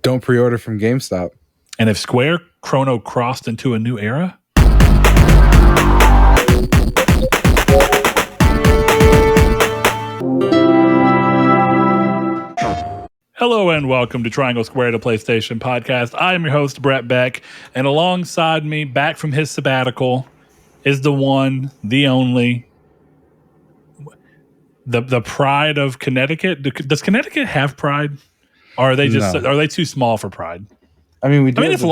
Don't pre-order from GameStop. And if Square Chrono crossed into a new era? Hello and welcome to Triangle Square, the PlayStation podcast. I am your host, Brett Beck, and alongside me, back from his sabbatical, is the one, the only, the pride of Connecticut. Does Connecticut have pride? Or are they just are they too small for pride? I mean, we do. If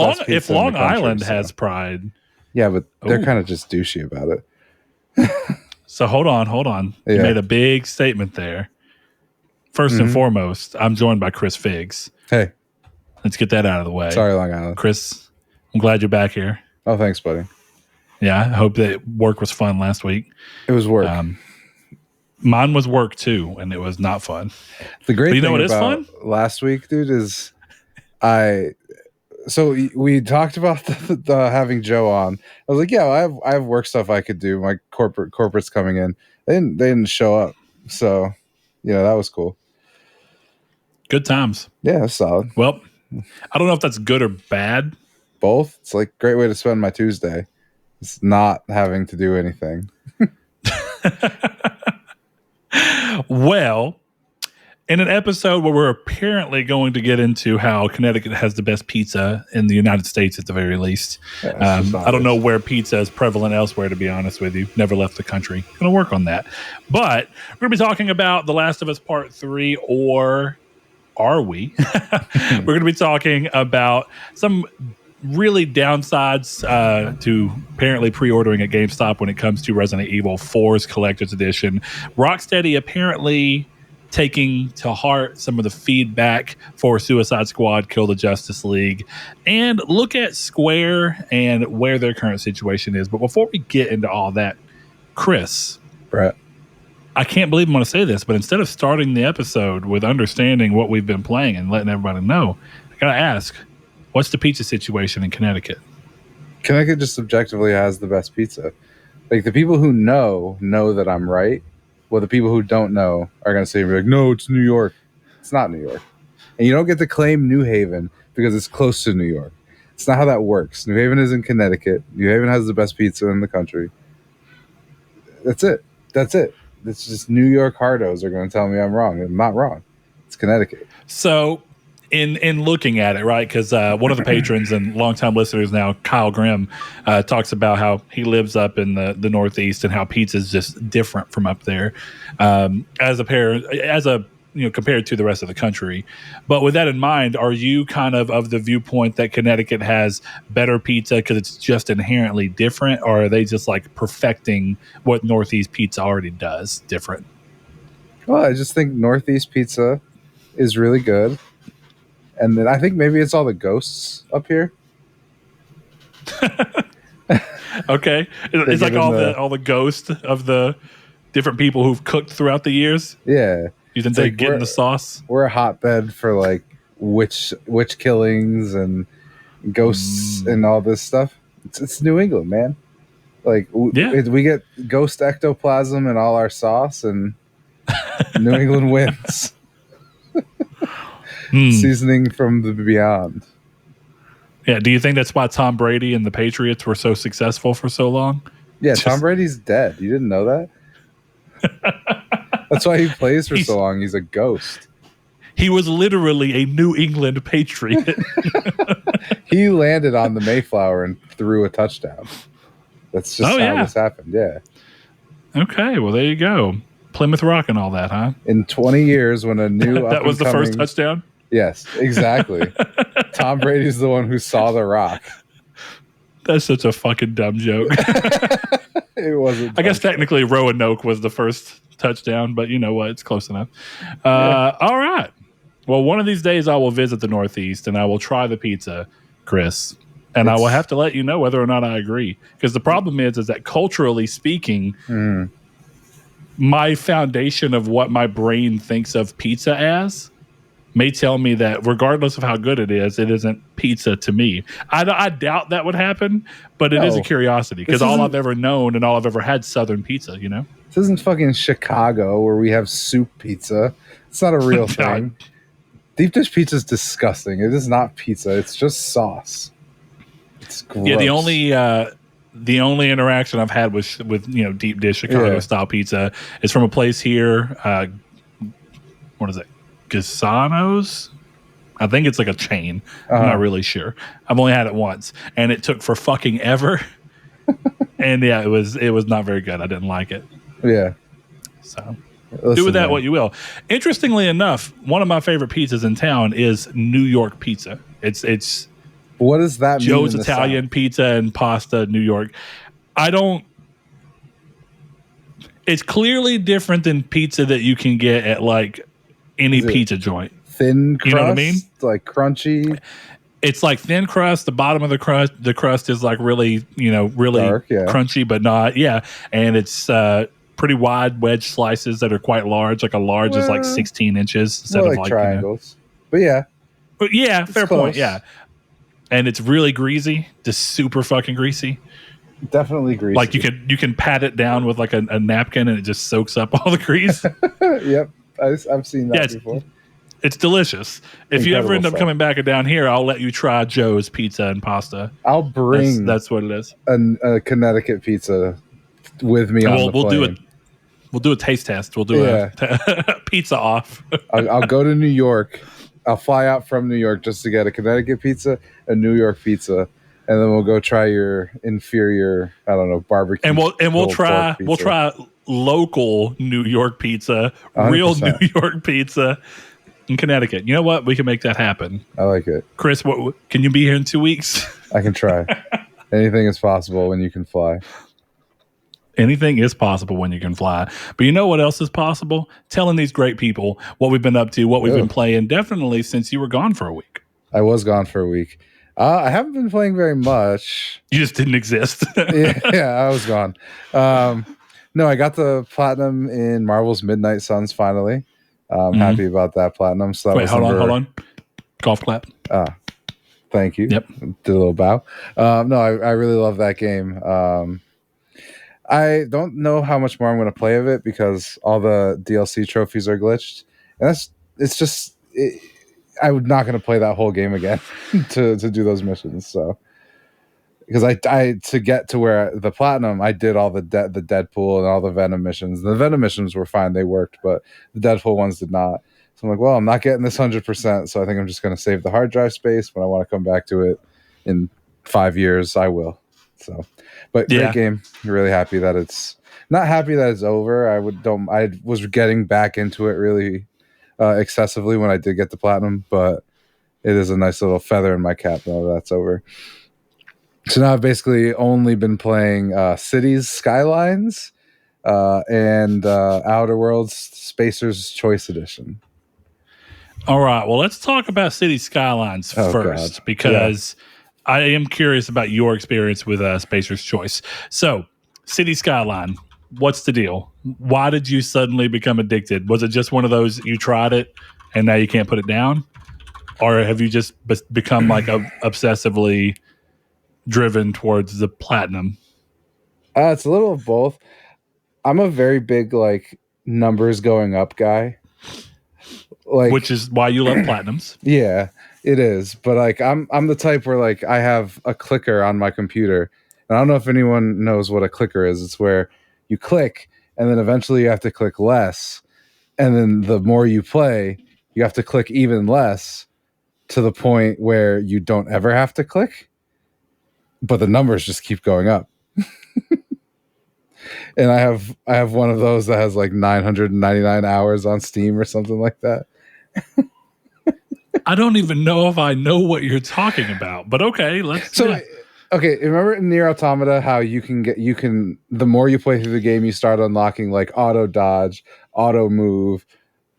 Long Island has pride, yeah, but they're kind of just douchey about it. So hold on. Yeah. You made a big statement there. First and foremost, I'm joined by Chris Figs. Hey, let's get that out of the way. Sorry, Long Island. Chris, I'm glad you're back here. Oh, thanks, buddy. Yeah, I hope that work was fun last week. It was work. Mine was work too, and it was not fun. The great thing what is about fun? Last week, dude, is so we talked about the having Joe on. I was like, yeah, I have work stuff I could do. My corporate's coming in. They didn't show up, so that was cool. Good times. Yeah, that's solid. Well, I don't know if that's good or bad. Both. It's like a great way to spend my Tuesday. It's not having to do anything. Well, in an episode where we're apparently going to get into how Connecticut has the best pizza in the United States at the very least. Yeah, I don't know where pizza is prevalent elsewhere, to be honest with you. Never left the country. Going to work on that. But we're going to be talking about The Last of Us Part 3, or are we? We're going to be talking about some really downsides to apparently pre-ordering at GameStop when it comes to Resident Evil 4's Collector's Edition. Rocksteady apparently taking to heart some of the feedback for Suicide Squad Kill the Justice League, and look at Square and where their current situation is. But before we get into all that, Chris, Brett, I can't believe I'm going to say this, but instead of starting the episode with understanding what we've been playing and letting everybody know, I got to ask, what's the pizza situation in Connecticut? Connecticut just subjectively has the best pizza. Like, the people who know that I'm right. Well, the people who don't know are going to say, like, no, it's New York. It's not New York. And you don't get to claim New Haven because it's close to New York. It's not how that works. New Haven is in Connecticut. New Haven has the best pizza in the country. That's it. It's just New York hardos are going to tell me I'm wrong. I'm not wrong. It's Connecticut. So in looking at it, right, because one of the patrons and longtime listeners now, Kyle Grimm, talks about how he lives up in the Northeast and how pizza is just different from up there compared to the rest of the country. But with that in mind, are you kind of the viewpoint that Connecticut has better pizza because it's just inherently different, or are they just like perfecting what Northeast pizza already does different? Well, I just think Northeast pizza is really good. And then I think maybe it's all the ghosts up here. Okay. It's like all the ghosts of the different people who've cooked throughout the years? Yeah. You think they get in the sauce? We're a hotbed for like witch killings and ghosts and all this stuff. It's New England, man. Like we get ghost ectoplasm in all our sauce, and New England wins. Seasoning from the beyond. Yeah. Do you think that's why Tom Brady and the Patriots were so successful for so long? Yeah, Tom Brady's dead. You didn't know that? That's why he plays for so long. He's a ghost. He was literally a New England Patriot. He landed on the Mayflower and threw a touchdown. That's just how this happened. Yeah. Okay. Well, there you go. Plymouth Rock and all that, huh? In 20 years, when a new that was the first touchdown? Yes, exactly. Tom Brady's the one who saw the rock. That's such a fucking dumb joke. It wasn't. I guess technically Roanoke was the first touchdown, but you know what? It's close enough. All right. Well, one of these days I will visit the Northeast and I will try the pizza, Chris. And I will have to let you know whether or not I agree. Because the problem is that culturally speaking, my foundation of what my brain thinks of pizza as may tell me that regardless of how good it isn't pizza to me. I doubt that would happen, but it is a curiosity because all I've ever known and all I've ever had Southern pizza, you know? This isn't fucking Chicago where we have soup pizza. It's not a real thing. Deep dish pizza is disgusting. It is not pizza. It's just sauce. It's gross. Yeah, the only interaction I've had with deep dish Chicago style pizza is from a place here. What is it? Gasano's? I think it's like a chain. I'm not really sure. I've only had it once, and it took for fucking ever. And yeah, it was not very good. I didn't like it. Yeah. So do with that what you will. Interestingly enough, one of my favorite pizzas in town is New York pizza. It's what does that mean? Joe's Italian Pizza and Pasta, New York. It's clearly different than pizza that you can get at like any pizza joint. Thin crust, you know what I mean? Like crunchy. It's like thin crust. The bottom of the crust is like really dark, crunchy, but not. Yeah, and it's pretty wide wedge slices that are quite large. Like a large is like 16 inches instead of like triangles. But yeah, fair point. Yeah, and it's really greasy, just super fucking greasy. Definitely greasy. Like you can pat it down with like a napkin and it just soaks up all the grease. Yep, I've seen that before. It's delicious. If you ever end up coming back down here, I'll let you try Joe's Pizza and Pasta. I'll bring that's what it is. A Connecticut pizza with me on the plane. We'll do a taste test. We'll do a pizza off. I'll go to New York. I'll fly out from New York just to get a Connecticut pizza, a New York pizza, and then we'll go try your inferior, I don't know, barbecue. And we'll try local New York pizza, 100%. Real New York pizza in Connecticut. You know what? We can make that happen. I like it. Chris, can you be here in 2 weeks? I can try. Anything is possible when you can fly. Anything is possible when you can fly. But you know what else is possible? Telling these great people what we've been up to, what we've been playing, definitely since you were gone for a week. I was gone for a week. I haven't been playing very much. You just didn't exist. yeah, I was gone. No, I got the platinum in Marvel's Midnight Suns finally. I'm happy about that platinum. So that hold on. Golf clap. Thank you. Yep. Did a little bow. No, I really love that game. I don't know how much more I'm going to play of it because all the DLC trophies are glitched. And I'm not going to play that whole game again to do those missions. So, because I to get to where the platinum, I did all the Deadpool and all the Venom missions. The Venom missions were fine; they worked, but the Deadpool ones did not. So I'm like, well, I'm not getting this 100%. So I think I'm just going to save the hard drive space. When I want to come back to it in 5 years, I will. So, but great game. I'm really happy that it's not happy that it's over. I was getting back into it really excessively when I did get the platinum, but it is a nice little feather in my cap now that that's over. So now I've basically only been playing Cities Skylines and Outer Worlds Spacer's Choice Edition. All right. Well, let's talk about Cities Skylines first because I am curious about your experience with Spacer's Choice. So, City Skyline, what's the deal? Why did you suddenly become addicted? Was it just one of those you tried it and now you can't put it down? Or have you just become like obsessively driven towards the platinum? It's a little of both. I'm a very big like numbers going up guy. Which is why you love platinums. Yeah, it is. But like I'm the type where like I have a clicker on my computer. And I don't know if anyone knows what a clicker is. It's where you click and then eventually you have to click less. And then the more you play, you have to click even less to the point where you don't ever have to click. But the numbers just keep going up. And I have one of those that has like 999 hours on Steam or something like that. I don't even know if I know what you're talking about, but okay, okay, remember in Nier Automata how you can the more you play through the game, you start unlocking like auto dodge, auto move,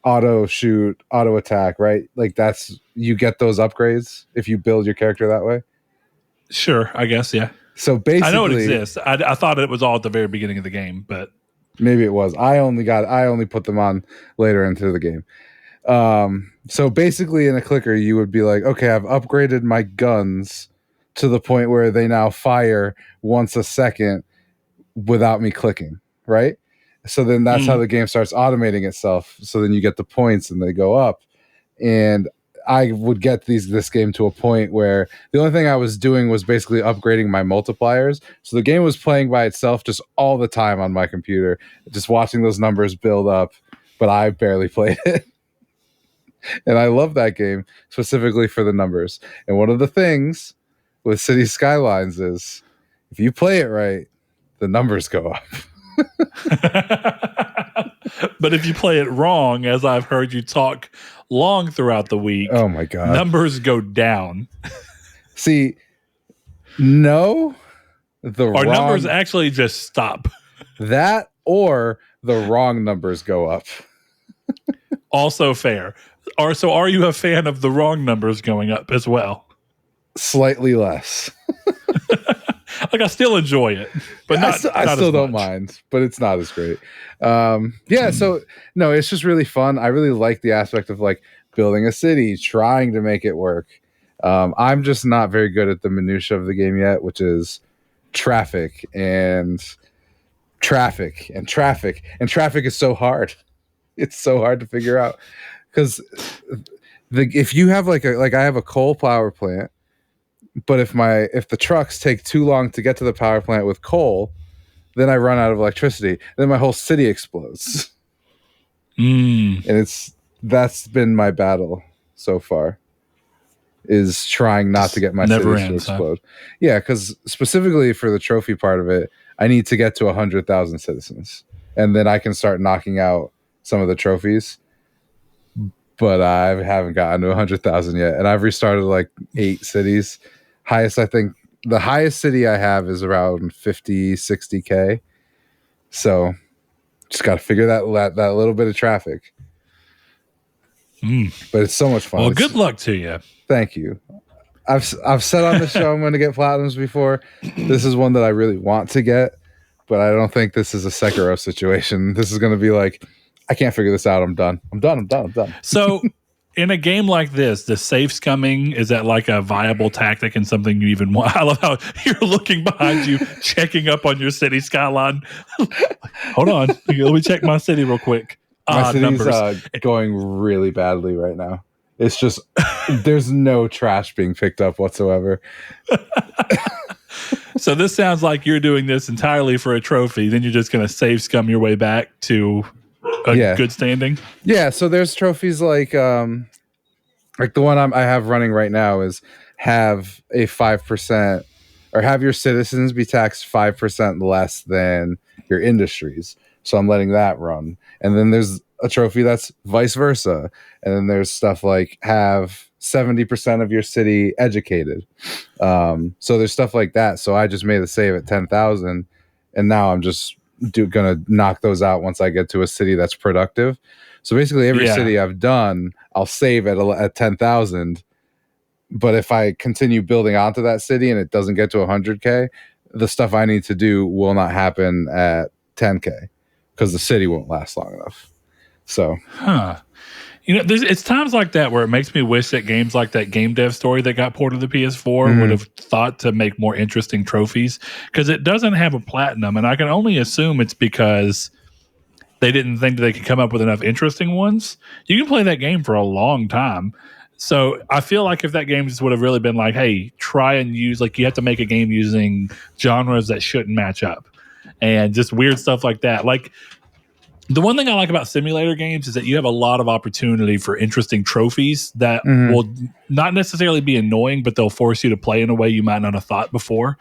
auto shoot, auto attack, right? Like you get those upgrades if you build your character that way. Sure, I guess, yeah. So basically, I know it exists. I thought it was all at the very beginning of the game, but maybe it was. I only put them on later into the game. So basically in a clicker, you would be like, okay, I've upgraded my guns to the point where they now fire once a second without me clicking, right? So then that's how the game starts automating itself. So then you get the points and they go up. And I would get this game to a point where the only thing I was doing was basically upgrading my multipliers. So the game was playing by itself just all the time on my computer, just watching those numbers build up, but I barely played it. And I love that game specifically for the numbers. And one of the things with City Skylines is if you play it right, the numbers go up. But if you play it wrong, as I've heard you talk long throughout the week, oh my God, numbers go down. See, no, Our numbers actually just stop. That or the wrong numbers go up. Also fair. So are you a fan of the wrong numbers going up as well? Slightly less. Like I still enjoy it, but I still don't mind, but it's not as great. So no, it's just really fun. I really like the aspect of like building a city, trying to make it work. I'm just not very good at the minutia of the game yet, which is traffic and traffic and traffic and traffic is so hard. It's so hard to figure out because if you have like I have a coal power plant. But if the trucks take too long to get to the power plant with coal, then I run out of electricity. Then my whole city explodes. And that's been my battle so far. Is trying not to get my city to explode. Huh? Yeah, because specifically for the trophy part of it, I need to get to 100,000 citizens, and then I can start knocking out some of the trophies. But I haven't gotten to 100,000 yet, and I've restarted like 8 cities. I think the highest city I have is around 50, 60K. So just got to figure that little bit of traffic. But it's so much fun. Well, good luck to you. Thank you. I've said on the show I'm going to get platinums before. This is one that I really want to get, but I don't think this is a Sekiro situation. This is going to be like, I can't figure this out. I'm done. So in a game like this, the safe's coming, is that like a viable tactic and something you even want? I love how you're looking behind you, checking up on your city skyline. Hold on. Let me check my city real quick. My city's going really badly right now. It's just, there's no trash being picked up whatsoever. So this sounds like you're doing this entirely for a trophy. Then you're just going to save scum your way back to a good standing. Yeah. So there's trophies like the one I have running right now is have a 5% or have your citizens be taxed 5% less than your industries. So I'm letting that run. And then there's a trophy that's vice versa. And then there's stuff like have 70% of your city educated. So there's stuff like that. So I just made a save at 10,000 and now I'm just gonna knock those out once I get to a city that's productive. So basically every city I've done, I'll save at 10,000. But if I continue building onto that city and it doesn't get to 100K, the stuff I need to do will not happen at 10K because the city won't last long enough. So, it's times like that where it makes me wish that games like that Game Dev Story that got ported to the PS4 would have thought to make more interesting trophies, because it doesn't have a platinum, and I can only assume it's because they didn't think that they could come up with enough interesting ones. You can play that game for a long time. So I feel like if that game just would have really been like, hey, try and use, like, you have to make a game using genres that shouldn't match up and just weird stuff like that. Like, the one thing I like about simulator games is that you have a lot of opportunity for interesting trophies that will not necessarily be annoying, but they'll force you to play in a way you might not have thought before.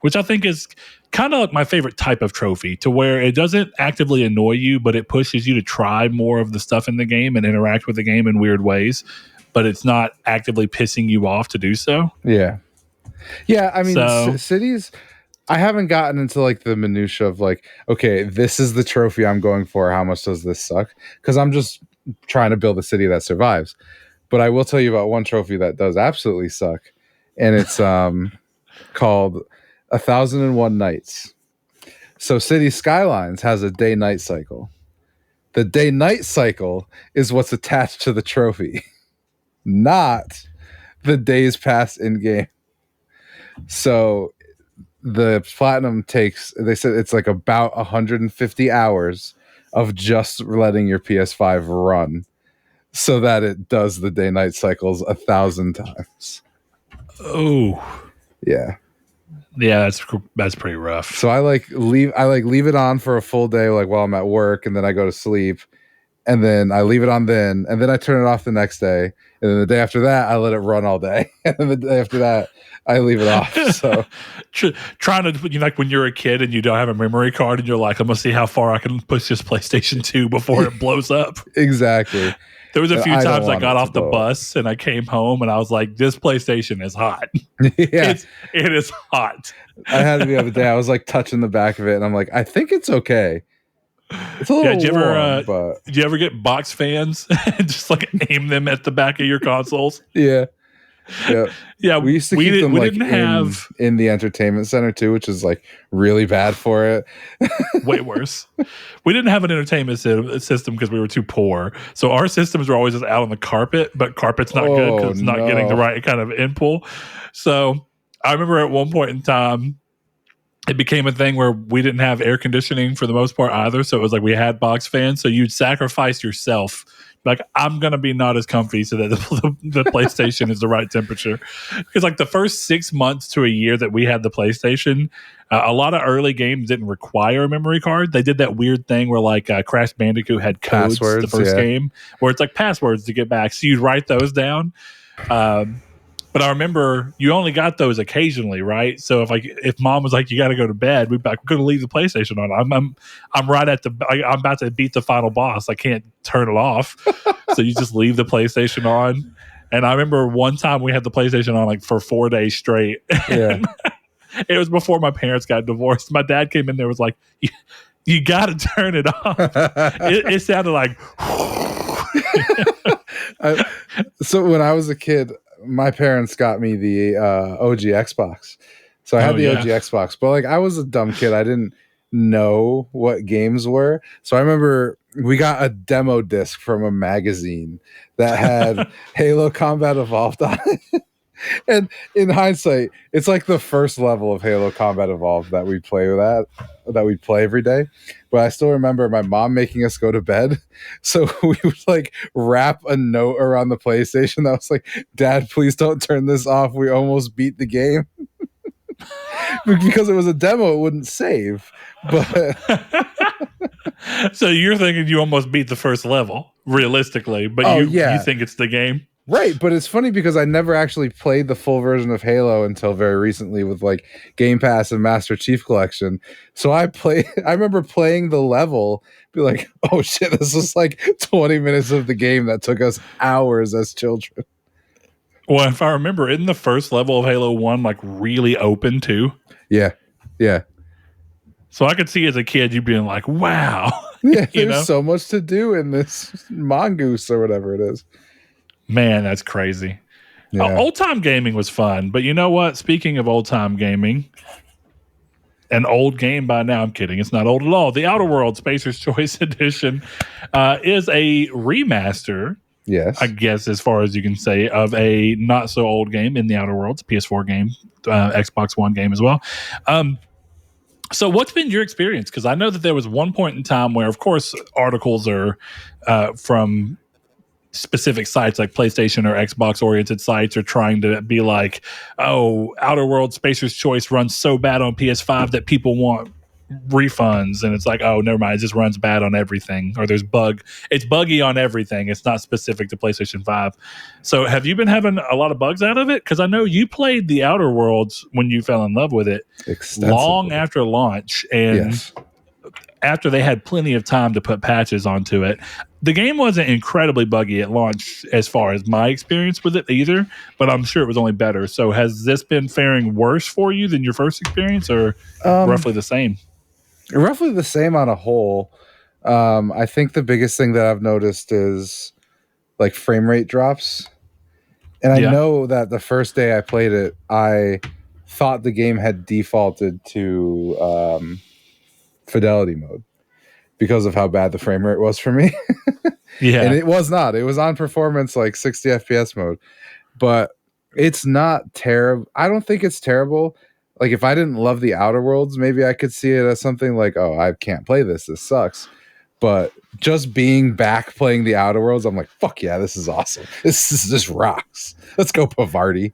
Which I think is kind of like my favorite type of trophy, to where it doesn't actively annoy you, but it pushes you to try more of the stuff in the game and interact with the game in weird ways, but it's not actively pissing you off to do so. Yeah. I mean, cities, I haven't gotten into like the minutia of like, okay, this is the trophy I'm going for. How much does this suck? Because I'm just trying to build a city that survives. But I will tell you about one trophy that does absolutely suck. And it's called 1,001 Nights. So City Skylines has a day-night cycle. The day-night cycle is what's attached to the trophy, not the days passed in-game. So the platinum takes, they said it's like about 150 hours of just letting your PS5 run so that it does the day-night cycles 1,000 times. Oh, Yeah. yeah, that's pretty rough. So I leave it on for a full day, like while I'm at work, and then I go to sleep, and then I leave it on then, and then I turn it off the next day, and then the day after that I let it run all day, and then the day after that I leave it off. So trying to, like when you're a kid and you don't have a memory card, and you're like, I'm gonna see how far I can push this PlayStation 2 before it blows up. Exactly. There was a few times I got off the blow bus and I came home and I was like, this PlayStation is hot. Yeah. It is hot. I had it the other day. I was like touching the back of it, and I'm like, I think it's okay. It's a little warm, but did you ever get box fans and just like aim them at the back of your consoles? yeah. Yeah. Yeah. We used to keep them like in the entertainment center too, which is like really bad for it. Way worse. We didn't have an entertainment system because we were too poor. So our systems were always just out on the carpet, but carpet's not good because it's not getting the right kind of input. So I remember at one point in time, it became a thing where we didn't have air conditioning for the most part either. So it was like we had box fans. So you'd sacrifice yourself. Like, I'm going to be not as comfy so that the PlayStation is the right temperature. Because like the first 6 months to a year that we had the PlayStation, a lot of early games didn't require a memory card. They did that weird thing where like Crash Bandicoot had codes passwords, the first game, where it's like passwords to get back. So you'd write those down. But I remember you only got those occasionally, right? So if mom was like, "You got to go to bed," we're going to leave the PlayStation on. I'm right at I'm about to beat the final boss. I can't turn it off, so you just leave the PlayStation on. And I remember one time we had the PlayStation on like for 4 days straight. Yeah, it was before my parents got divorced. My dad came in there was like, "You got to turn it off." It sounded like. So when I was a kid, my parents got me the OG Xbox. So I had the OG Xbox, but like I was a dumb kid. I didn't know what games were. So I remember we got a demo disc from a magazine that had Halo Combat Evolved on it. And in hindsight, it's like the first level of Halo Combat Evolved that we play every day. But I still remember my mom making us go to bed. So we would like wrap a note around the PlayStation that was like, "Dad, please don't turn this off. We almost beat the game." Because it was a demo, it wouldn't save. But so you're thinking you almost beat the first level, realistically, but you think it's the game? Right, but it's funny because I never actually played the full version of Halo until very recently with like Game Pass and Master Chief Collection. So I remember playing the level, be like, "Oh shit, this is like 20 minutes of the game that took us hours as children." Well, if I remember, isn't the first level of Halo 1 like really open too? Yeah. Yeah. So I could see as a kid you being like, "Wow." Yeah, there's so much to do in this mongoose or whatever it is. Man, that's crazy. Yeah. Old time gaming was fun, but you know what? Speaking of old time gaming, an old game by now, I'm kidding, it's not old at all. The Outer Worlds Spacer's Choice Edition is a remaster, yes, I guess, as far as you can say, of a not so old game in the Outer Worlds, PS4 game, Xbox One game as well. So what's been your experience? Because I know that there was one point in time where, of course, articles are from specific sites like PlayStation or Xbox oriented sites are trying to be like, "Oh, Outer Worlds Spacer's Choice runs so bad on PS5 that people want refunds." And it's like, "Oh, never mind, it just runs bad on everything." Or it's buggy on everything. It's not specific to PlayStation 5. So have you been having a lot of bugs out of it? Because I know you played the Outer Worlds when you fell in love with it long after launch. And after they had plenty of time to put patches onto it. The game wasn't incredibly buggy at launch as far as my experience with it either, but I'm sure it was only better. So has this been faring worse for you than your first experience, or roughly the same? Roughly the same on a whole. I think the biggest thing that I've noticed is like frame rate drops. And I know that the first day I played it, I thought the game had defaulted to fidelity mode because of how bad the frame rate was for me. And it was not. It was on performance, like 60 FPS mode. But it's not terrible. I don't think it's terrible. Like if I didn't love the Outer Worlds, maybe I could see it as something like, "Oh, I can't play this. This sucks." But just being back playing the Outer Worlds, I'm like, fuck yeah, this is awesome. This rocks. Let's go, Pavarti.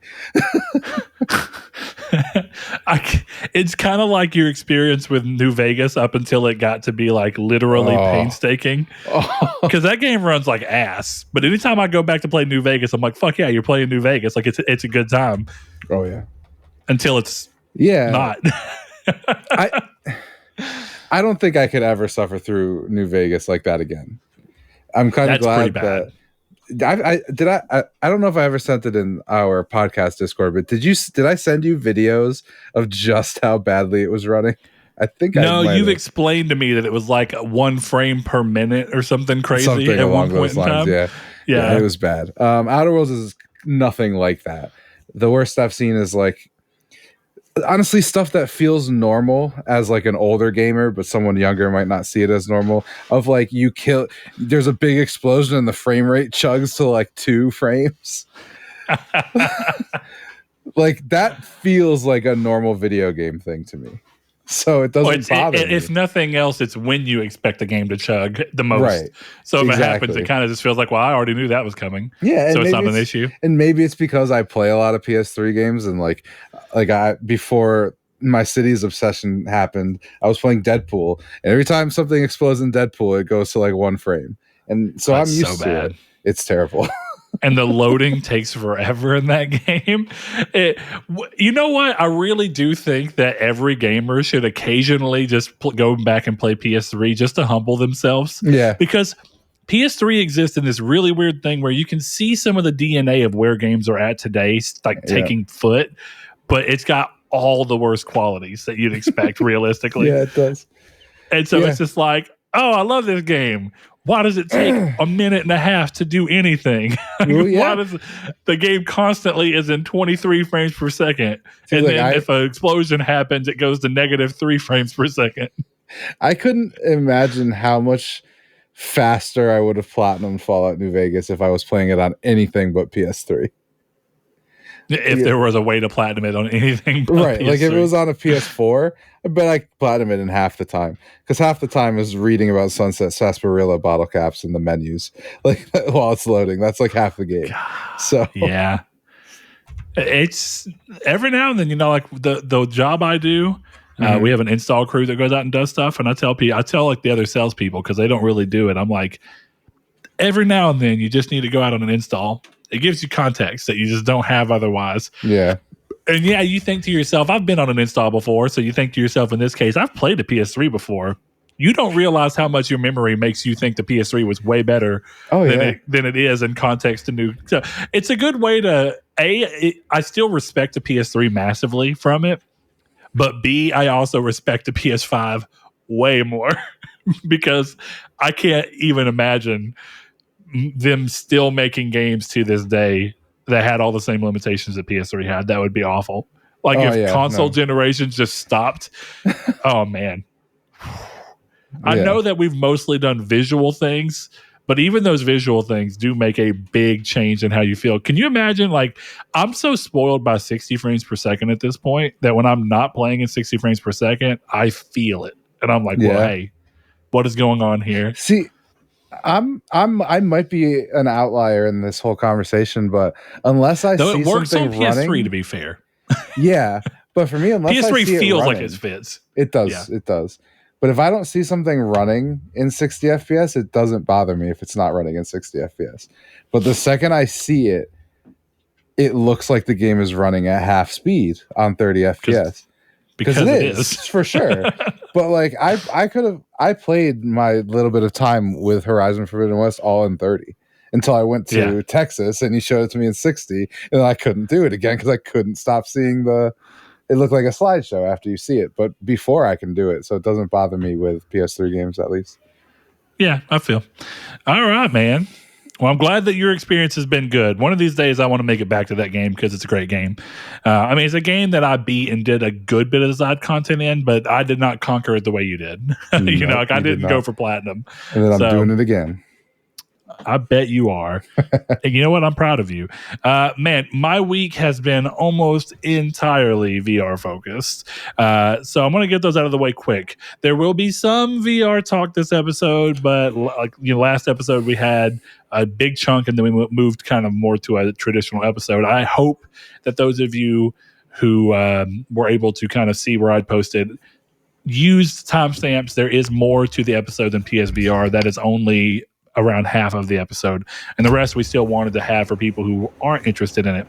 It's kind of like your experience with New Vegas up until it got to be like literally painstaking. Because that game runs like ass. But anytime I go back to play New Vegas, I'm like, fuck yeah, you're playing New Vegas. Like it's a good time. Oh yeah. Until it's not. I don't think I could ever suffer through New Vegas like that again. I'm kind of glad that I don't know if I ever sent it in our podcast Discord, but did I send you videos of just how badly it was running? I think you've explained to me that it was like 1 frame per minute or something crazy at one point in time. Yeah, it was bad. Outer Worlds is nothing like that. The worst I've seen is like, honestly, stuff that feels normal as like an older gamer, but someone younger might not see it as normal. Of like, there's a big explosion and the frame rate chugs to like 2 frames. Like that feels like a normal video game thing to me. So it doesn't bother me. If nothing else, it's when you expect a game to chug the most. Right. So if it happens, it kind of just feels like, well, I already knew that was coming. Yeah. So it's not an issue. And maybe it's because I play a lot of PS3 games, and before my Cities obsession happened, I was playing Deadpool, and every time something explodes in Deadpool, it goes to like 1 frame. And so I'm used to it. It's terrible. And the loading takes forever in that game. You know what? I really do think that every gamer should occasionally just go back and play PS3 just to humble themselves. Yeah. Because PS3 exists in this really weird thing where you can see some of the DNA of where games are at today, like taking foot, but it's got all the worst qualities that you'd expect realistically. Yeah, it does. And so it's just like, oh, I love this game. Why does it take a minute and a half to do anything? Why does the game constantly is in 23 frames per second? And then if an explosion happens, it goes to -3 frames per second. I couldn't imagine how much faster I would have platinumed Fallout New Vegas if I was playing it on anything but PS3. If there was a way to platinum it on anything but right. PS3. Like if it was on a PS4, I bet I could platinum it in half the time. Because half the time is reading about Sunset Sarsaparilla bottle caps in the menus. Like while it's loading. That's like half the game. So yeah. It's every now and then, like the job I do, we have an install crew that goes out and does stuff, and I tell like the other salespeople, because they don't really do it. I'm like, every now and then you just need to go out on an install. It gives you context that you just don't have otherwise. Yeah. And you think to yourself, I've been on an install before. So you think to yourself, in this case, I've played the PS3 before. You don't realize how much your memory makes you think the PS3 was way better than it is in context to new. So it's a good way to, I still respect the PS3 massively from it. But B, I also respect the PS5 way more because I can't even imagine them still making games to this day that had all the same limitations that PS3 had. That would be awful. Like if console generations just stopped. Oh man. I know that we've mostly done visual things, but even those visual things do make a big change in how you feel. Can you imagine, like, I'm so spoiled by 60 frames per second at this point that when I'm not playing in 60 frames per second, I feel it. And I'm like, well, hey, what is going on here? See, I might be an outlier in this whole conversation, but unless I see it works something on PS3 running, to be fair. Yeah, but for me, unless PS3 I see feels it running, like it fits. It does. It does. But if I don't see something running in 60 FPS, it doesn't bother me if it's not running in 60 FPS. But the second I see it, it looks like the game is running at half speed on 30 FPS. Because it is for sure. But like I played my little bit of time with Horizon Forbidden West all in 30 until I went to Texas and he showed it to me in 60, and I couldn't do it again because I couldn't stop seeing it looked like a slideshow after you see it. But before I can do it, so it doesn't bother me with PS3 games at least. Yeah, I feel. All right, man. Well, I'm glad that your experience has been good. One of these days, I want to make it back to that game because it's a great game. I mean, it's a game that I beat and did a good bit of side content in, but I did not conquer it the way you did. I didn't go for platinum. And then I'm doing it again. I bet you are. And you know what? I'm proud of you. Man, my week has been almost entirely VR focused. So I'm going to get those out of the way quick. There will be some VR talk this episode, but like last episode we had a big chunk and then we moved kind of more to a traditional episode. I hope that those of you who were able to kind of see where I posted used timestamps. There is more to the episode than PSVR. That is only around half of the episode, and the rest we still wanted to have for people who aren't interested in it.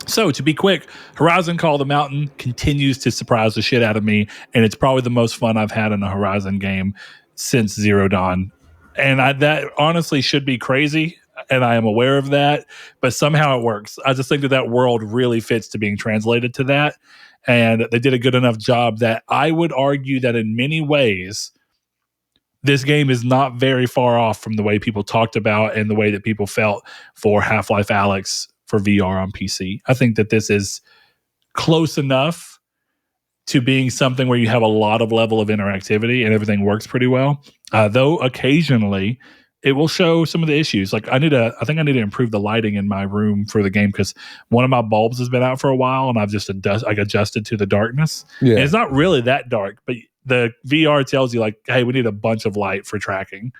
So to be quick, Horizon Call of the Mountain continues to surprise the shit out of me, and it's probably the most fun I've had in a Horizon game since Zero Dawn. And that honestly should be crazy, and I am aware of that, but somehow it works. I just think that world really fits to being translated to that, and they did a good enough job that I would argue that in many ways, this game is not very far off from the way people talked about and the way that people felt for Half-Life Alyx for VR on PC. I think that this is close enough to being something where you have a lot of level of interactivity and everything works pretty well. Though occasionally it will show some of the issues. Like I think I need to improve the lighting in my room for the game because one of my bulbs has been out for a while and I've just adjusted to the darkness. Yeah. And it's not really that dark, but the VR tells you like, hey, we need a bunch of light for tracking.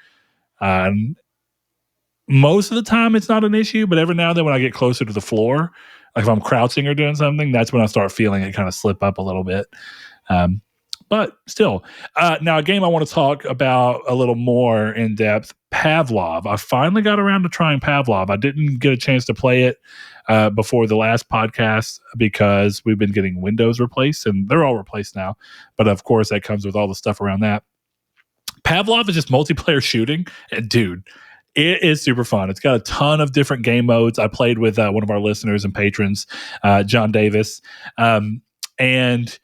Most of the time it's not an issue, but every now and then when I get closer to the floor, like if I'm crouching or doing something, that's when I start feeling it kind of slip up a little bit. But still, now a game I want to talk about a little more in depth, Pavlov. I finally got around to trying Pavlov. I didn't get a chance to play it before the last podcast because we've been getting Windows replaced, and they're all replaced now. But of course, that comes with all the stuff around that. Pavlov is just multiplayer shooting, and dude, it is super fun. It's got a ton of different game modes. I played with one of our listeners and patrons, John Davis, and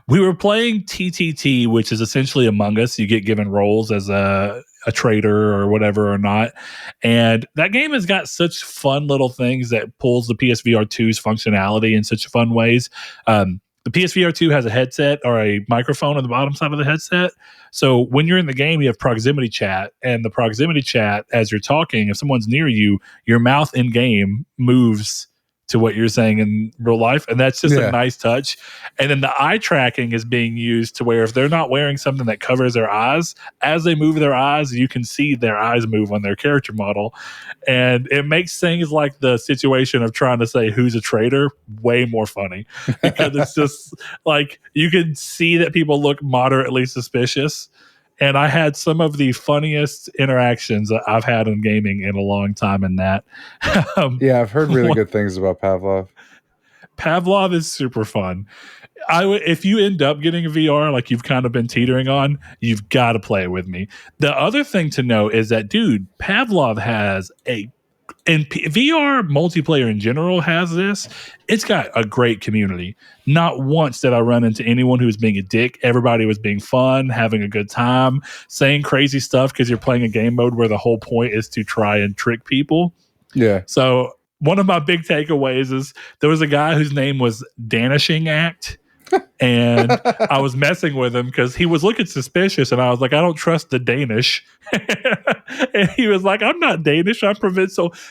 we were playing TTT, which is essentially Among Us. You get given roles as a trader or whatever or not. And that game has got such fun little things that pulls the PSVR 2's functionality in such fun ways. The PSVR 2 has a headset or a microphone on the bottom side of the headset. So when you're in the game, you have proximity chat. And the proximity chat, as you're talking, if someone's near you, your mouth in game moves to what you're saying in real life. And that's just a nice touch. And then the eye tracking is being used to where if they're not wearing something that covers their eyes, as they move their eyes, you can see their eyes move on their character model. And it makes things like the situation of trying to say who's a traitor way more funny because it's just like you can see that people look moderately suspicious. And I had some of the funniest interactions that I've had in gaming in a long time in that. Yeah, I've heard really good things about Pavlov. Pavlov is super fun. If you end up getting a VR, like you've kind of been teetering on, you've got to play it with me. The other thing to know is that, dude, Pavlov has VR multiplayer in general has this. It's got a great community. Not once did I run into anyone who was being a dick. Everybody was being fun, having a good time, saying crazy stuff because you're playing a game mode where the whole point is to try and trick people. Yeah. So one of my big takeaways is there was a guy whose name was Danishing Act. And I was messing with him because he was looking suspicious, and I was like, I don't trust the Danish. And he was like, I'm not Danish, I'm from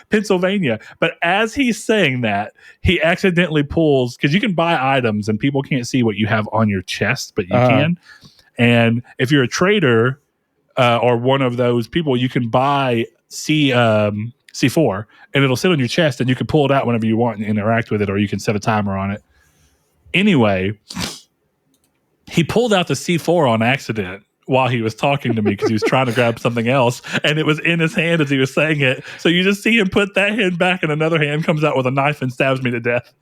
Pennsylvania. But as he's saying that, he accidentally pulls, because you can buy items and people can't see what you have on your chest, but you can. And if you're a trader or one of those people, you can buy C4, and it'll sit on your chest, and you can pull it out whenever you want and interact with it, or you can set a timer on it. Anyway, he pulled out the C4 on accident while he was talking to me because he was trying to grab something else, and it was in his hand as he was saying it. So you just see him put that hand back, and another hand comes out with a knife and stabs me to death.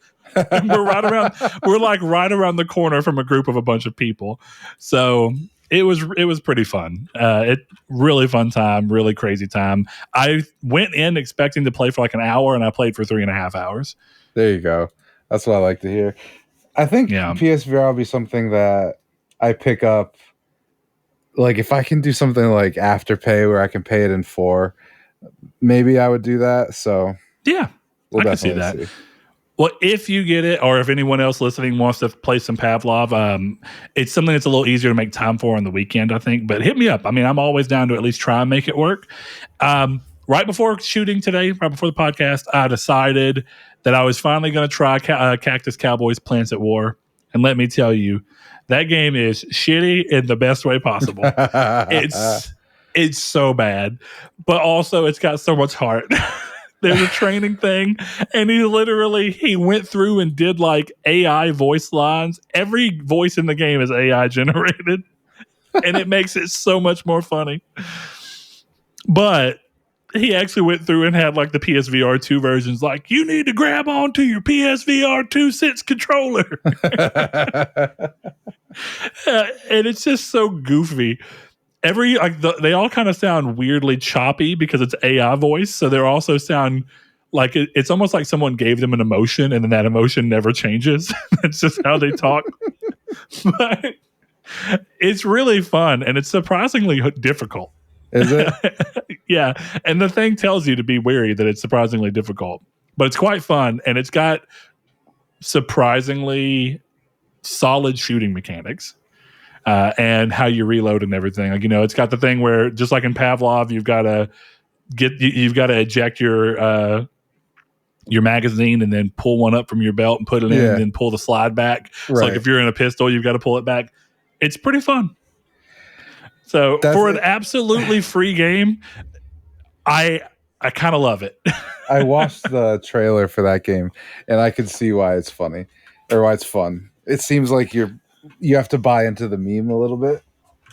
And we're right around the corner from a group of a bunch of people. So it was pretty fun. Really fun time, really crazy time. I went in expecting to play for like an hour, and I played for 3.5 hours. There you go. That's what I like to hear. I think PSVR will be something that I pick up. Like if I can do something like Afterpay where I can pay it in 4, maybe I would do that. So yeah, I can see that. Well, if you get it, or if anyone else listening wants to play some Pavlov, it's something that's a little easier to make time for on the weekend, I think. But hit me up. I mean, I'm always down to at least try and make it work. Right before shooting today, right before the podcast, I decided that I was finally going to try Cactus Cowboys Plants at War. And let me tell you, that game is shitty in the best way possible. It's so bad, but also it's got so much heart. There's a training thing, and he went through and did like AI voice lines. Every voice in the game is AI generated, and it makes it so much more funny. But he actually went through and had like the PSVR 2 versions, like, you need to grab onto your PSVR 2 Sense controller. And it's just so goofy. They all kind of sound weirdly choppy because it's AI voice, so they also sound like it's almost like someone gave them an emotion and then that emotion never changes. It's just how they talk. But it's really fun and it's surprisingly difficult. Is it? Yeah, and the thing tells you to be wary that it's surprisingly difficult, but it's quite fun and it's got surprisingly solid shooting mechanics. And how you reload and everything. Like, it's got the thing where, just like in Pavlov, you've got to eject your magazine and then pull one up from your belt and put it in, and then pull the slide back. Right. So, like, if you're in a pistol, you've got to pull it back. It's pretty fun. So, for an absolutely free game, I kind of love it. I watched the trailer for that game, and I can see why it's funny or why it's fun. It seems like you have to buy into the meme a little bit.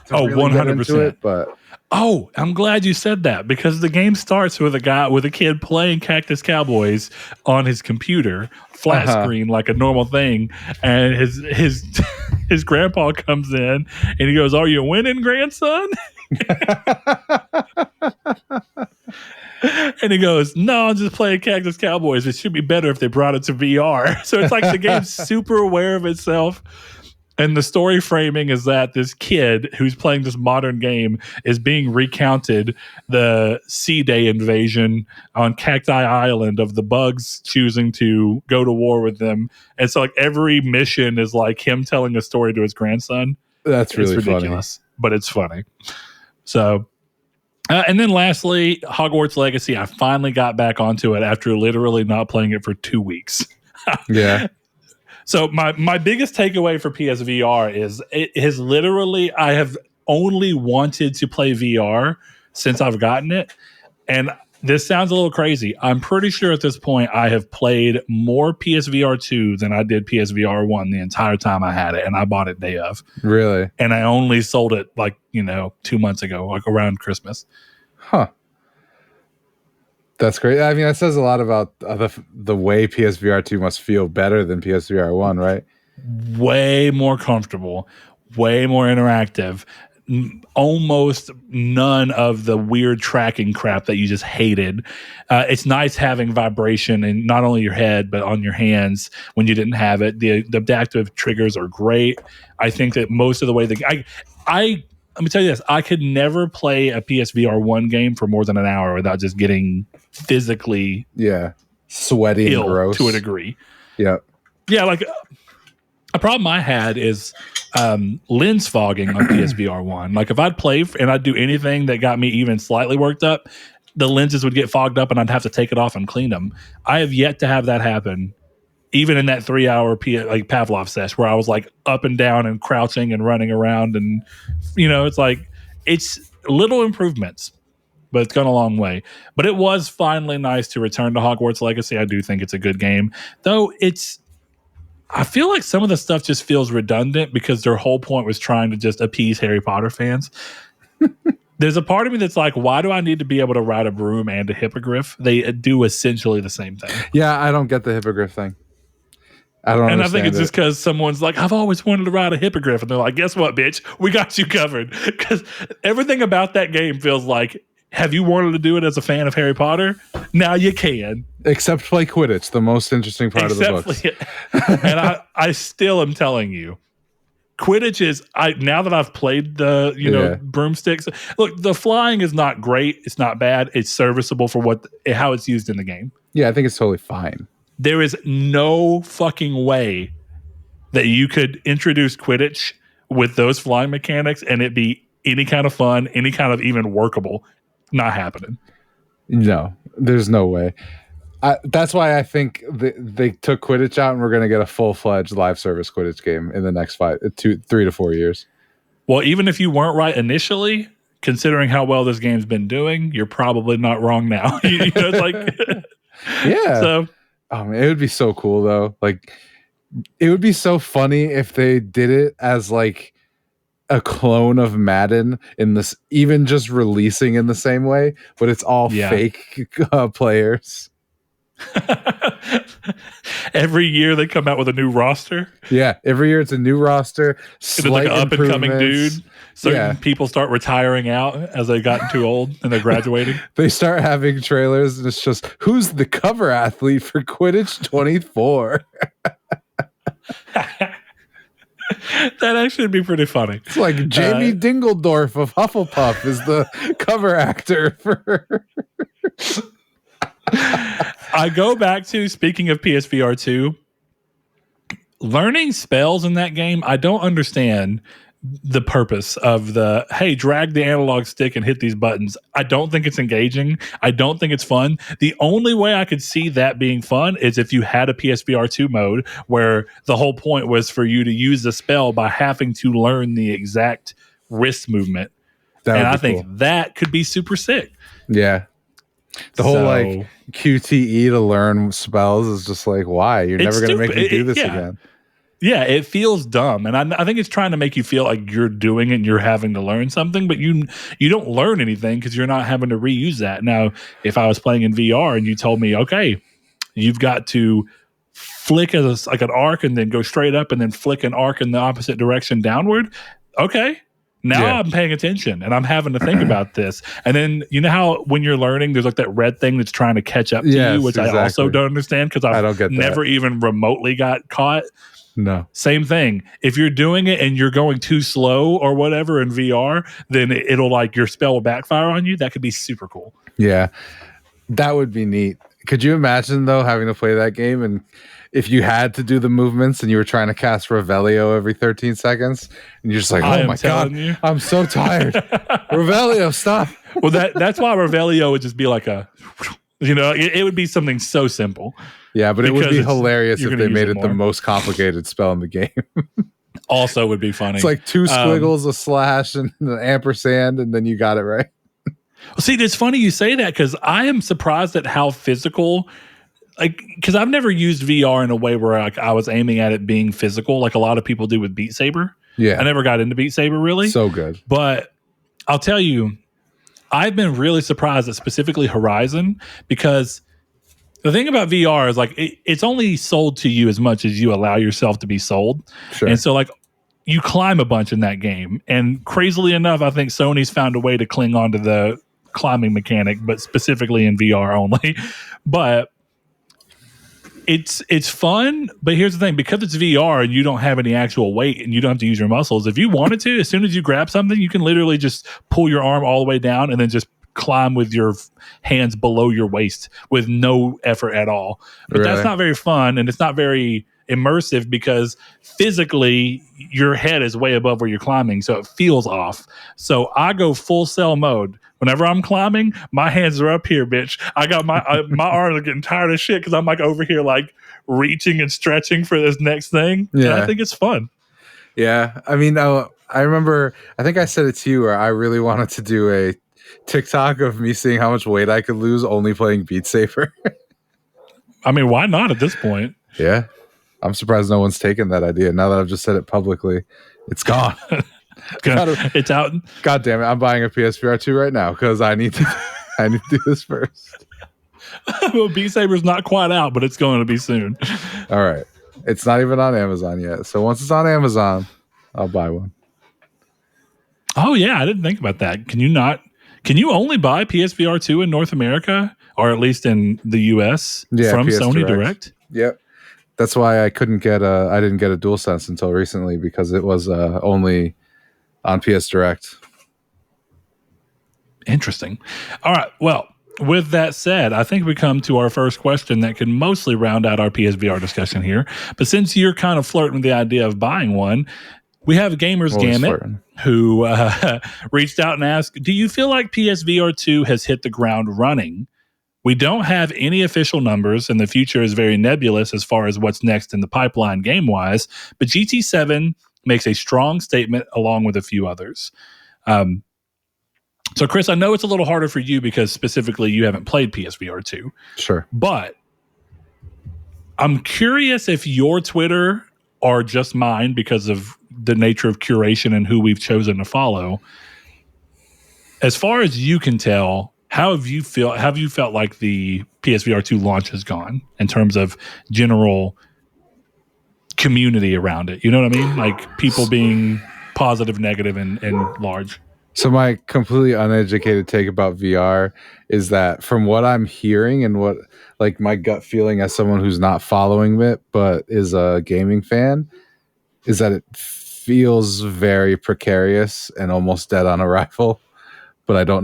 Oh, really 100%. But I'm glad you said that, because the game starts with a kid playing Cactus Cowboys on his computer, flat screen like a normal thing, and his grandpa comes in and he goes, "Are you winning, grandson?" And he goes, "No, I'm just playing Cactus Cowboys. It should be better if they brought it to VR." So it's like the game's super aware of itself. And the story framing is that this kid who's playing this modern game is being recounted the C-Day invasion on Cacti Island of the bugs choosing to go to war with them. And so, like, every mission is like him telling a story to his grandson. That's really ridiculous, but it's funny. So, and then lastly, Hogwarts Legacy. I finally got back onto it after literally not playing it for 2 weeks. Yeah. So my biggest takeaway for PSVR is it has literally, I have only wanted to play VR since I've gotten it. And this sounds a little crazy. I'm pretty sure at this point I have played more PSVR 2 than I did PSVR 1 the entire time I had it. And I bought it day of. Really? And I only sold it 2 months ago, like around Christmas. Huh. That's great. I mean, that says a lot about the way PSVR 2 must feel better than PSVR 1, right? Way more comfortable, way more interactive, almost none of the weird tracking crap that you just hated. It's nice having vibration in not only your head, but on your hands when you didn't have it. The adaptive triggers are great. I think that most of the way let me tell you this, I could never play a PSVR 1 game for more than an hour without just getting physically sweaty and gross to a degree. Yeah, like a problem I had is lens fogging on PSVR 1. Like, if I'd play and I'd do anything that got me even slightly worked up, the lenses would get fogged up and I'd have to take it off and clean them. I have yet to have that happen, even in that 3-hour Pavlov sesh where I was like up and down and crouching and running around. And, it's like, it's little improvements, but it's gone a long way. But it was finally nice to return to Hogwarts Legacy. I do think it's a good game, though I feel like some of the stuff just feels redundant because their whole point was trying to just appease Harry Potter fans. There's a part of me that's like, why do I need to be able to ride a broom and a hippogriff? They do essentially the same thing. Yeah, I don't get the hippogriff thing. I think it's just because someone's like, I've always wanted to ride a hippogriff. And they're like, guess what, bitch? We got you covered. Because everything about that game feels like, have you wanted to do it as a fan of Harry Potter? Now you can. Except play Quidditch, the most interesting part of the books. And I still am telling you, Quidditch is, now that I've played the broomsticks, look, the flying is not great. It's not bad. It's serviceable for how it's used in the game. Yeah, I think it's totally fine. There is no fucking way that you could introduce Quidditch with those flying mechanics and it be any kind of fun, any kind of even workable. Not happening. No, there's no way. That's why I think they took Quidditch out, and we're going to get a full-fledged live service Quidditch game in the next 3 to 4 years. Well, even if you weren't right initially, considering how well this game's been doing, you're probably not wrong now. It's like, yeah. So, man, it would be so cool though. Like, it would be so funny if they did it as like a clone of Madden in this, even just releasing in the same way, but it's all fake players. Every year they come out with a new roster. Yeah, every year it's a new roster. It's like an up and coming dude. Certain people start retiring out as they gotten too old and they're graduating. They start having trailers and it's just, who's the cover athlete for Quidditch 24? That actually would be pretty funny. It's like Jamie Dingledorf of Hufflepuff is the cover actor for. I go back to, speaking of PSVR 2, learning spells in that game. I don't understand the purpose of the, hey, drag the analog stick and hit these buttons. I don't think it's engaging. I don't think it's fun. The only way I could see that being fun is if you had a PSVR 2 mode where the whole point was for you to use the spell by having to learn the exact wrist movement. And I think that could be super sick. Yeah. The whole like QTE to learn spells is just like, why? You're never going to make me do this again. Yeah, it feels dumb. And I think it's trying to make you feel like you're doing it and you're having to learn something, but you don't learn anything because you're not having to reuse that. Now, if I was playing in VR and you told me, okay, you've got to flick as like an arc and then go straight up and then flick an arc in the opposite direction downward, okay. Now I'm paying attention and I'm having to think about this. And then you know how when you're learning, there's like that red thing that's trying to catch up to you, which I also don't understand because I don't get never even remotely got caught. No. Same thing. If you're doing it and you're going too slow or whatever in VR, then it'll like your spell will backfire on you. That could be super cool. Yeah. That would be neat. Could you imagine though having to play that game and if you had to do the movements and you were trying to cast Revelio every 13 seconds and you're just like, oh my God, I'm so tired. Revelio, stop. Well, that's why Revelio would just be like it would be something so simple. Yeah, but it would be hilarious if they made it the most complicated spell in the game. Also would be funny. It's like 2 squiggles, a slash, and an ampersand, and then you got it right. Well, see, it's funny you say that because I am surprised at how physical, because I've never used VR in a way where I was aiming at it being physical like a lot of people do with Beat Saber. Yeah. I never got into Beat Saber really. So good. But I'll tell you, I've been really surprised at specifically Horizon because the thing about VR is like it's only sold to you as much as you allow yourself to be sold. Sure. And so like you climb a bunch in that game. And crazily enough, I think Sony's found a way to cling on to the climbing mechanic, but specifically in VR only. But it's fun, but here's the thing, because it's VR and you don't have any actual weight and you don't have to use your muscles, if you wanted to, as soon as you grab something, you can literally just pull your arm all the way down and then just climb with your hands below your waist with no effort at all. But that's not very fun and it's not very immersive because physically your head is way above where you're climbing, so it feels off. So I go full cell mode. Whenever I'm climbing, my hands are up here, bitch. I got my my arms are getting tired of shit because I'm like over here like reaching and stretching for this next thing. Yeah, and I think it's fun. Yeah, I mean, I remember. I think I said it to you where I really wanted to do a TikTok of me seeing how much weight I could lose only playing Beat Saber. I mean, why not at this point? Yeah, I'm surprised no one's taken that idea. Now that I've just said it publicly, it's gone. It's out. God damn it! I'm buying a PSVR 2 right now because I need to do this first. Well, Beat Saber's not quite out, but it's going to be soon. All right, it's not even on Amazon yet. So once it's on Amazon, I'll buy one. Oh yeah, I didn't think about that. Can you only buy PSVR 2 in North America, or at least in the US from PS Sony Direct? Yep. That's why I didn't get a DualSense until recently because it was only on PS Direct. Interesting. All right. Well, with that said, I think we come to our first question that can mostly round out our PSVR discussion here. But since you're kind of flirting with the idea of buying one, we have Gamers Always Gamut flirting. who reached out and asked, do you feel like PSVR 2 has hit the ground running? We don't have any official numbers, and the future is very nebulous as far as what's next in the pipeline game-wise, but GT7 makes a strong statement along with a few others. So, Chris, I know it's a little harder for you because specifically you haven't played PSVR 2. Sure. But I'm curious if your Twitter or just mine, because of the nature of curation and who we've chosen to follow, as far as you can tell, how have you felt like the PSVR 2 launch has gone in terms of general community around it? You know what I mean? Like people being positive, negative, and large. So my completely uneducated take about VR is that from what I'm hearing and what like my gut feeling as someone who's not following it but is a gaming fan is that it feels very precarious and almost dead on arrival. But I don't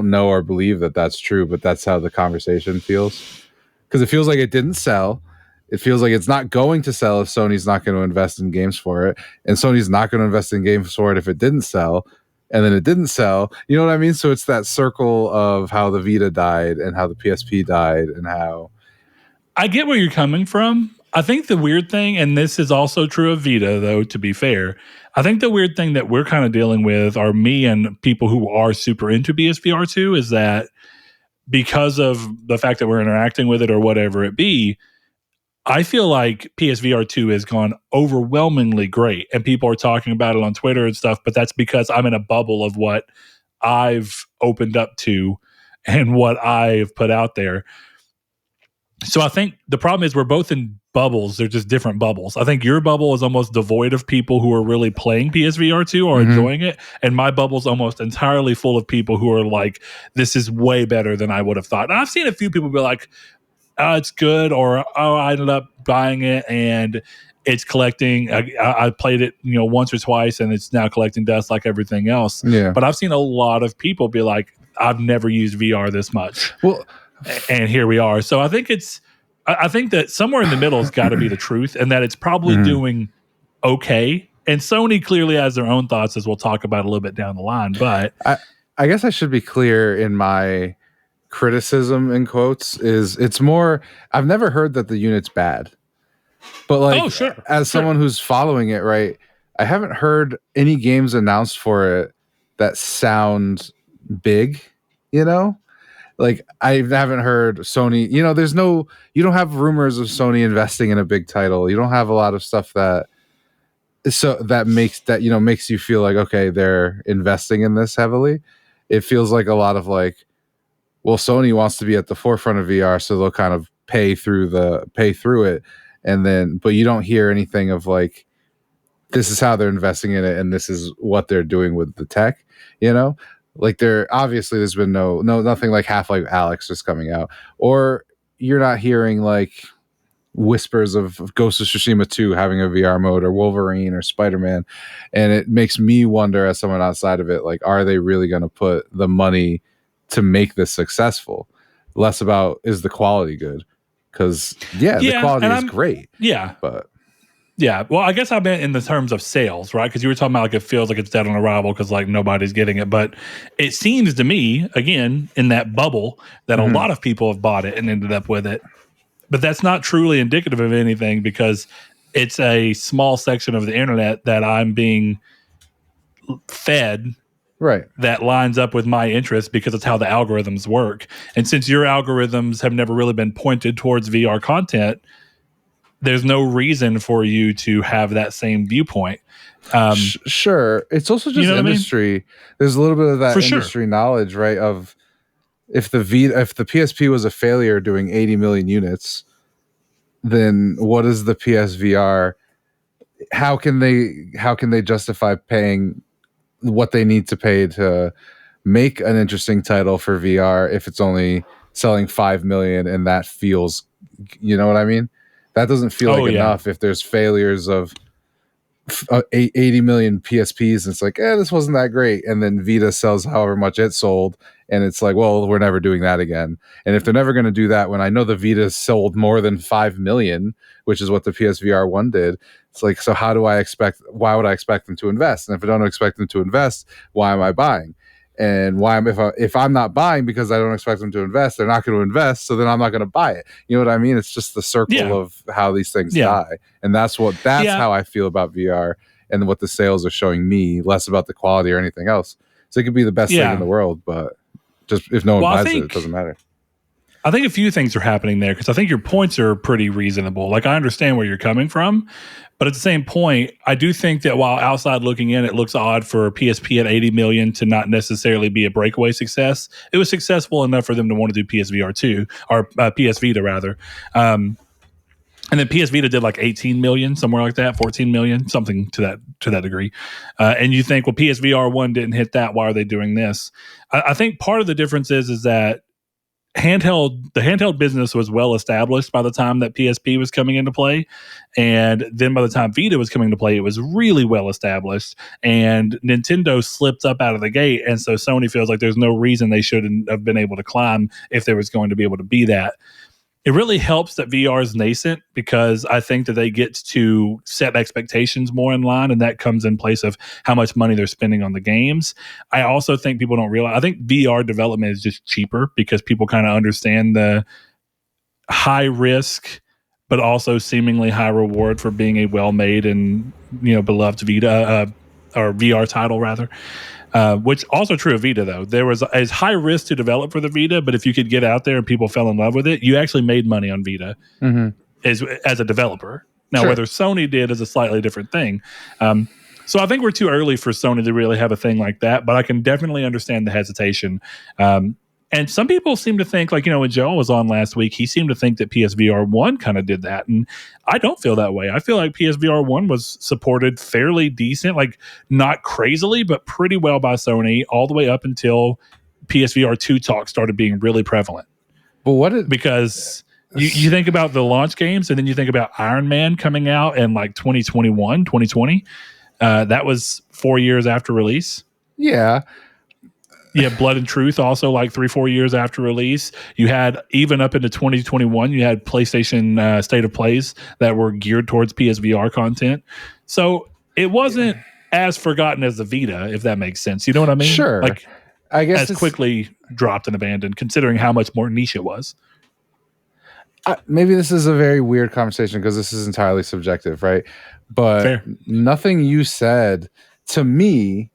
know or believe that that's true, but that's how the conversation feels. Because it feels like it didn't sell. It feels like it's not going to sell if Sony's not going to invest in games for it. And Sony's not going to invest in games for it if it didn't sell. And then it didn't sell. You know what I mean? So it's that circle of how the Vita died and how the PSP died and how... I get where you're coming from. I think the weird thing, and this is also true of Vita, though, to be fair, I think the weird thing that we're kind of dealing with, or me and people who are super into PSVR 2, is that because of the fact that we're interacting with it or whatever it be, I feel like PSVR 2 has gone overwhelmingly great, and people are talking about it on Twitter and stuff, but that's because I'm in a bubble of what I've opened up to and what I've put out there. So I think the problem is we're both in bubbles. They're just different bubbles. I think your bubble is almost devoid of people who are really playing PSVR 2 or enjoying it. And my bubble's almost entirely full of people who are like, this is way better than I would have thought. And I've seen a few people be like, oh, it's good, or oh, I ended up buying it and it's collecting. I played it, once or twice, and it's now collecting dust like everything else. Yeah. But I've seen a lot of people be like, I've never used VR this much. Well, and here we are. So I think that somewhere in the middle has got to be the truth, and that it's probably doing okay. And Sony clearly has their own thoughts, as we'll talk about a little bit down the line. But I guess I should be clear in my criticism in quotes is it's more I've never heard that the unit's bad, but like as someone who's following it, right, I haven't heard any games announced for it that sound big, like I haven't heard Sony, you don't have rumors of Sony investing in a big title. You don't have a lot of stuff that makes you feel like, okay, they're investing in this heavily. It feels like a lot of like, well, Sony wants to be at the forefront of VR, so they'll kind of pay through it, and then, but you don't hear anything of like, this is how they're investing in it, and this is what they're doing with the tech. Like there's been nothing like Half-Life Alyx is coming out, or you're not hearing like whispers of Ghost of Tsushima 2 having a VR mode, or Wolverine or Spider-Man, and it makes me wonder as someone outside of it, like, are they really going to put the money to make this successful? Less about is the quality good, because the quality is great, but well, I guess I meant in the terms of sales, right? Because you were talking about like it feels like it's dead on arrival because like nobody's getting it, but it seems to me, again, in that bubble, that a lot of people have bought it and ended up with it, but that's not truly indicative of anything because it's a small section of the internet that I'm being fed. Right. That lines up with my interest because it's how the algorithms work. And since your algorithms have never really been pointed towards VR content, there's no reason for you to have that same viewpoint. Sure. It's also just industry. I mean? There's a little bit of that industry knowledge, right? Of if the PSP was a failure doing 80 million units, then what is the PSVR? How can they justify paying what they need to pay to make an interesting title for VR if it's only selling 5 million and that feels, you know what I mean? That doesn't feel enough if there's failures of 80 million PSPs and it's like, this wasn't that great. And then Vita sells however much it sold And it's like, well, we're never doing that again. And if they're never going to do that, when I know the Vita sold more than 5 million, which is what the PSVR 1 did, it's like, so why would I expect them to invest? And if I don't expect them to invest, why am I buying? And if I'm not buying because I don't expect them to invest, they're not going to invest. So then I'm not going to buy it. You know what I mean? It's just the circle of how these things die. And that's how I feel about VR and what the sales are showing me, less about the quality or anything else. So it could be the best thing in the world, but just if no one buys it doesn't matter. I think a few things are happening there because I think your points are pretty reasonable. Like, I understand where you're coming from, but at the same point, I do think that while outside looking in, it looks odd for PSP at 80 million to not necessarily be a breakaway success. It was successful enough for them to want to do PSVR 2 or PS Vita rather. And then PS Vita did like 18 million, somewhere like that, 14 million, something to that degree. And you think, well, PSVR 1 didn't hit that. Why are they doing this? I think part of the difference is that the handheld business was well established by the time that PSP was coming into play. And then by the time Vita was coming to play, it was really well established. And Nintendo slipped up out of the gate. And so Sony feels like there's no reason they shouldn't have been able to climb if there was going to be able to be that. It really helps that VR is nascent because I think that they get to set expectations more in line, and that comes in place of how much money they're spending on the games. I also think people don't realize, I think VR development is just cheaper because people kind of understand the high risk, but also seemingly high reward for being a well-made and, beloved Vita or VR title rather. Which also true of Vita, though. There was a high risk to develop for the Vita, but if you could get out there and people fell in love with it, you actually made money on Vita as a developer. Now, whether Sony did is a slightly different thing. So I think we're too early for Sony to really have a thing like that, but I can definitely understand the hesitation. And some people seem to think, like, when Joel was on last week, he seemed to think that PSVR 1 kind of did that. And I don't feel that way. I feel like PSVR 1 was supported fairly decent, like not crazily, but pretty well by Sony all the way up until PSVR 2 talk started being really prevalent. But because you think about the launch games and then you think about Iron Man coming out in like 2021, 2020. That was 4 years after release. Yeah. Yeah, Blood and Truth also like 3-4 years after release. You had, even up into 2021, you had PlayStation State of Plays that were geared towards PSVR content. So it wasn't as forgotten as the Vita, if that makes sense. You know what I mean? Sure. Like, I guess as quickly dropped and abandoned, considering how much more niche it was. Maybe this is a very weird conversation because this is entirely subjective, right? But Fair. Nothing you said to me.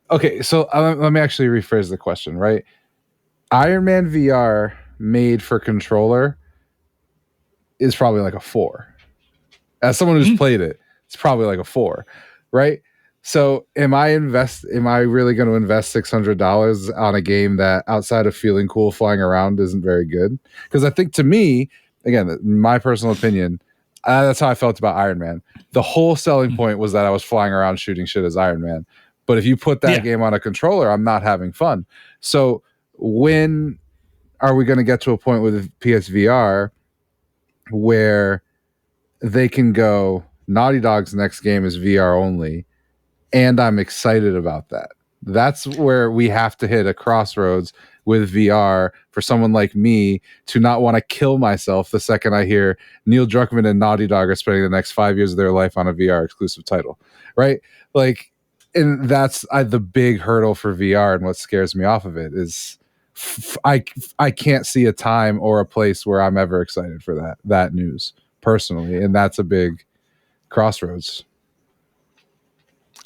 Okay, so let me actually rephrase the question, right? Iron Man VR made for controller is probably like a 4. As someone who's played it, it's probably like a 4, right? So am I really going to invest $600 on a game that, outside of feeling cool flying around, isn't very good? Because I think, to me, again, my personal opinion, that's how I felt about Iron Man. The whole selling point was that I was flying around shooting shit as Iron Man. But if you put that game on a controller, I'm not having fun. So when are we going to get to a point with PSVR where they can go, Naughty Dog's next game is VR only, and I'm excited about that? That's where we have to hit a crossroads with VR for someone like me to not want to kill myself the second I hear Neil Druckmann and Naughty Dog are spending the next 5 years of their life on a VR exclusive title, right? Like, and that's the big hurdle for VR, and what scares me off of it is I can't see a time or a place where I'm ever excited for that news personally, and that's a big crossroads.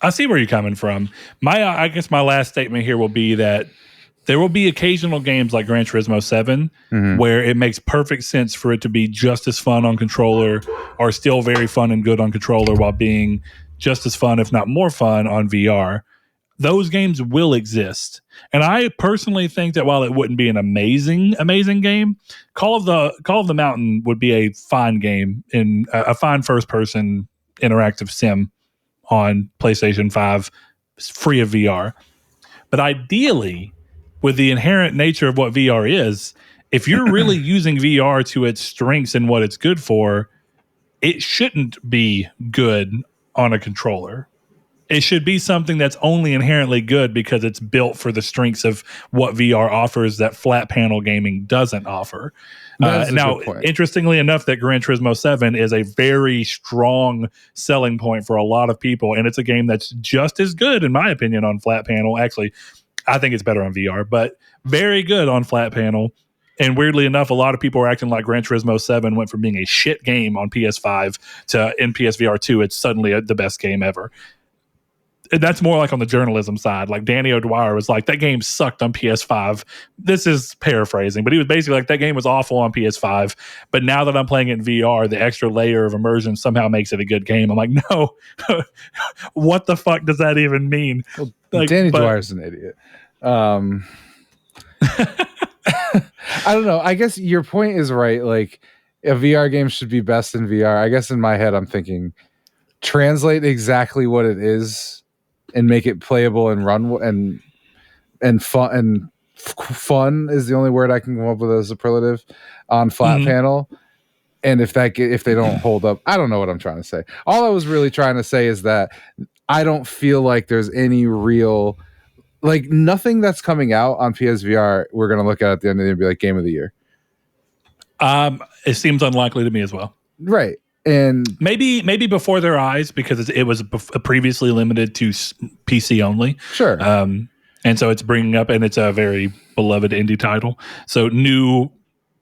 I see where you're coming from. I guess my last statement here will be that there will be occasional games like Gran Turismo 7 where it makes perfect sense for it to be just as fun on controller, or still very fun and good on controller, while being just as fun, if not more fun, on VR. Those games will exist. And I personally think that while it wouldn't be an amazing game, Call of the Mountain would be a fine game, in a fine first-person interactive sim on PlayStation 5, free of VR. But ideally, with the inherent nature of what VR is, if you're really using VR to its strengths and what it's good for, it shouldn't be good on a controller. It should be something that's only inherently good because it's built for the strengths of what VR offers that flat panel gaming doesn't offer. Now, interestingly enough, that Gran Turismo 7 is a very strong selling point for a lot of people, and it's a game that's just as good, in my opinion, on flat panel. Actually, I think it's better on VR, but very good on flat panel. And weirdly enough, a lot of people are acting like Gran Turismo 7 went from being a shit game on PS5 to in PSVR 2, it's suddenly the best game ever. That's more like on the journalism side. Like Danny O'Dwyer was like, that game sucked on PS5. This is paraphrasing, but he was basically like, that game was awful on PS5. But now that I'm playing it in VR, the extra layer of immersion somehow makes it a good game. I'm like, no, what the fuck does that even mean? Well, like, Danny Dwyer's an idiot. I don't know. I guess your point is right. Like, a VR game should be best in VR. I guess in my head, I'm thinking, translate exactly what it is and make it playable and run and fun is the only word I can come up with as a superlative on flat panel. And if they don't hold up, I don't know what I'm trying to say. All I was really trying to say is that I don't feel like there's any real, like, nothing that's coming out on PSVR we're going to look at the end of the year and be like game of the year. It seems unlikely to me as well. Right. And maybe before their eyes, because it was previously limited to PC only. Sure. And so it's bringing up, and it's a very beloved indie title. So new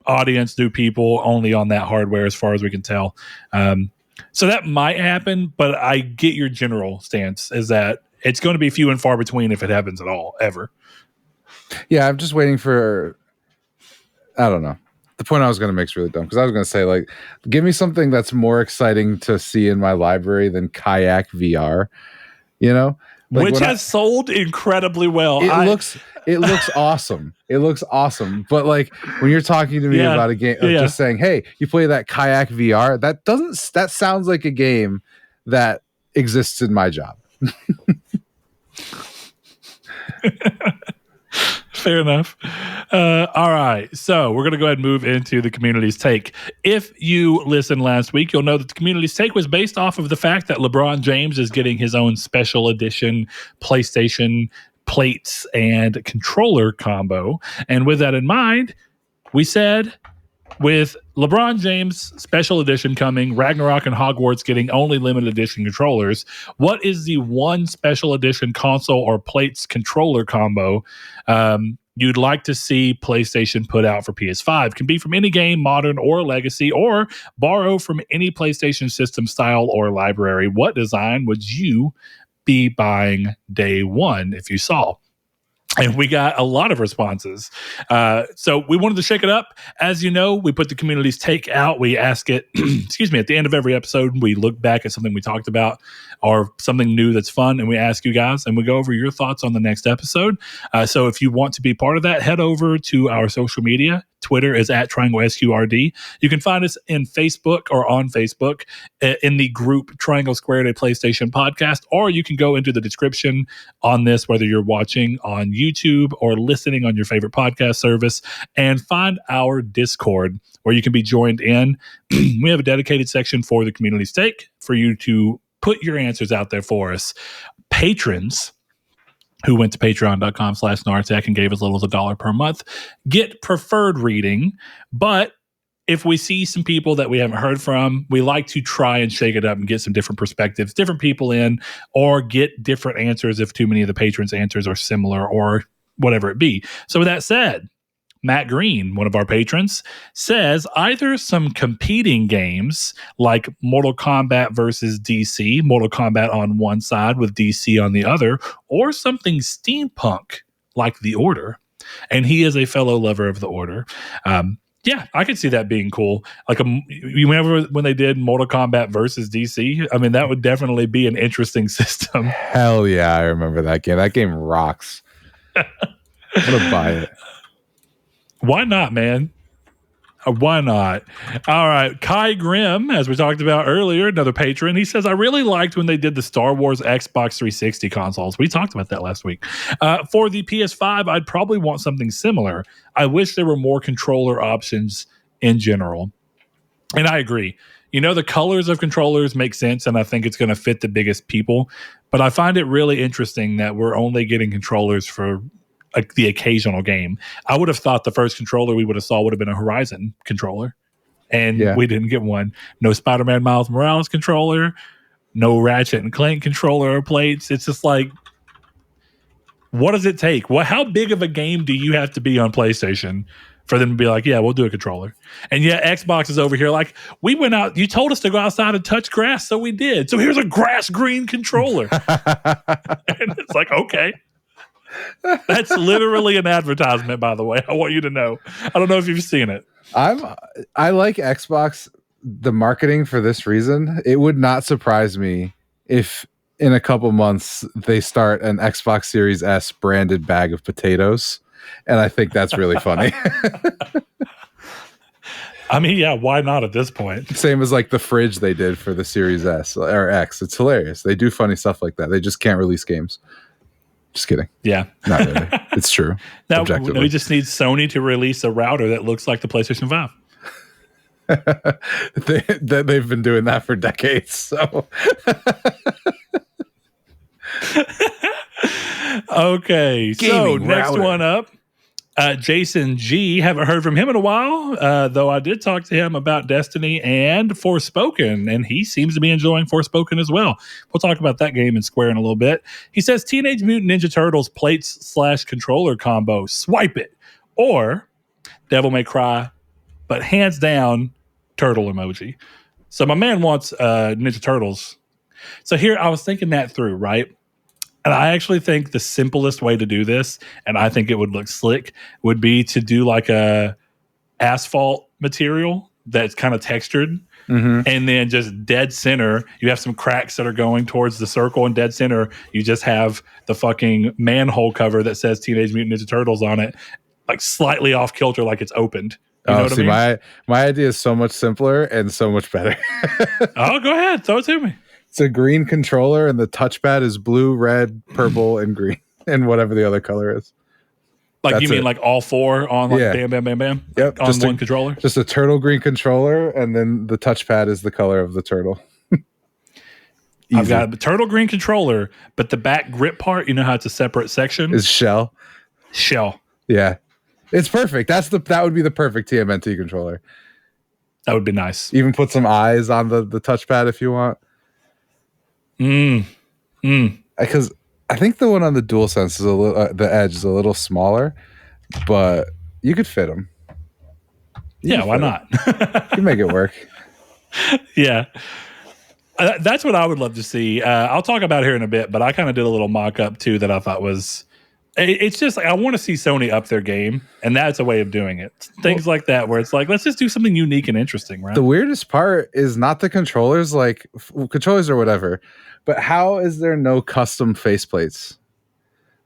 audience, new people, only on that hardware as far as we can tell. So that might happen, but I get your general stance is that it's going to be few and far between if it happens at all, ever. Yeah, I'm just waiting for, I don't know. The point I was going to make is really dumb because I was going to say, like, give me something that's more exciting to see in my library than Kayak VR, you know? Like, which has sold incredibly well. It looks awesome. It looks awesome. But like when you're talking to me about a game, just saying, "Hey, you play that Kayak VR?" That sounds like a game that exists in my job. Fair enough. All right. So we're going to go ahead and move into the community's take. If you listened last week, you'll know that the community's take was based off of the fact that LeBron James is getting his own special edition PlayStation plates and controller combo. And with that in mind, we said, with LeBron James special edition coming, Ragnarok and Hogwarts getting only limited edition controllers, what is the one special edition console or plates controller combo you'd like to see PlayStation put out for PS5? Can be from any game, modern or legacy, or borrow from any PlayStation system style or library. What design would you be buying day one if you saw? And we got a lot of responses. So we wanted to shake it up. As you know, we put the community's take out. We ask it, excuse me, at the end of every episode, we look back at something we talked about or something new that's fun, and we ask you guys, and we go over your thoughts on the next episode. So if you want to be part of that, head over to our social media. Twitter is at Triangle SQRD. You can find us in Facebook or on Facebook in the group Triangle Squared, a PlayStation podcast, or you can go into the description on this, whether you're watching on YouTube or listening on your favorite podcast service, and find our Discord where you can be joined in. We have a dedicated section for the community's take for you to put your answers out there for us. Patrons who went to patreon.com/Nartech and gave as little as $1 per month, get preferred reading. But if we see some people that we haven't heard from, we like to try and shake it up and get some different perspectives, different people in, or get different answers if too many of the patrons' answers are similar or whatever it be. So with that said, Matt Green, one of our patrons, says either some competing games like Mortal Kombat versus DC, Mortal Kombat on one side with DC on the other, or something steampunk like The Order. And he is a fellow lover of The Order. Yeah, I could see that being cool. Like, you remember when they did Mortal Kombat versus DC? I mean, that would definitely be an interesting system. Hell yeah, I remember that game. That game rocks. I'm going to buy it. Why not, man? Why not? All right. Kai Grimm, as we talked about earlier, another patron, he says, I really liked when they did the Star Wars Xbox 360 consoles. We talked about that last week. For the PS5, I'd probably want something similar. I wish there were more controller options in general. And I agree. The colors of controllers make sense, and I think it's going to fit the biggest people. But I find it really interesting that we're only getting controllers for the occasional game. I would have thought the first controller we would have saw would have been a Horizon controller, and we didn't get one. No Spider-Man Miles Morales controller, no Ratchet and Clank controller or plates. It's just like, what does it take? How big of a game do you have to be on PlayStation for them to be like, yeah, we'll do a controller? And yet Xbox is over here like, we went out, you told us to go outside and touch grass, so we did. So here's a grass green controller. And it's like, okay. That's literally an advertisement, by the way. I want you to know. I don't know if you've seen it. I like Xbox, the marketing for this reason. It would not surprise me if in a couple months they start an Xbox Series S branded bag of potatoes. And I think that's really funny. I mean, yeah, why not at this point? Same as like the fridge they did for the Series S or X. It's hilarious. They do funny stuff like that. They just can't release games. Just kidding. Yeah. Not really. It's true. Now, we just need Sony to release a router that looks like the PlayStation 5. They've been doing that for decades. So okay. Gaming next router. one up. Jason G. Haven't heard from him in a while, though I did talk to him about Destiny and Forspoken, and he seems to be enjoying Forspoken as well. We'll talk about that game in Square in a little bit. He says Teenage Mutant Ninja Turtles plates/controller combo, swipe it, or Devil May Cry, but hands down, turtle emoji. So my man wants Ninja Turtles. So here I was thinking that through, right? And I actually think the simplest way to do this, and I think it would look slick, would be to do like a asphalt material that's kind of textured. Mm-hmm. And then just dead center, you have some cracks that are going towards the circle, and dead center, you just have the fucking manhole cover that says Teenage Mutant Ninja Turtles on it, like slightly off kilter, like it's opened. You know what I mean? My idea is so much simpler and so much better. Oh, go ahead. Throw it to me. It's a green controller, and the touchpad is blue, red, purple, and green, and whatever the other color is. Like that's you mean like all four on like bam, bam, bam, bam? Yep. On just one controller? Just a turtle green controller, and then the touchpad is the color of the turtle. I've got a turtle green controller, but the back grip part, you know how it's a separate section? Is shell. Shell. Yeah. It's perfect. That would be the perfect TMNT controller. That would be nice. Even put some eyes on the touchpad if you want. Because I think the one on the DualSense is a little, the edge is a little smaller, but you could fit them. Why not? You can make it work. Yeah. That's what I would love to see. I'll talk about it here in a bit, but I kind of did a little mock-up too that I thought was... It's just like I want to see Sony up their game, and that's a way of doing it. Things like that, where it's like, let's just do something unique and interesting, right? The weirdest part is not the controllers, like controllers or whatever, but how is there no custom faceplates?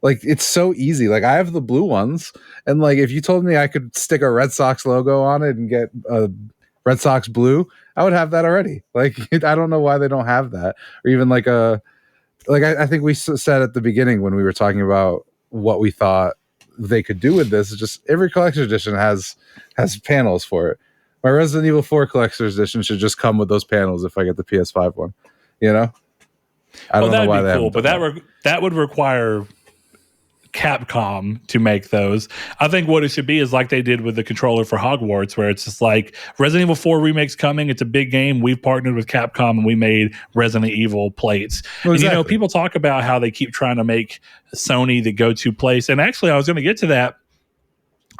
Like, it's so easy. Like, I have the blue ones, and like, if you told me I could stick a Red Sox logo on it and get a Red Sox blue, I would have that already. Like, I don't know why they don't have that, or even like I think we said at the beginning when we were talking about what we thought they could do with this, is just every collector's edition has panels for it. My Resident Evil 4 collector's edition should just come with those panels if I get the PS5 one. You know? I don't know why they haven't. But that would require Capcom to make those. I think what it should be is like they did with the controller for Hogwarts, where it's just like Resident Evil 4 Remake's coming. It's a big game. We've partnered with Capcom and we made Resident Evil plates. Well, exactly. And people talk about how they keep trying to make Sony the go-to place. And actually, I was going to get to that.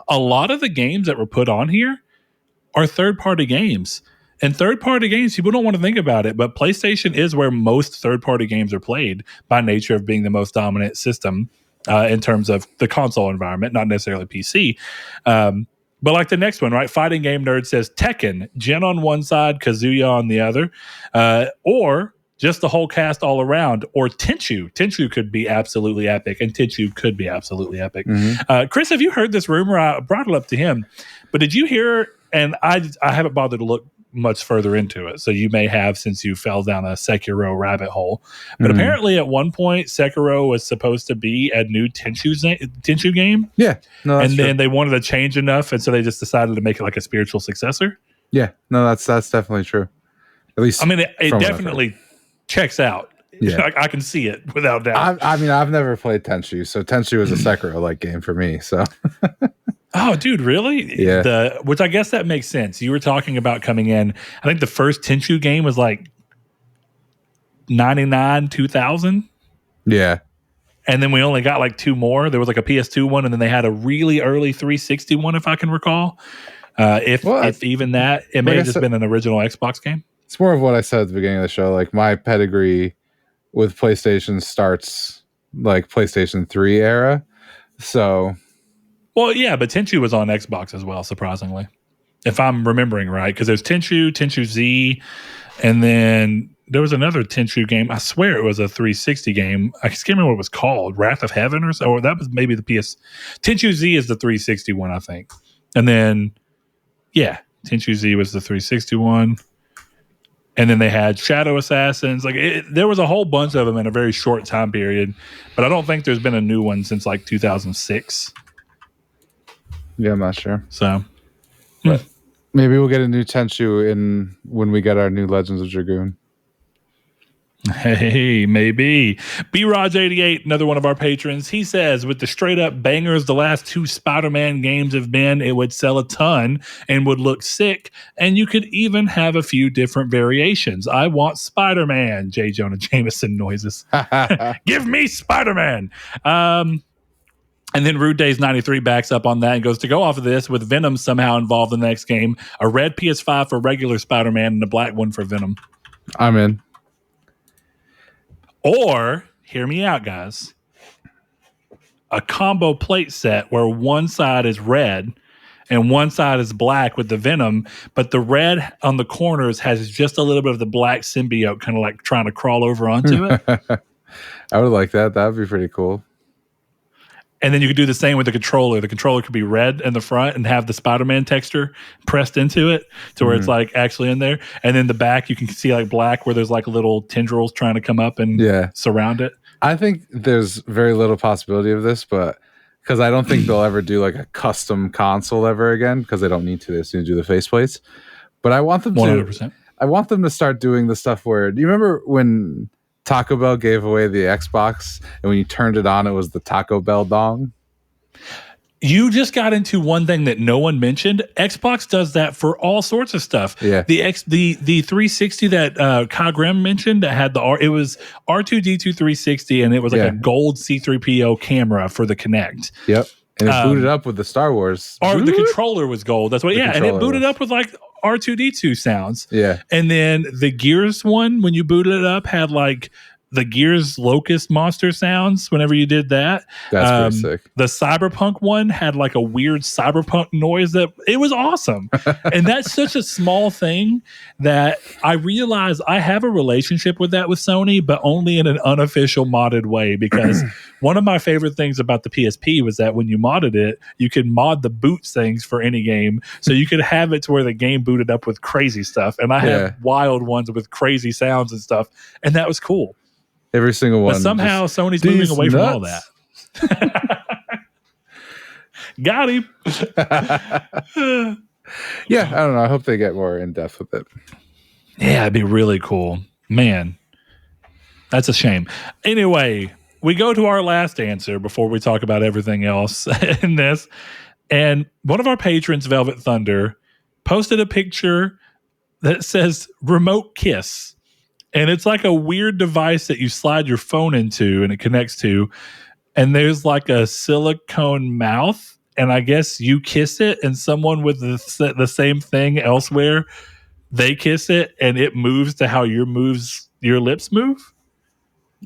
A lot of the games that were put on here are third-party games. And third-party games, people don't want to think about it, but PlayStation is where most third-party games are played by nature of being the most dominant system in terms of the console environment, not necessarily PC. But like the next one, right? Fighting Game Nerd says Tekken, Jin on one side, Kazuya on the other, or just the whole cast all around, or Tenchu. Tenchu could be absolutely epic, and Tenchu could be absolutely epic. Mm-hmm. Chris, have you heard this rumor? I brought it up to him, but did you hear, and I haven't bothered to look much further into it, so you may have, since you fell down a Sekiro rabbit hole. But apparently at one point Sekiro was supposed to be a new Tenchu game. Yeah. No, that's and true. then they wanted to change enough, and so they just decided to make it like a spiritual successor. Yeah. No, that's definitely true. At least, I mean, it from what I've definitely checks out. Yeah. I can see it without doubt. I mean, I've never played Tenchu, so Tenchu is a Sekiro-like game for me. So, Oh, dude, really? Yeah. Which I guess that makes sense. You were talking about coming in. I think the first Tenchu game was like 99, 2000. yeah. And then we only got like two more. There was like a PS2 one, and then they had a really early 360 one, if I can recall. If even that, it may have just been an original Xbox game. It's more of what I said at the beginning of the show. Like, my pedigree with PlayStation starts like PlayStation 3 era. So, well, yeah, but Tenchu was on Xbox as well, surprisingly, if I'm remembering right. Because there's Tenchu Z, and then there was another Tenchu game. I swear it was a 360 game. I can't remember what it was called, Wrath of Heaven or so. Or that was maybe the PS. Tenchu Z is the 360 one, I think. And then, yeah, Tenchu Z was the 360 one. And then they had Shadow Assassins. Like there was a whole bunch of them in a very short time period. But I don't think there's been a new one since like 2006. Yeah, I'm not sure. So, but maybe we'll get a new Tenchu when we get our new Legends of Dragoon. Hey, maybe. B-Raj88, another one of our patrons, he says, with the straight up bangers the last two Spider-Man games have been, it would sell a ton and would look sick, and you could even have a few different variations. I want Spider-Man, J. Jonah Jameson noises. Give me Spider-Man. And then Rude Days 93 backs up on that and goes, to go off of this, with Venom somehow involved in the next game, a red PS5 for regular Spider-Man and a black one for Venom. I'm in. Or, hear me out, guys, a combo plate set where one side is red and one side is black with the Venom, but the red on the corners has just a little bit of the black symbiote kind of like trying to crawl over onto it. I would like that. That would be pretty cool. And then you could do the same with the controller. The controller could be red in the front and have the Spider-Man texture pressed into it to where it's like actually in there. And then the back, you can see like black where there's like little tendrils trying to come up and surround it. I think there's very little possibility of this, but because I don't think they'll ever do like a custom console ever again, because they don't need to. They soon do the faceplates. But I want them 100%. to. I want them to start doing the stuff where. Do you remember when Taco Bell gave away the Xbox, and when you turned it on, it was the Taco Bell dong? You just got into one thing that no one mentioned. Xbox does that for all sorts of stuff. Yeah. The 360 that Kai Grimm mentioned that had it was R2D2 360, and it was like a gold C3PO camera for the Kinect. Yep. And it booted up with the Star Wars. Or the controller was gold. That's what. And it booted up with like R2D2 sounds. Yeah. And then the Gears one, when you booted it up, had like the Gears Locust monster sounds whenever you did that. That's pretty sick. The Cyberpunk one had like a weird cyberpunk noise that it was awesome. And that's such a small thing that I realize I have a relationship with that with Sony, but only in an unofficial modded way, because one of my favorite things about the PSP was that when you modded it, you could mod the boot things for any game. So you could have it to where the game booted up with crazy stuff. And I had wild ones with crazy sounds and stuff. And that was cool. Every single one. But somehow Sony's moving away from all that. Got him. Yeah, I don't know. I hope they get more in depth with it. Yeah, it'd be really cool. Man, that's a shame. Anyway, we go to our last answer before we talk about everything else in this. And one of our patrons, Velvet Thunder, posted a picture that says remote kiss. And it's like a weird device that you slide your phone into and it connects to. And there's like a silicone mouth. And I guess you kiss it, and someone with the same thing elsewhere, they kiss it and it moves to how your lips move.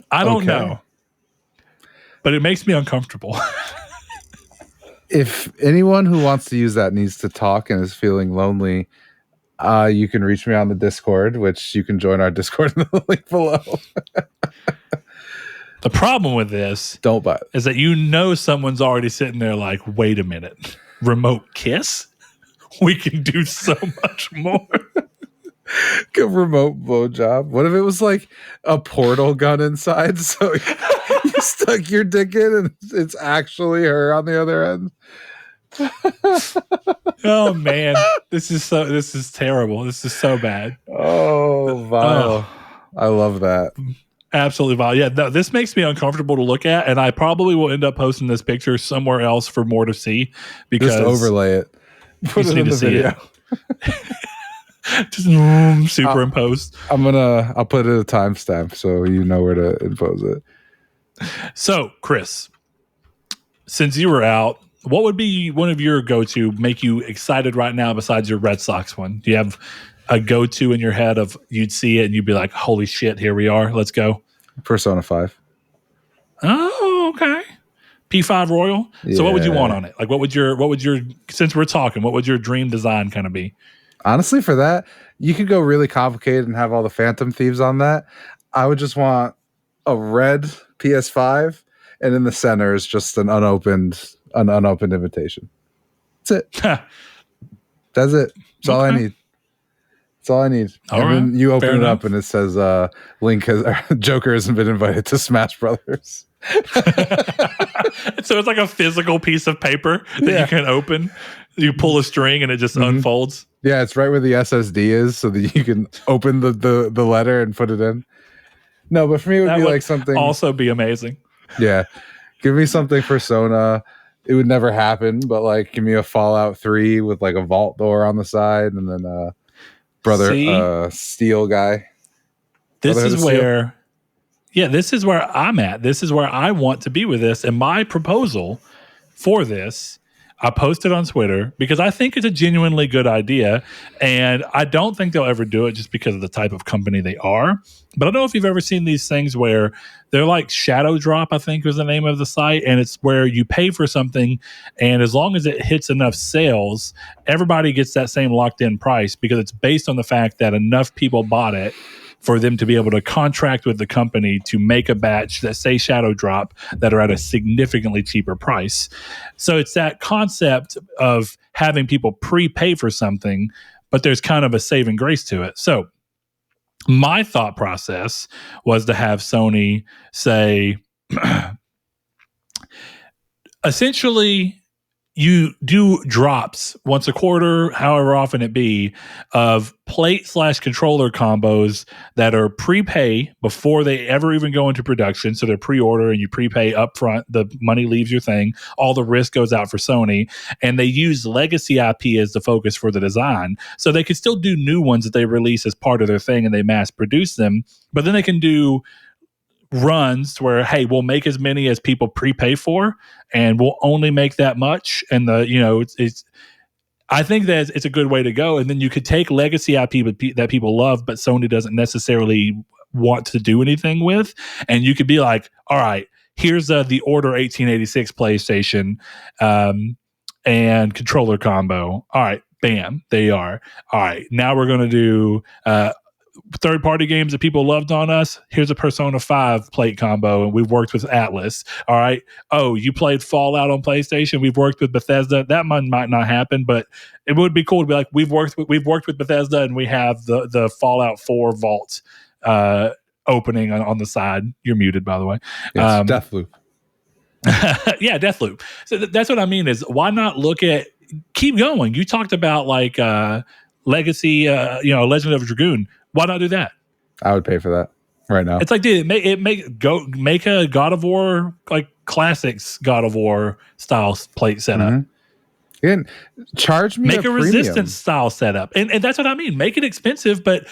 I don't know. But it makes me uncomfortable. If anyone who wants to use that needs to talk and is feeling lonely, you can reach me on the Discord, which you can join our Discord in the link below. The problem with this don't buy it. Is that someone's already sitting there like, wait a minute, remote kiss? We can do so much more. A remote blowjob. What if it was like a portal gun inside? So you stuck your dick in and it's actually her on the other end. Oh man, this is terrible. This is so bad. Oh, vile. I love that. Absolutely vile. Yeah, no, this makes me uncomfortable to look at, and I probably will end up posting this picture somewhere else for more to see because Just overlay it. Put it in the video. Just superimpose. I'll put it a timestamp so you know where to impose it. So, Chris, since you were out, what would be one of your go-to make you excited right now besides your Red Sox one? Do you have a go-to in your head of you'd see it and you'd be like, holy shit, here we are. Let's go. Persona 5. Oh, okay. P5 Royal. Yeah. So what would you want on it? Like what would your since we're talking, what would your dream design kind of be? Honestly, for that, you could go really complicated and have all the Phantom Thieves on that. I would just want a red PS5 and in the center is just an unopened invitation. That's it. That's it. That's all I need. That's all I need. All and then right. you open it up and it says Joker hasn't been invited to Smash Brothers. So it's like a physical piece of paper that you can open. You pull a string and it just unfolds. Yeah, it's right where the SSD is so that you can open the letter and put it in. No, but for me it would be like something also be amazing. Yeah. Give me something Persona. It would never happen, but like give me a Fallout 3 with like a vault door on the side and then Steel guy. This is where this is where I'm at. This is where I want to be with this. And my proposal for this, I posted on Twitter because I think it's a genuinely good idea. And I don't think they'll ever do it just because of the type of company they are. But I don't know if you've ever seen these things where they're like Shadow Drop, I think was the name of the site. And it's where you pay for something. And as long as it hits enough sales, everybody gets that same locked in price because it's based on the fact that enough people bought it for them to be able to contract with the company to make a batch that say Shadow Drop that are at a significantly cheaper price. So it's that concept of having people prepay for something, but there's kind of a saving grace to it. So my thought process was to have Sony say, essentially, you do drops once a quarter, however often it be, of plate/controller combos that are prepay before they ever even go into production. So they're pre-order and you prepay upfront. The money leaves your thing. All the risk goes out for Sony. And they use legacy IP as the focus for the design. So they could still do new ones that they release as part of their thing and they mass produce them. But then they can do runs where, hey, we'll make as many as people prepay for and we'll only make that much. And it's I think that it's a good way to go. And then you could take legacy IP that people love, but Sony doesn't necessarily want to do anything with. And you could be like, all right, here's the Order 1886 PlayStation and controller combo. All right, bam, they are. All right, now we're going to do third-party games that people loved on us. Here's a Persona 5 plate combo, and we've worked with Atlas. All right. Oh, you played Fallout on PlayStation? We've worked with Bethesda. That might not happen, but it would be cool to be like, we've worked with Bethesda, and we have the Fallout 4 vault opening on the side. You're muted, by the way. Yes, Deathloop. Yeah, Deathloop. So that's what I mean is why not keep going? You talked about like Legacy, Legend of Dragoon. Why not do that? I would pay for that right now. It's like, dude, make a God of War, like classics God of War style plate setup. Mm-hmm. And charge me make a Resistance style setup. And that's what I mean. Make it expensive, but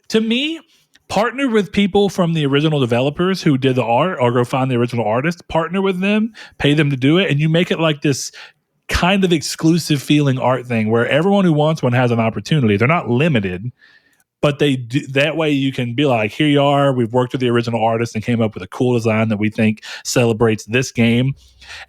to me, partner with people from the original developers who did the art, or go find the original artist, partner with them, pay them to do it, and you make it like this kind of exclusive feeling art thing where everyone who wants one has an opportunity. They're not limited, but they do, that way you can be like, here you are, we've worked with the original artist and came up with a cool design that we think celebrates this game.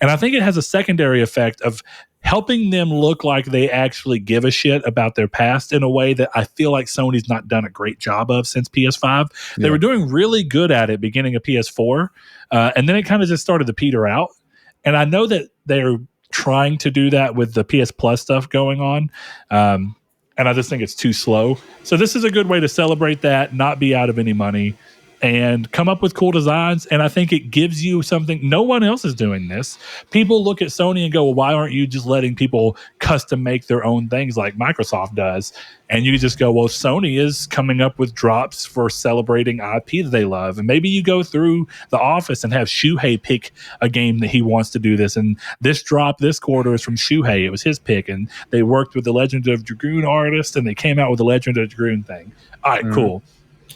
And I think it has a secondary effect of helping them look like they actually give a shit about their past in a way that I feel like Sony's not done a great job of since PS5. Yeah. They were doing really good at it beginning of PS4, and then it kind of just started to peter out. And I know that they're trying to do that with the PS Plus stuff going on. And I just think it's too slow. So this is a good way to celebrate that, not be out of any money. and come up with cool designs. And I think it gives you something. No one else is doing this. People look at Sony and go, well, why aren't you just letting people custom make their own things like Microsoft does? And you just go, well, Sony is coming up with drops for celebrating IP that they love. And maybe you go through the office and have Shuhei pick a game that he wants to do this. And this drop this quarter is from Shuhei. It was his pick. And they worked with the Legend of Dragoon artist and they came out with the Legend of Dragoon thing. All right, cool.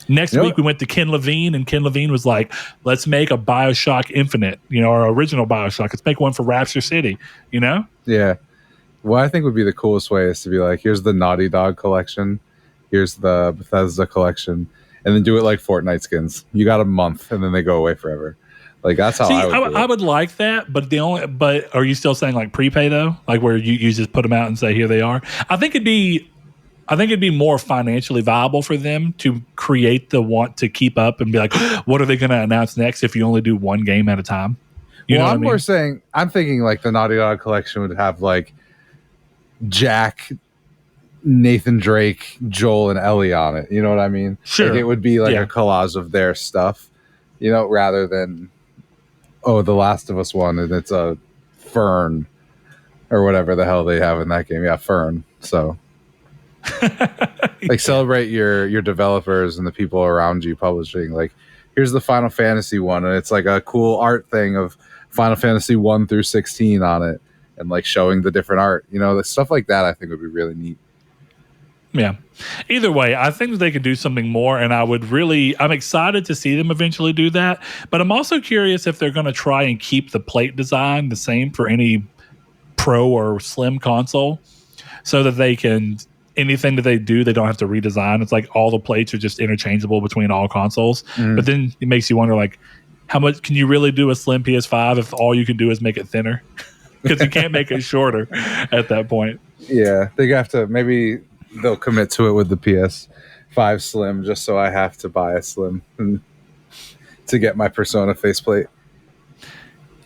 Next week, we went to Ken Levine, and Ken Levine was like, let's make a BioShock Infinite, our original BioShock. Let's make one for Rapture City, Yeah. What I think would be the coolest way is to be like, here's the Naughty Dog collection, here's the Bethesda collection, and then do it like Fortnite skins. You got a month, and then they go away forever. Like, that's how I would do it. I would like that, but are you still saying like prepay though? Like where you just put them out and say, here they are? I think it'd be more financially viable for them to create the want to keep up and be like, what are they going to announce next if you only do one game at a time? I'm thinking like the Naughty Dog collection would have like Jack, Nathan Drake, Joel, and Ellie on it. You know what I mean? Sure. Like it would be like a collage of their stuff, rather than, the Last of Us one and it's a Fern or whatever the hell they have in that game. Yeah, Fern. So like celebrate your developers and the people around you publishing. Like, here's the Final Fantasy one, and it's like a cool art thing of Final Fantasy 1 through 16 on it, and like showing the different art. The stuff like that I think would be really neat. Yeah. Either way, I think that they could do something more, and I'm excited to see them eventually do that. But I'm also curious if they're going to try and keep the plate design the same for any Pro or Slim console, so that they can. Anything that they do, they don't have to redesign. It's like all the plates are just interchangeable between all consoles. But then it makes you wonder, like, how much can you really do a slim PS5 if all you can do is make it thinner? Because you can't make it shorter at that point. Yeah, they have to. Maybe they'll commit to it with the PS5 Slim, just so I have to buy a Slim to get my Persona faceplate.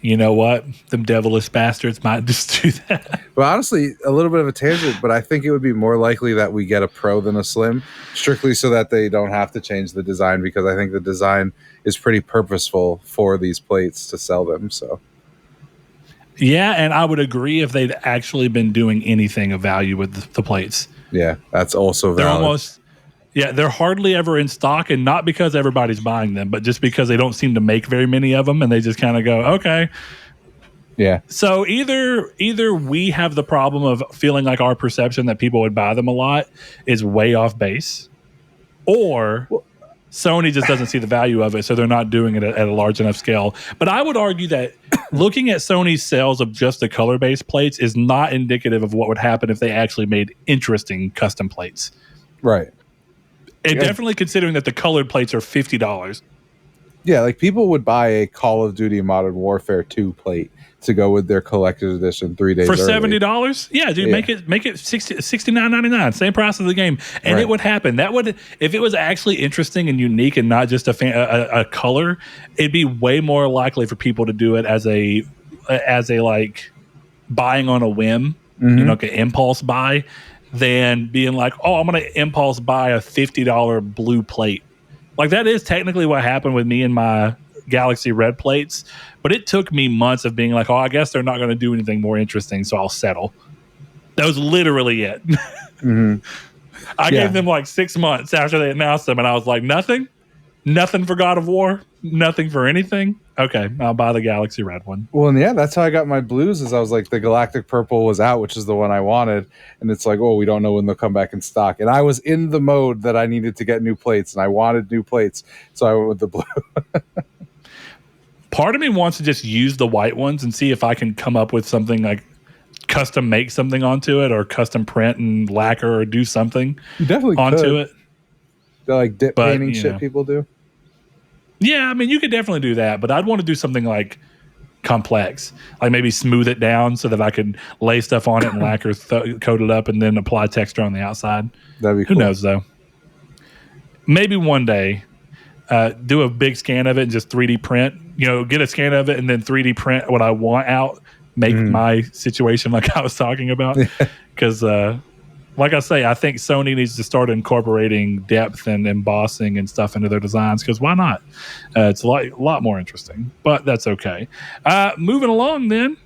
You know what? Them devilish bastards might just do that. Well, honestly, a little bit of a tangent, but I think it would be more likely that we get a Pro than a Slim, strictly so that they don't have to change the design, because I think the design is pretty purposeful for these plates to sell them. So, yeah, and I would agree if they'd actually been doing anything of value with the plates. Yeah, that's also valid. They're hardly ever in stock, and not because everybody's buying them, but just because they don't seem to make very many of them, and they just kind of go, okay. Yeah. So either we have the problem of feeling like our perception that people would buy them a lot is way off base, or Sony just doesn't see the value of it, so they're not doing it at a large enough scale. But I would argue that looking at Sony's sales of just the color-based plates is not indicative of what would happen if they actually made interesting custom plates. Right. And definitely considering that the colored plates are $50. Yeah, like people would buy a Call of Duty Modern Warfare 2 plate to go with their collector's edition 3 days for early. $70. Yeah, dude, make it $69.99, same price as the game, and it would happen. That would, if it was actually interesting and unique and not just a color, it'd be way more likely for people to do it as a like buying on a whim, like an impulse buy, than being like, oh, I'm going to impulse buy a $50 blue plate. Like, that is technically what happened with me and my Galaxy Red plates, but it took me months of being like, oh, I guess they're not going to do anything more interesting, so I'll settle. That was literally it. I gave them like 6 months after they announced them, and I was like, nothing for God of War, nothing for anything. Okay, I'll buy the Galaxy Red one. Well, and yeah, that's how I got my blues. Is I was like, the Galactic Purple was out, which is the one I wanted, and it's like, oh, we don't know when they'll come back in stock. And I was in the mode that I needed to get new plates, and I wanted new plates, so I went with the blue. Part of me wants to just use the white ones and see if I can come up with something like custom make something onto it, or custom print and lacquer, or do something you definitely onto it. The like dip painting shit people do. Yeah, I mean, you could definitely do that, but I'd want to do something like complex, like maybe smooth it down so that I could lay stuff on it and lacquer, coat it up, and then apply texture on the outside. That'd be cool. Who knows, though? Maybe one day, do a big scan of it and just 3D print. Get a scan of it and then 3D print what I want out. Make my situation like I was talking about, because like I say, I think Sony needs to start incorporating depth and embossing and stuff into their designs, because why not? It's a lot more interesting, but that's okay. Moving along then.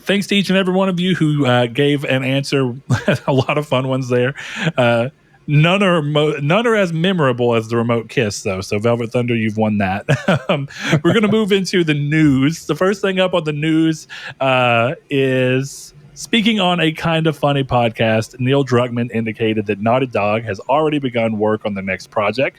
Thanks to each and every one of you who gave an answer. A lot of fun ones there. None are as memorable as the remote kiss, though. So Velvet Thunder, you've won that. We're going to move into the news. The first thing up on the news is, speaking on a kind of funny podcast, Neil Druckmann indicated that Naughty Dog has already begun work on the next project.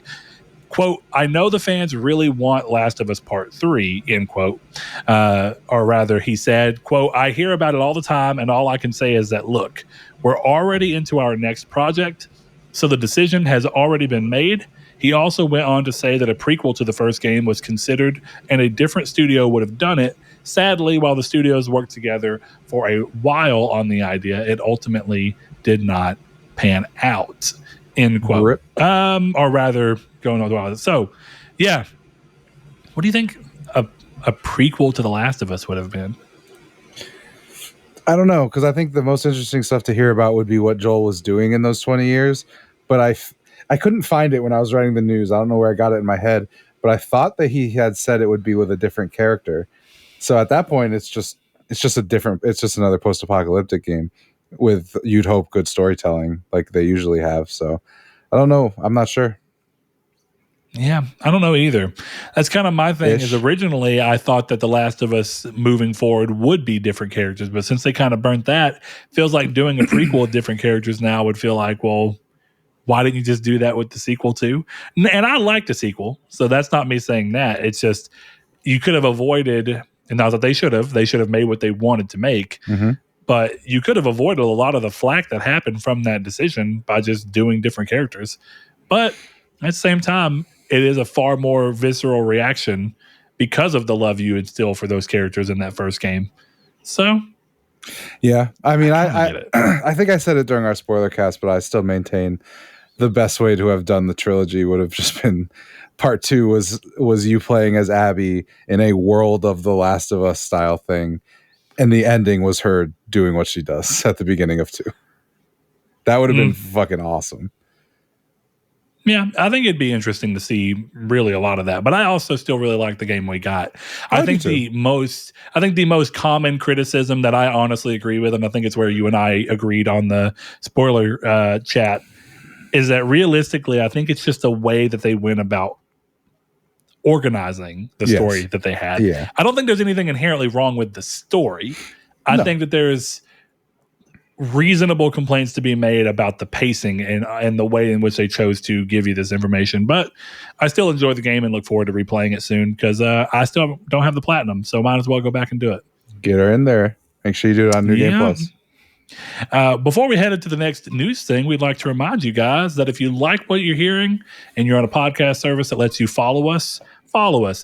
Quote, I know the fans really want Last of Us Part 3, end quote. Or rather, he said, quote, I hear about it all the time, and all I can say is that, look, we're already into our next project, so the decision has already been made. He also went on to say that a prequel to the first game was considered, and a different studio would have done it. Sadly, while the studios worked together for a while on the idea, it ultimately did not pan out, end quote. Or rather, going on the while. So, yeah. What do you think a prequel to The Last of Us would have been? I don't know, because I think the most interesting stuff to hear about would be what Joel was doing in those 20 years. But I couldn't find it when I was writing the news. I don't know where I got it in my head, but I thought that he had said it would be with a different character. So at that point, it's just another post-apocalyptic game with, you'd hope, good storytelling like they usually have. So I don't know. I'm not sure. Yeah, I don't know either. That's kind of my thing. Is originally I thought that The Last of Us moving forward would be different characters, but since they kind of burnt that, feels like doing a prequel with different characters now would feel like, well, why didn't you just do that with the sequel too? And I like the sequel, so that's not me saying that. It's just, you could have avoided, and I was like, they should have made what they wanted to make. Mm-hmm. But you could have avoided a lot of the flack that happened from that decision by just doing different characters. But at the same time, it is a far more visceral reaction because of the love you instill for those characters in that first game. So, yeah, I mean, I think I said it during our spoiler cast, but I still maintain the best way to have done the trilogy would have just been part 2 was you playing as Abby in a world of The Last of Us style thing, and the ending was her doing what she does at the beginning of 2. That would have been fucking awesome. Yeah, I think it'd be interesting to see really a lot of that. But I also still really like the game we got. I think the most common criticism that I honestly agree with, and I think it's where you and I agreed on the spoiler chat, is that realistically, I think it's just a way that they went about organizing the story that they had. Yeah. I don't think there's anything inherently wrong with the story. I think that there's reasonable complaints to be made about the pacing and the way in which they chose to give you this information. But I still enjoy the game and look forward to replaying it soon, because I still don't have the platinum, so might as well go back and do it. Get her in there. Make sure you do it on New Game Plus. Before we head into the next news thing, we'd like to remind you guys that if you like what you're hearing and you're on a podcast service that lets you follow us.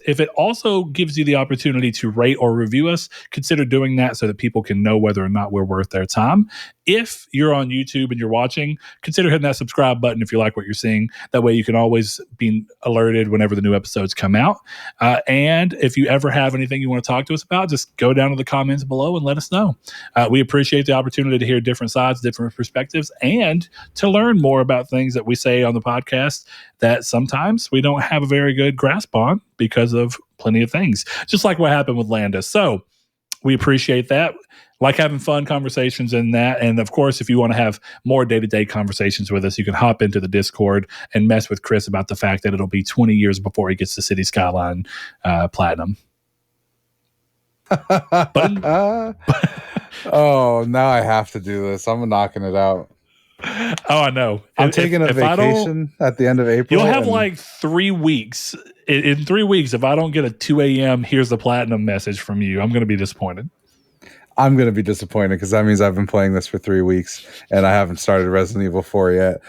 If it also gives you the opportunity to rate or review us, consider doing that so that people can know whether or not we're worth their time. If you're on YouTube and you're watching, consider hitting that subscribe button if you like what you're seeing. That way you can always be alerted whenever the new episodes come out. And if you ever have anything you want to talk to us about, just go down to the comments below and let us know. We appreciate the opportunity to hear different sides, different perspectives, and to learn more about things that we say on the podcast that sometimes we don't have a very good grasp on because of plenty of things, just like what happened with Landis. So we appreciate that. Like having fun conversations in that. And of course, if you want to have more day-to-day conversations with us, you can hop into the Discord and mess with Chris about the fact that it'll be 20 years before he gets the City Skyline Platinum. Oh, now I have to do this. I'm knocking it out. Oh, I know. I'm taking a vacation at the end of April. You'll have like 3 weeks. In 3 weeks, if I don't get a 2 a.m. here's the platinum message from you, I'm going to be disappointed. I'm going to be disappointed because that means I've been playing this for 3 weeks and I haven't started Resident Evil 4 yet.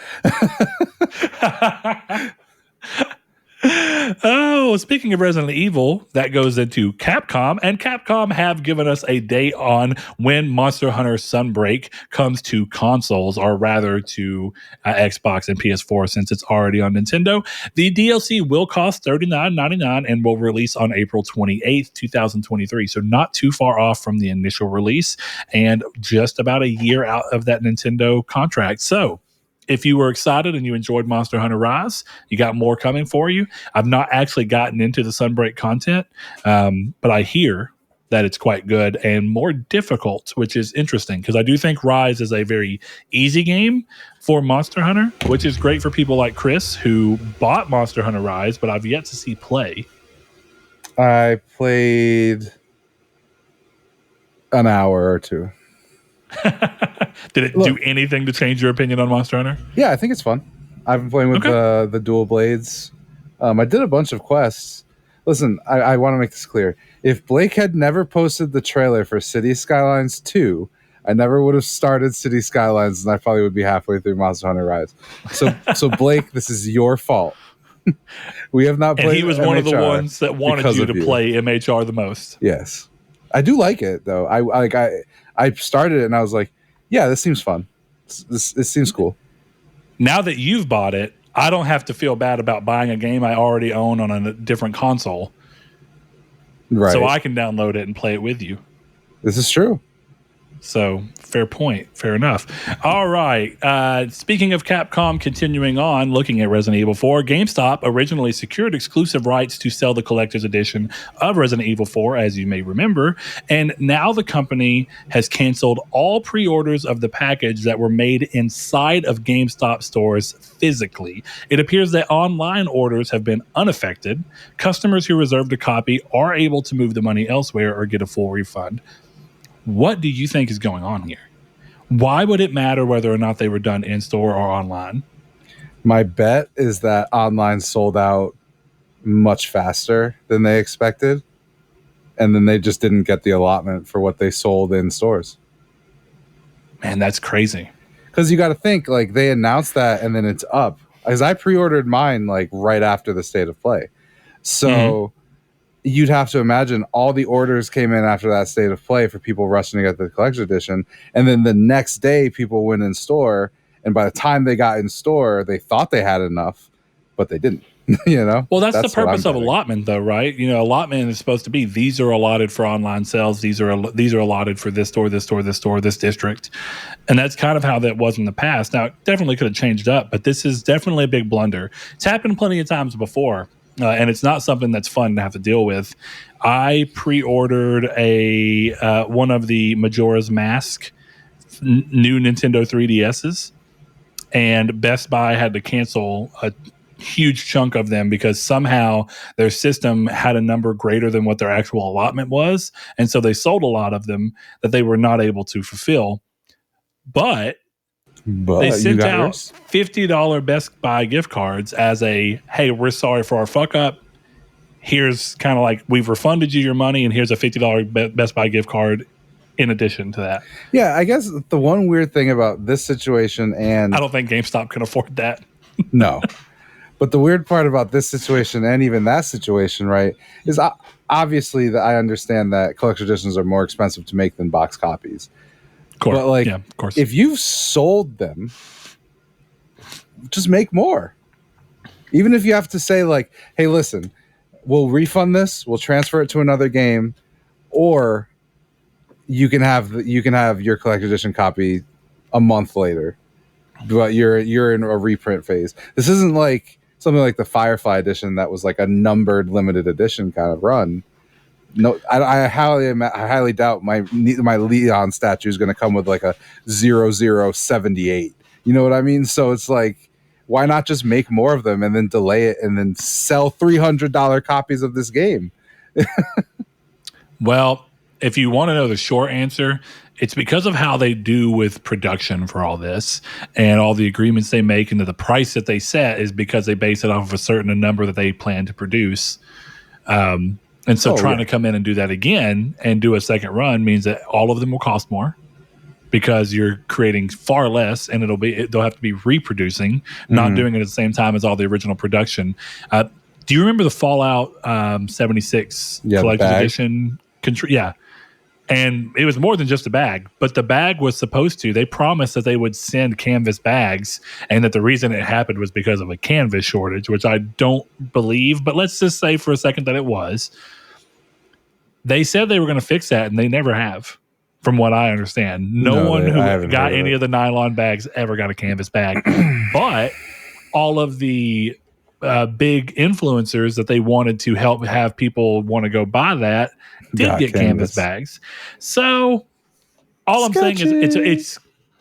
Oh, speaking of Resident Evil, that goes into Capcom, and Capcom have given us a date on when Monster Hunter Sunbreak comes to consoles, or rather to Xbox and PS4, since it's already on Nintendo. The DLC will cost $39.99 and will release on April 28th, 2023. So not too far off from the initial release and just about a year out of that Nintendo contract. So if you were excited and you enjoyed Monster Hunter Rise, you got more coming for you. I've not actually gotten into the Sunbreak content, but I hear that it's quite good and more difficult, which is interesting because I do think Rise is a very easy game for Monster Hunter, which is great for people like Chris who bought Monster Hunter Rise, but I've yet to see play. I played an hour or two. Did it do anything to change your opinion on Monster Hunter? Yeah, I think it's fun. I've been playing with the dual blades. I did a bunch of quests. Listen, I want to make this clear. If Blake had never posted the trailer for City Skylines 2, I never would have started City Skylines, and I probably would be halfway through Monster Hunter Rise. So Blake, this is your fault. We have not played. And he was one of the ones that wanted you to play MHR the most. Yes, I do like it though. I started it and I was like, yeah, this seems fun. This seems cool. Now that you've bought it, I don't have to feel bad about buying a game I already own on a different console. Right. So I can download it and play it with you. This is true. So fair point. Fair enough. All right. Speaking of Capcom, continuing on, looking at Resident Evil 4, GameStop originally secured exclusive rights to sell the collector's edition of Resident Evil 4, as you may remember. And now the company has canceled all pre-orders of the package that were made inside of GameStop stores physically. It appears that online orders have been unaffected. Customers who reserved a copy are able to move the money elsewhere or get a full refund. What do you think is going on here? Why would it matter whether or not they were done in-store or online? My bet is that online sold out much faster than they expected, and then they just didn't get the allotment for what they sold in stores. Man, that's crazy. Because you got to think, like, they announced that, and then it's up. As I pre-ordered mine, like, right after the State of Play. So... you'd have to imagine all the orders came in after that State of Play for people rushing to get the collector's edition. And then the next day, people went in store. And by the time they got in store, they thought they had enough, but they didn't. You know? Well, that's the purpose of allotment, though, right? You know, allotment is supposed to be these are allotted for online sales. These are allotted for this store, this store, this store, this district. And that's kind of how that was in the past. Now, it definitely could have changed up, but this is definitely a big blunder. It's happened plenty of times before. And it's not something that's fun to have to deal with. I pre-ordered one of the Majora's Mask new Nintendo 3DSs, and Best Buy had to cancel a huge chunk of them because somehow their system had a number greater than what their actual allotment was, and so they sold a lot of them that they were not able to fulfill. But they sent out $50 Best Buy gift cards as a, hey, we're sorry for our fuck up. Here's kind of like, we've refunded you your money, and here's a $50 Best Buy gift card in addition to that. Yeah, I guess the one weird thing about this situation, and I don't think GameStop can afford that. No. But the weird part about this situation and even that situation, right, is obviously that I understand that collector editions are more expensive to make than box copies. But like, yeah, of course, if you've sold them, just make more. Even if you have to say like, hey, listen, we'll refund this, we'll transfer it to another game, or you can have your collector's edition copy a month later. But you're in a reprint phase. This isn't like something like the Firefly edition that was like a numbered limited edition kind of run. No, I highly doubt my Leon statue is going to come with like a 0078. You know what I mean? So it's like, why not just make more of them and then delay it and then sell $300 copies of this game? Well, if you want to know the short answer, it's because of how they do with production for all this and all the agreements they make, and the price that they set is because they base it off of a certain number that they plan to produce. And so trying to come in and do that again and do a second run means that all of them will cost more because you're creating far less, and they'll have to be reproducing, not doing it at the same time as all the original production. Do Do you remember the Fallout 76 collector's edition? Yeah. And it was more than just a bag, but the bag was supposed to. They promised that they would send canvas bags, and that the reason it happened was because of a canvas shortage, which I don't believe, but let's just say for a second that it was. They said they were going to fix that, and they never have, from what I understand. No one who got any of the nylon bags ever got a canvas bag, but all of the big influencers that they wanted to help have people want to go buy that did get canvas bags. So all I'm saying is it's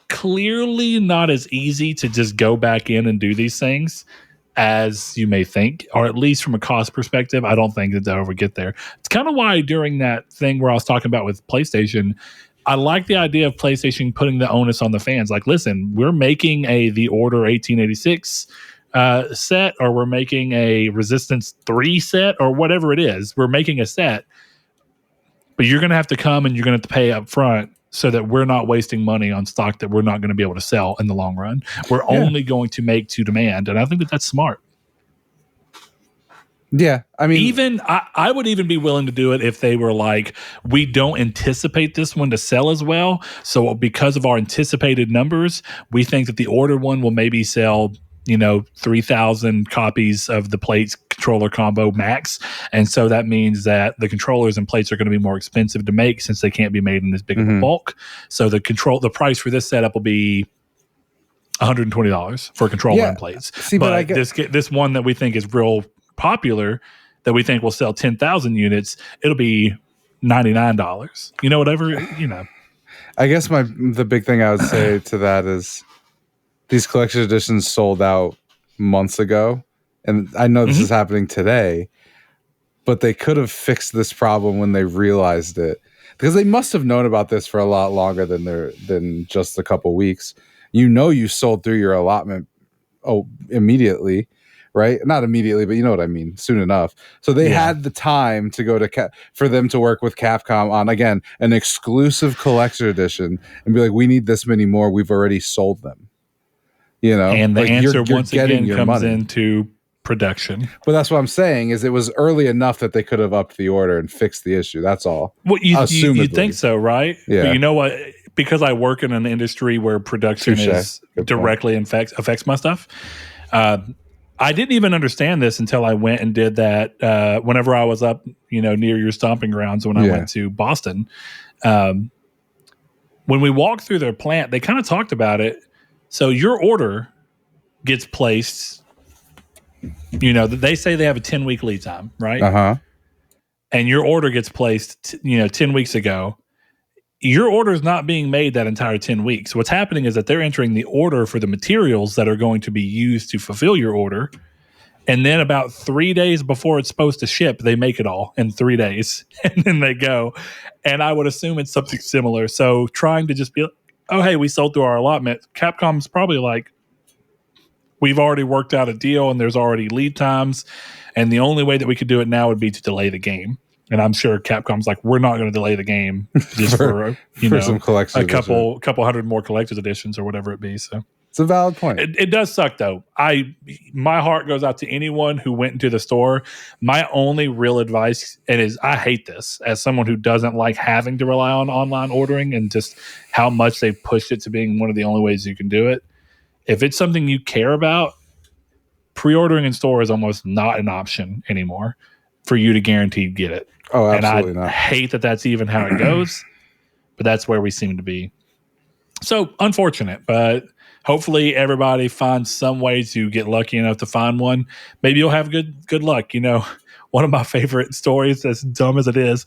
clearly not as easy to just go back in and do these things as you may think, or at least from a cost perspective. I don't think that they'll ever get there. It's kind of why during that thing where I was talking about with PlayStation, I like the idea of PlayStation putting the onus on the fans. Like, listen, we're making The Order 1886 set, or we're making a Resistance 3 set, or whatever it is. We're making a set, but you're going to have to come and you're going to have to pay up front so that we're not wasting money on stock that we're not going to be able to sell in the long run. We're only going to make to demand. And I think that that's smart. Yeah. I mean, I would even be willing to do it if they were like, we don't anticipate this one to sell as well. So because of our anticipated numbers, we think that the Order one will maybe sell, 3,000 copies of the plates controller combo max. And so that means that the controllers and plates are going to be more expensive to make since they can't be made in this big of a bulk. So the price for this setup will be $120 for controller and plates. See, but this one that we think is real popular, that we think will sell 10,000 units, it'll be $99. Whatever. I guess the big thing I would say to that is these collection editions sold out months ago, and I know this is happening today, but they could have fixed this problem when they realized it, because they must have known about this for a lot longer than just a couple weeks. You sold through your allotment immediately, right? Not immediately, but you know what I mean, soon enough. So they had the time to go for them to work with Capcom on, again, an exclusive collector edition and be like, we need this many more. We've already sold them. And the answer you're once again comes into production. But that's what I'm saying, is it was early enough that they could have upped the order and fixed the issue. That's all. Well, you think so, right? Yeah. But you know what? Because I work in an industry where production directly affects my stuff. I didn't even understand this until I went and did that whenever I was up, near your stomping grounds when I went to Boston. When we walked through their plant, they kind of talked about it. So your order gets placed, they say they have a 10-week lead time, right? Uh-huh. And your order gets placed, 10 weeks ago. Your order is not being made that entire 10 weeks. What's happening is that they're entering the order for the materials that are going to be used to fulfill your order. And then about 3 days before it's supposed to ship, they make it all in 3 days. And then they go. And I would assume it's something similar. So trying to just be like, oh, hey, we sold through our allotment. Capcom's probably like, we've already worked out a deal and there's already lead times. And the only way that we could do it now would be to delay the game. And I'm sure Capcom's like, we're not going to delay the game just for some collector's a couple hundred more collector's editions or whatever it be. So it's a valid point. It does suck though. My heart goes out to anyone who went into the store. My only real advice, I hate this as someone who doesn't like having to rely on online ordering and just how much they've pushed it to being one of the only ways you can do it. If it's something you care about, pre-ordering in store is almost not an option anymore for you to guaranteed get it. Oh, absolutely not. I hate that that's even how it goes, but that's where we seem to be. So unfortunate, but hopefully everybody finds some way to get lucky enough to find one. Maybe you'll have good luck. One of my favorite stories, as dumb as it is,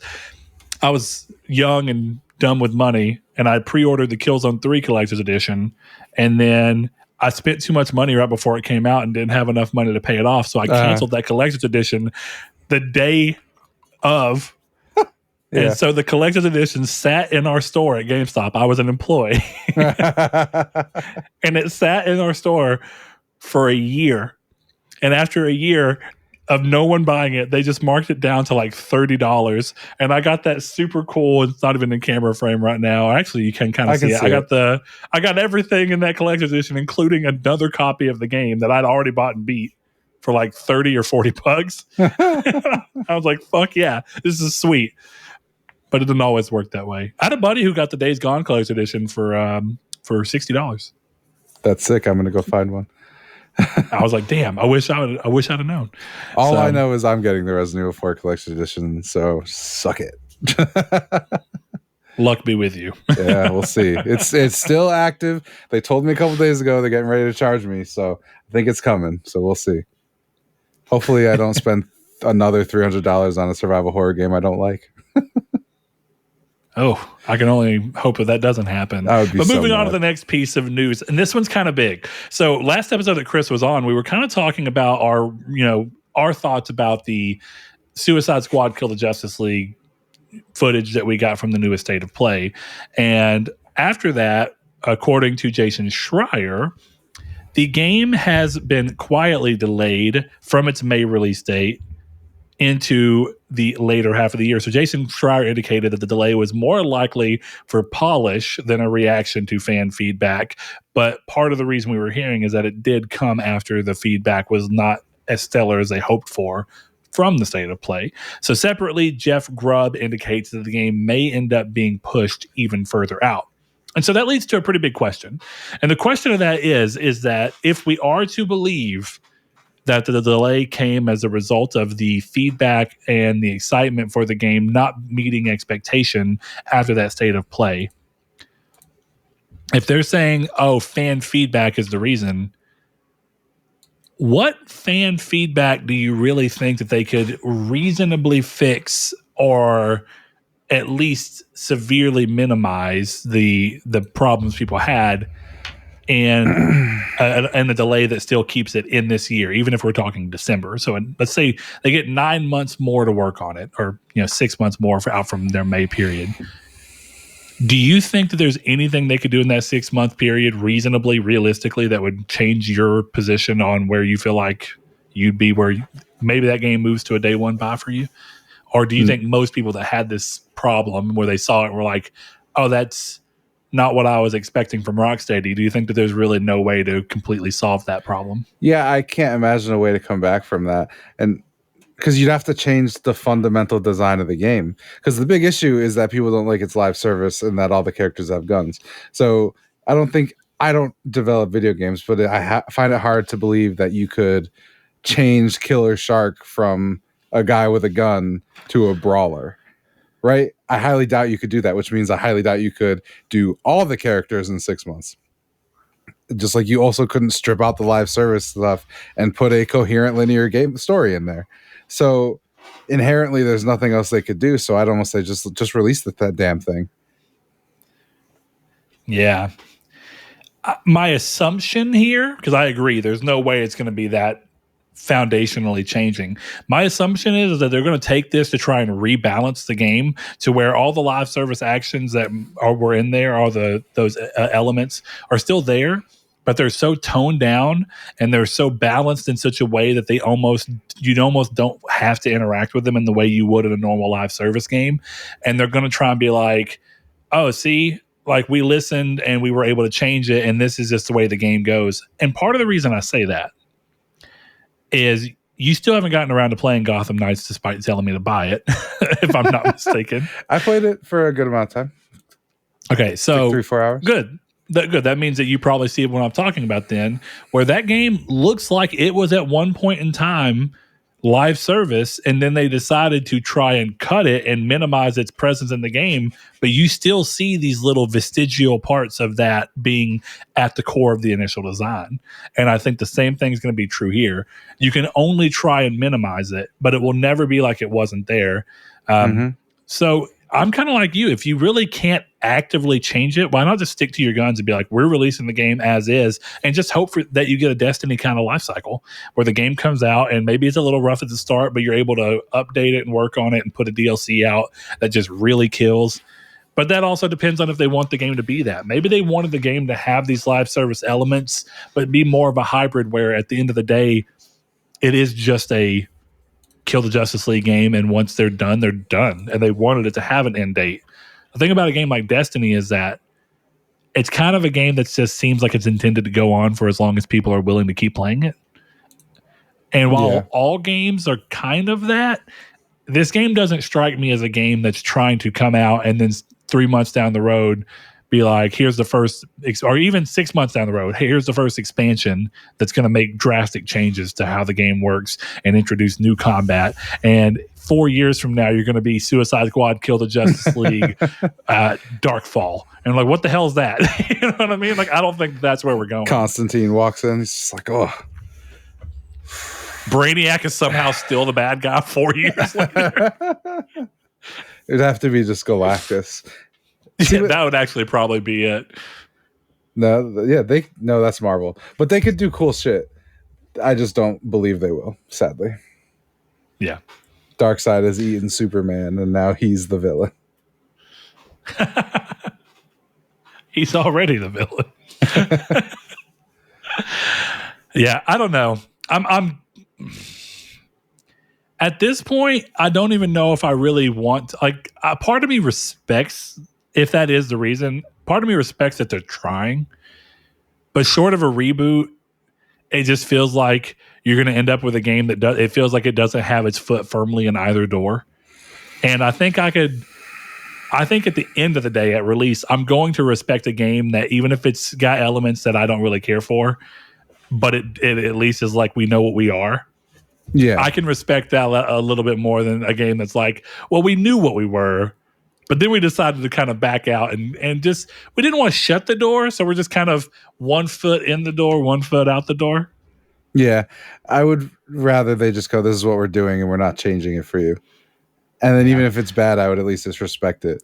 I was young and dumb with money, and I pre-ordered the Killzone 3 Collector's Edition, and then I spent too much money right before it came out and didn't have enough money to pay it off, so I canceled that Collector's Edition the day of. And so the collector's edition sat in our store at GameStop. I was an employee. And it sat in our store for a year. And after a year of no one buying it, they just marked it down to like $30. And I got that super cool, it's not even in camera frame right now. Actually, you can kind of see it. I got everything in that collector's edition, including another copy of the game that I'd already bought and beat for like 30 or 40 bucks. I was like, fuck yeah, this is sweet. But it didn't always work that way. I had a buddy who got the Days Gone Collector's Edition for $60. That's sick. I'm gonna go find one. I was like, damn, I wish I'd have known. All I know is I'm getting the Resident Evil 4 Collection Edition, so suck it. Luck be with you. Yeah, we'll see. It's still active. They told me a couple days ago they're getting ready to charge me, so I think it's coming. So we'll see. Hopefully, I don't spend another $300 on a survival horror game I don't like. Oh, I can only hope that doesn't happen. But moving on to the next piece of news, and this one's kind of big. So last episode that Chris was on, we were kind of talking about our thoughts about the Suicide Squad Kill the Justice League footage that we got from the newest State of Play. And after that, according to Jason Schrier, the game has been quietly delayed from its May release date into the later half of the year. So Jason Schrier indicated that the delay was more likely for polish than a reaction to fan feedback. But part of the reason we were hearing is that it did come after the feedback was not as stellar as they hoped for from the State of Play. So separately, Jeff Grub indicates that the game may end up being pushed even further out. And so that leads to a pretty big question. And the question of that is that if we are to believe that the delay came as a result of the feedback and the excitement for the game not meeting expectation after that State of Play, if they're saying, oh, fan feedback is the reason, what fan feedback do you really think that they could reasonably fix or at least severely minimize the problems people had and the delay that still keeps it in this year, even if we're talking December? So let's say they get 9 months more to work on it, or 6 months more out from their May period. Do you think that there's anything they could do in that 6 month period reasonably, realistically, that would change your position on where you feel like you'd be, where maybe that game moves to a day one buy for you? Or do you think most people that had this problem where they saw it were like, oh, that's not what I was expecting from Rocksteady? Do you think that there's really no way to completely solve that problem? Yeah, I can't imagine a way to come back from that. And because you'd have to change the fundamental design of the game. Because the big issue is that people don't like its live service and that all the characters have guns. So I don't develop video games, but I find it hard to believe that you could change Killer Shark from a guy with a gun to a brawler. Right? I highly doubt you could do that, which means I highly doubt you could do all the characters in 6 months. Just like you also couldn't strip out the live service stuff and put a coherent linear game story in there. So inherently, there's nothing else they could do. So I'd almost say just release that damn thing. Yeah. My assumption here, because I agree, there's no way it's going to be that foundationally changing. My assumption is that they're going to take this to try and rebalance the game to where all the live service actions that were in there, all those elements are still there, but they're so toned down and they're so balanced in such a way that you almost don't have to interact with them in the way you would in a normal live service game. And they're going to try and be like, oh, see, like we listened and we were able to change it, and this is just the way the game goes. And part of the reason I say that is you still haven't gotten around to playing Gotham Knights despite telling me to buy it, if I'm not mistaken. I played it for a good amount of time. Okay, so like 3-4 hours. Good. That means that you probably see what I'm talking about then, where that game looks like it was at one point in time live service, and then they decided to try and cut it and minimize its presence in the game, but you still see these little vestigial parts of that being at the core of the initial design. And I think the same thing is going to be true here. You can only try and minimize it, but it will never be like it wasn't there. So I'm kind of like you. If you really can't actively change it, why not just stick to your guns and be like, we're releasing the game as is, and just hope that you get a Destiny kind of life cycle where the game comes out and maybe it's a little rough at the start, but you're able to update it and work on it and put a DLC out that just really kills. But that also depends on if they want the game to be that. Maybe they wanted the game to have these live service elements, but be more of a hybrid where at the end of the day, it is just a Kill the Justice League game, and once they're done, and they wanted it to have an end date. The thing about a game like Destiny is that it's kind of a game that just seems like it's intended to go on for as long as people are willing to keep playing it. And while Yeah. all games are kind of that, this game doesn't strike me as a game that's trying to come out and then 3 months down the road be like, here's the first, or even 6 months down the road, hey, here's the first expansion that's going to make drastic changes to how the game works and introduce new combat. And 4 years from now, you're going to be Suicide Squad, Kill the Justice League, Darkfall. And like, what the hell is that? You know what I mean? Like, I don't think that's where we're going. Constantine walks in. He's just like, oh. Brainiac is somehow still the bad guy 4 years later. It'd have to be just Galactus. Yeah, that would actually probably be it. No, that's Marvel. But they could do cool shit. I just don't believe they will, sadly. Yeah. Darkseid has eaten Superman, and now he's the villain. He's already the villain. Yeah, I don't know. I'm at this point, I don't even know if I really want to, like, a part of me respects, if that is the reason, part of me respects that they're trying, but short of a reboot, it just feels like you're going to end up with a game that it feels like it doesn't have its foot firmly in either door. And I think at the end of the day, at release, I'm going to respect a game that, even if it's got elements that I don't really care for, but it at least is like, we know what we are. Yeah. I can respect that a little bit more than a game that's like, well, we knew what we were, but then we decided to kind of back out and just, we didn't want to shut the door. So we're just kind of 1 foot in the door, 1 foot out the door. Yeah. I would rather they just go, this is what we're doing and we're not changing it for you. And then even if it's bad, I would at least just respect it.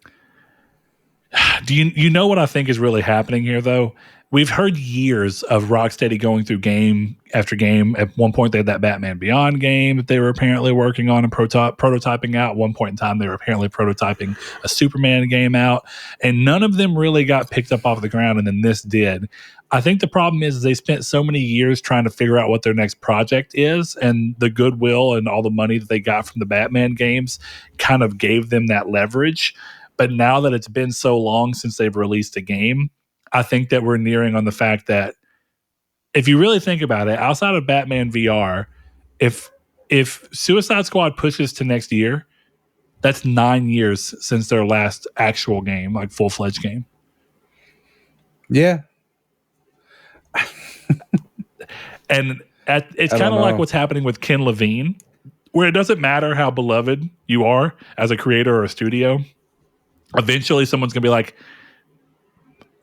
Do you know what I think is really happening here, though? We've heard years of Rocksteady going through game after game. At one point, they had that Batman Beyond game that they were apparently working on and prototyping out. At one point in time, they were apparently prototyping a Superman game out. And none of them really got picked up off the ground, and then this did. I think the problem is they spent so many years trying to figure out what their next project is, and the goodwill and all the money that they got from the Batman games kind of gave them that leverage. But now that it's been so long since they've released a game, I think that we're nearing on the fact that if you really think about it, outside of Batman VR, if Suicide Squad pushes to next year, that's 9 years since their last actual game, like full-fledged game. Yeah. And it's kind of like what's happening with Ken Levine, where it doesn't matter how beloved you are as a creator or a studio. Eventually someone's going to be like,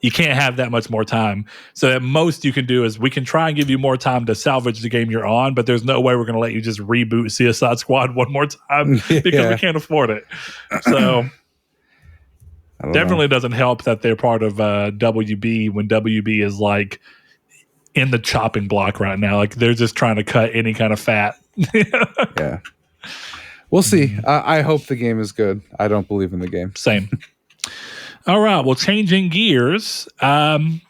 you can't have that much more time. So at most you can do is we can try and give you more time to salvage the game you're on, but there's no way we're going to let you just reboot Suicide Squad one more time because we can't afford it. So definitely doesn't help that they're part of WB when WB is like in the chopping block right now. Like they're just trying to cut any kind of fat. Yeah. We'll see. I hope the game is good. I don't believe in the game. Same. All right. Well, changing gears. In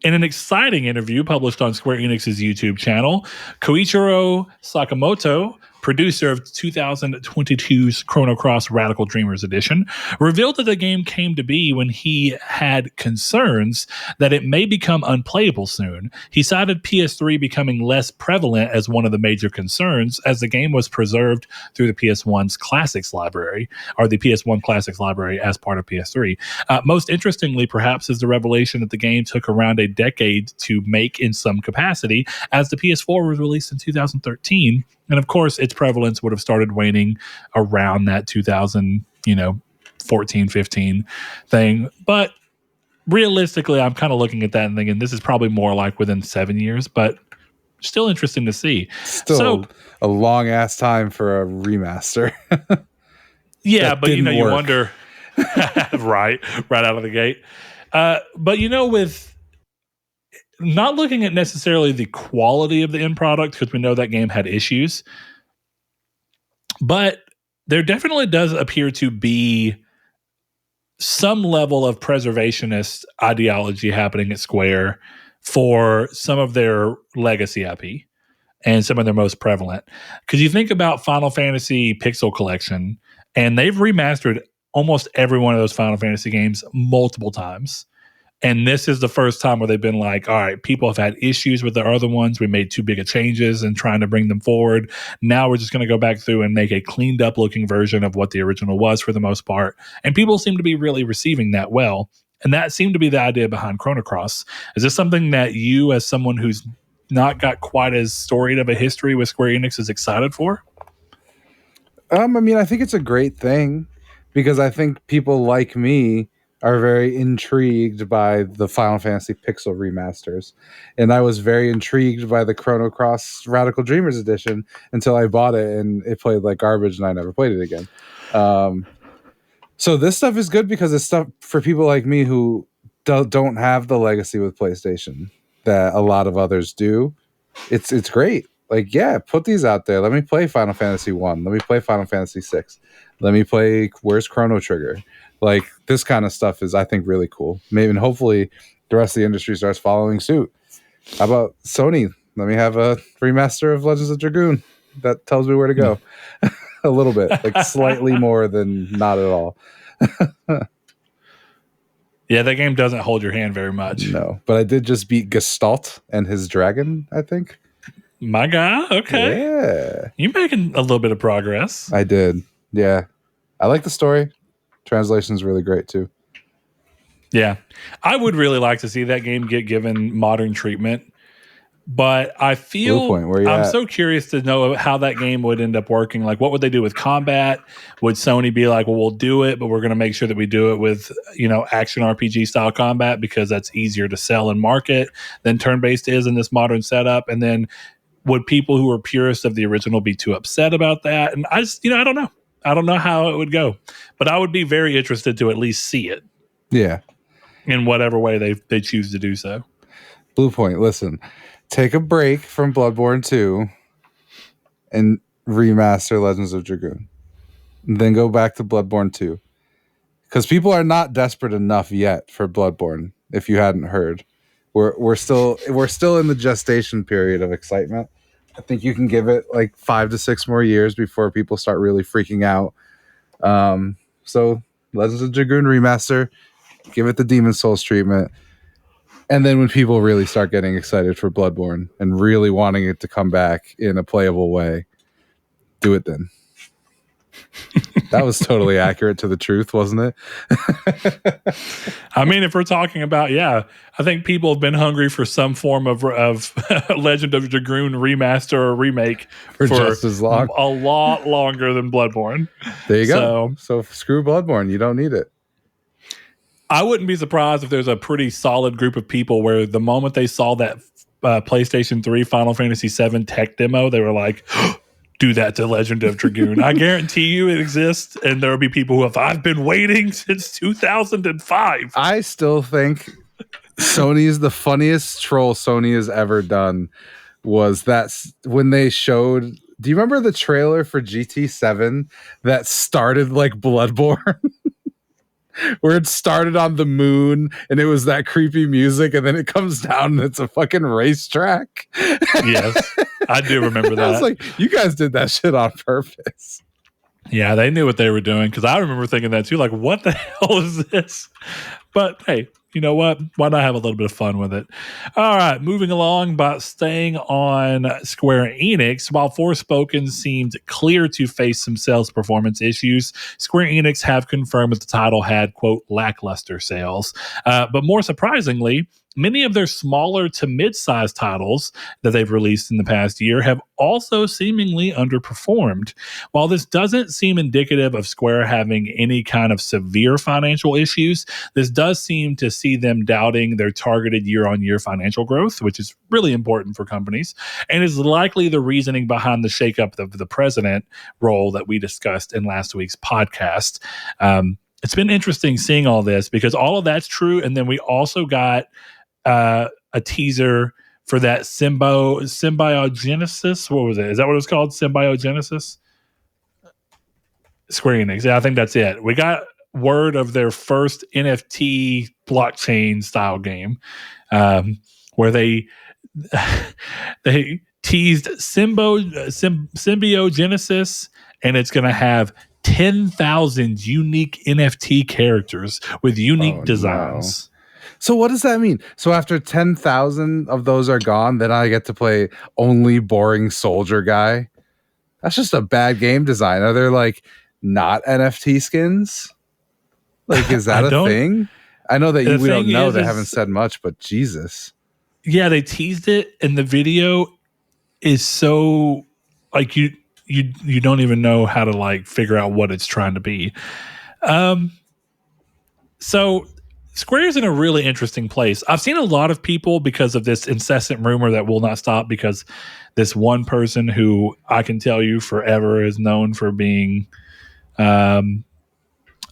an exciting interview published on Square Enix's YouTube channel, Koichiro Sakamoto, producer of 2022's Chrono Cross Radical Dreamers Edition, revealed that the game came to be when he had concerns that it may become unplayable soon. He cited PS3 becoming less prevalent as one of the major concerns, as the game was preserved through the PS1's Classics library, or the PS1 Classics library as part of PS3. Most interestingly, perhaps, is the revelation that the game took around a decade to make in some capacity, as the PS4 was released in 2013. And of course, its prevalence would have started waning around that 2014, 15 thing. But realistically, I'm kind of looking at that and thinking this is probably more like within 7 years, but still interesting to see. Still a long ass time for a remaster. Yeah, but you wonder, right out of the gate. But with not looking at necessarily the quality of the end product, because we know that game had issues, but there definitely does appear to be some level of preservationist ideology happening at Square for some of their legacy IP and some of their most prevalent. Because you think about Final Fantasy Pixel Collection, and they've remastered almost every one of those Final Fantasy games multiple times. And this is the first time where they've been like, all right, people have had issues with the other ones. We made too big of changes and trying to bring them forward. Now we're just going to go back through and make a cleaned up looking version of what the original was for the most part. And people seem to be really receiving that well. And that seemed to be the idea behind Chrono Cross. Is this something that you, as someone who's not got quite as storied of a history with Square Enix, is excited for? I mean, I think it's a great thing because I think people like me are very intrigued by the Final Fantasy Pixel remasters. And I was very intrigued by the Chrono Cross Radical Dreamers edition until I bought it and it played like garbage and I never played it again. So this stuff is good because it's stuff for people like me who don't have the legacy with PlayStation that a lot of others do. It's great. Like, yeah, put these out there. Let me play Final Fantasy 1. Let me play Final Fantasy 6. Let me play Where's Chrono Trigger? Like, this kind of stuff is, I think, really cool. Maybe, and hopefully the rest of the industry starts following suit. How about Sony? Let me have a remaster of Legends of Dragoon that tells me where to go. A little bit. Like, slightly more than not at all. Yeah, that game doesn't hold your hand very much. No, but I did just beat Gestalt and his dragon, I think. My guy, okay. Yeah. You're making a little bit of progress. I did. Yeah. I like the story. Translation's really great too. Yeah. I would really like to see that game get given modern treatment. But I feel I'm so curious to know how that game would end up working. Like, what would they do with combat? Would Sony be like, well, we'll do it, but we're going to make sure that we do it with, action RPG style combat because that's easier to sell and market than turn-based is in this modern setup? And then would people who are purists of the original be too upset about that? And I just, I don't know. I don't know how it would go. But I would be very interested to at least see it. Yeah. In whatever way they choose to do so. Blue Point, listen. Take a break from Bloodborne 2 and remaster Legends of Dragoon. And then go back to Bloodborne 2. Because people are not desperate enough yet for Bloodborne, if you hadn't heard. We're still in the gestation period of excitement. I think you can give it like 5 to 6 more years before people start really freaking out. So Legends of Dragoon remaster, give it the Demon Souls treatment. And then when people really start getting excited for Bloodborne and really wanting it to come back in a playable way, do it then. That was totally accurate to the truth, wasn't it? I mean, if we're talking about, I think people have been hungry for some form of Legend of Dragoon remaster or remake for just as long. A lot longer than Bloodborne. There you go. So screw Bloodborne. You don't need it. I wouldn't be surprised if there's a pretty solid group of people where the moment they saw that PlayStation 3 Final Fantasy 7 tech demo, they were like, do that to Legend of Dragoon. I guarantee you it exists, and there will be people who have, I've been waiting since 2005. I still think Sony's the funniest troll Sony has ever done was that when they showed, do you remember the trailer for GT7 that started like Bloodborne? Where it started on the moon and it was that creepy music and then it comes down and it's a fucking racetrack. Yes, I do remember that. I was like, you guys did that shit on purpose. Yeah, they knew what they were doing because I remember thinking that too. Like, what the hell is this? But hey, you know what? Why not have a little bit of fun with it? All right, moving along, but staying on Square Enix, while Forspoken seemed clear to face some sales performance issues, Square Enix have confirmed that the title had, quote, lackluster sales. But more surprisingly, many of their smaller to mid-sized titles that they've released in the past year have also seemingly underperformed. While this doesn't seem indicative of Square having any kind of severe financial issues, this does seem to see them doubting their targeted year-on-year financial growth, which is really important for companies, and is likely the reasoning behind the shakeup of the president role that we discussed in last week's podcast. It's been interesting seeing all this because all of that's true, and then we also got a teaser for that symbiogenesis. What was it? Is that what it was called? Symbiogenesis? Square Enix. Yeah, I think that's it. We got word of their first NFT blockchain style game, where they teased symbiogenesis, and it's going to have 10,000 unique NFT characters with unique designs. No. So what does that mean? So after 10,000 of those are gone, then I get to play only boring soldier guy? That's just a bad game design. Are there like not NFT skins? Like, is that a thing? I know that we don't know. They haven't said much, but Jesus. Yeah, they teased it, and the video is so like you don't even know how to like figure out what it's trying to be. So Square's in a really interesting place. I've seen a lot of people, because of this incessant rumor that will not stop, because this one person who I can tell you forever is known for being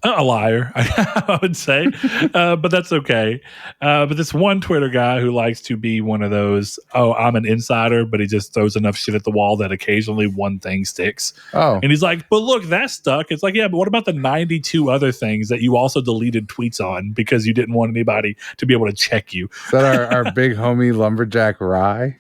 a liar, I would say, but that's okay. But this one Twitter guy who likes to be one of those, oh, I'm an insider, but he just throws enough shit at the wall that occasionally one thing sticks. Oh. And he's like, but look, that stuck. It's like, yeah, but what about the 92 other things that you also deleted tweets on because you didn't want anybody to be able to check you? Is that our big homie Lumberjack Rye?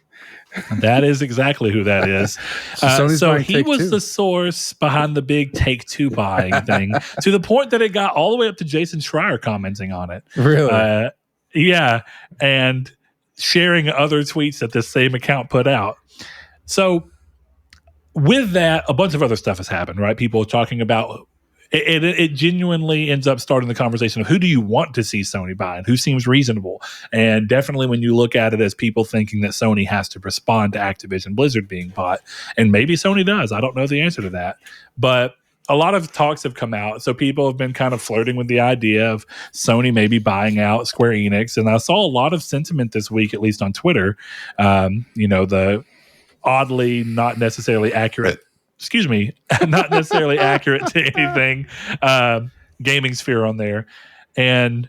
That is exactly who that is. So he was the source behind the big Take-Two buying thing, to the point that it got all the way up to Jason Schrier commenting on it. Really? Yeah, and sharing other tweets that this same account put out. So with that, a bunch of other stuff has happened, right? People talking about it genuinely ends up starting the conversation of who do you want to see Sony buy and who seems reasonable. And definitely when you look at it as people thinking that Sony has to respond to Activision Blizzard being bought, and maybe Sony does. I don't know the answer to that. But a lot of talks have come out. So people have been kind of flirting with the idea of Sony maybe buying out Square Enix. And I saw a lot of sentiment this week, at least on Twitter. The oddly not necessarily accurate, not necessarily accurate to anything gaming sphere on there. And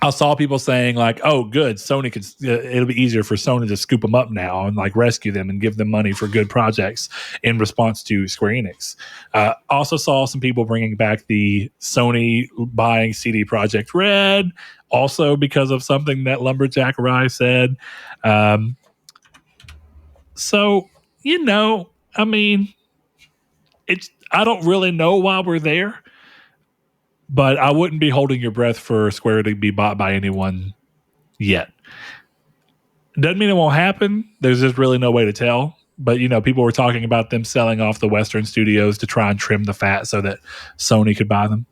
I saw people saying like, oh, good, Sony could, it'll be easier for Sony to scoop them up now and like rescue them and give them money for good projects in response to Square Enix. Also saw some people bringing back the Sony buying CD Projekt Red, also because of something that Lumberjack Rye said. So, I mean, I don't really know why we're there, but I wouldn't be holding your breath for Square to be bought by anyone yet. Doesn't mean it won't happen. There's just really no way to tell. But, people were talking about them selling off the Western studios to try and trim the fat so that Sony could buy them.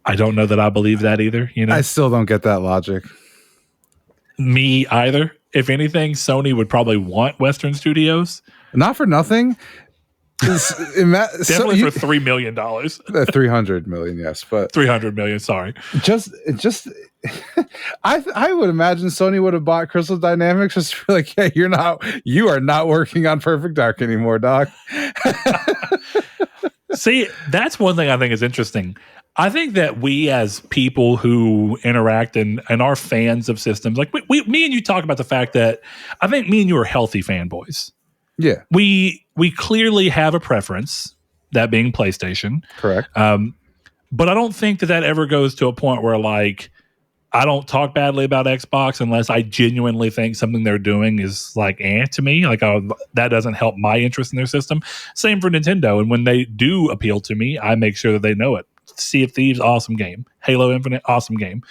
I don't know that I believe that either. I still don't get that logic. Me either. If anything, Sony would probably want Western studios. Not for nothing. Definitely for $3 million. 300 million, yes, but 300 million. Sorry. Just I would imagine Sony would have bought Crystal Dynamics just for like, hey, you are not working on Perfect Dark anymore, dog. See, that's one thing I think is interesting. I think that we as people who interact and are fans of systems, like me and you talk about the fact that I think me and you are healthy fanboys. Yeah. We clearly have a preference, that being PlayStation. Correct. But I don't think that ever goes to a point where like I don't talk badly about Xbox unless I genuinely think something they're doing is like to me. Like that doesn't help my interest in their system. Same for Nintendo. And when they do appeal to me, I make sure that they know it. Sea of Thieves, awesome game. Halo Infinite, awesome game.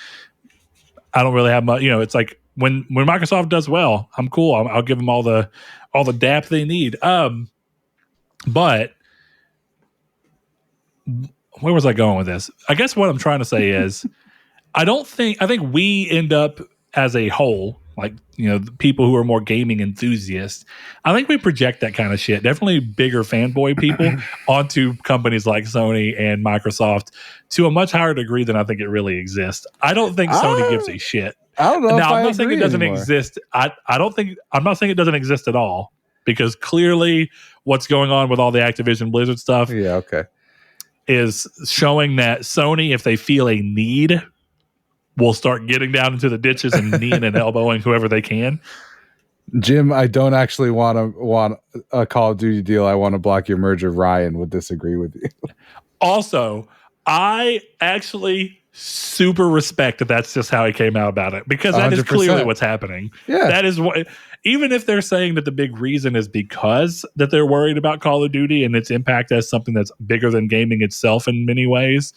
I don't really have much. It's like when Microsoft does well, I'm cool. I'll give them all the dap they need. But where was I going with this? I guess what I'm trying to say is I think we end up as a whole, like, the people who are more gaming enthusiasts, I think we project that kind of shit, definitely bigger fanboy people, onto companies like Sony and Microsoft to a much higher degree than I think it really exists. I don't think Sony gives a shit. I don't know. Now, I'm not saying it doesn't exist. I'm not saying it doesn't exist at all, because clearly what's going on with all the Activision Blizzard stuff is showing that Sony, if they feel a need, will start getting down into the ditches and kneeing and elbowing whoever they can. Jim, I don't actually want a Call of Duty deal. I want to block your merger. Ryan would disagree with you. Also, I actually super respect that that's just how he came out about it, because that 100%. Is clearly what's happening. Yeah. That is what, even if they're saying that the big reason is because that they're worried about Call of Duty and its impact as something that's bigger than gaming itself in many ways,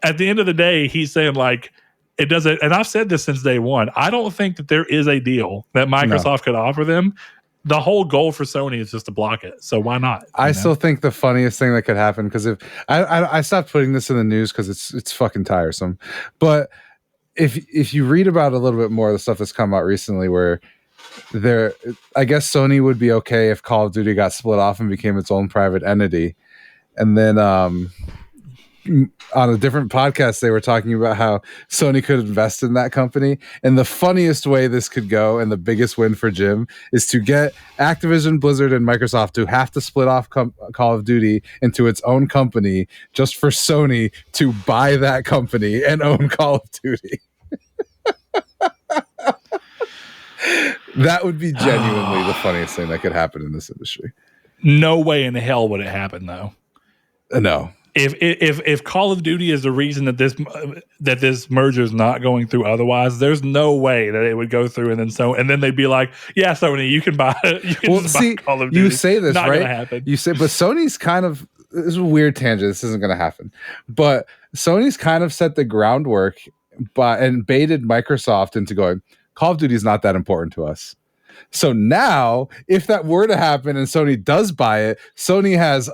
at the end of the day, he's saying like, It doesn't, and I've said this since day one. I don't think that there is a deal that Microsoft could offer them. The whole goal for Sony is just to block it. So why not? I still think the funniest thing that could happen, because if I stopped putting this in the news because it's fucking tiresome, but if you read about a little bit more of the stuff that's come out recently, where I guess Sony would be okay if Call of Duty got split off and became its own private entity, and then on a different podcast, they were talking about how Sony could invest in that company. And the funniest way this could go, and the biggest win for Jim, is to get Activision, Blizzard, and Microsoft to have to split off Call of Duty into its own company just for Sony to buy that company and own Call of Duty. That would be genuinely the funniest thing that could happen in this industry. No way in hell would it happen, though. No. If Call of Duty is the reason that this merger is not going through, otherwise, there's no way that it would go through, and then they'd be like, "Yeah, Sony, you can buy it. You can buy Call of Duty." You say this, not right? Gonna happen. You say, but Sony's kind of, this is a weird tangent. This isn't going to happen, but Sony's kind of set the groundwork and baited Microsoft into going, Call of Duty is not that important to us. So now, if that were to happen and Sony does buy it, Sony has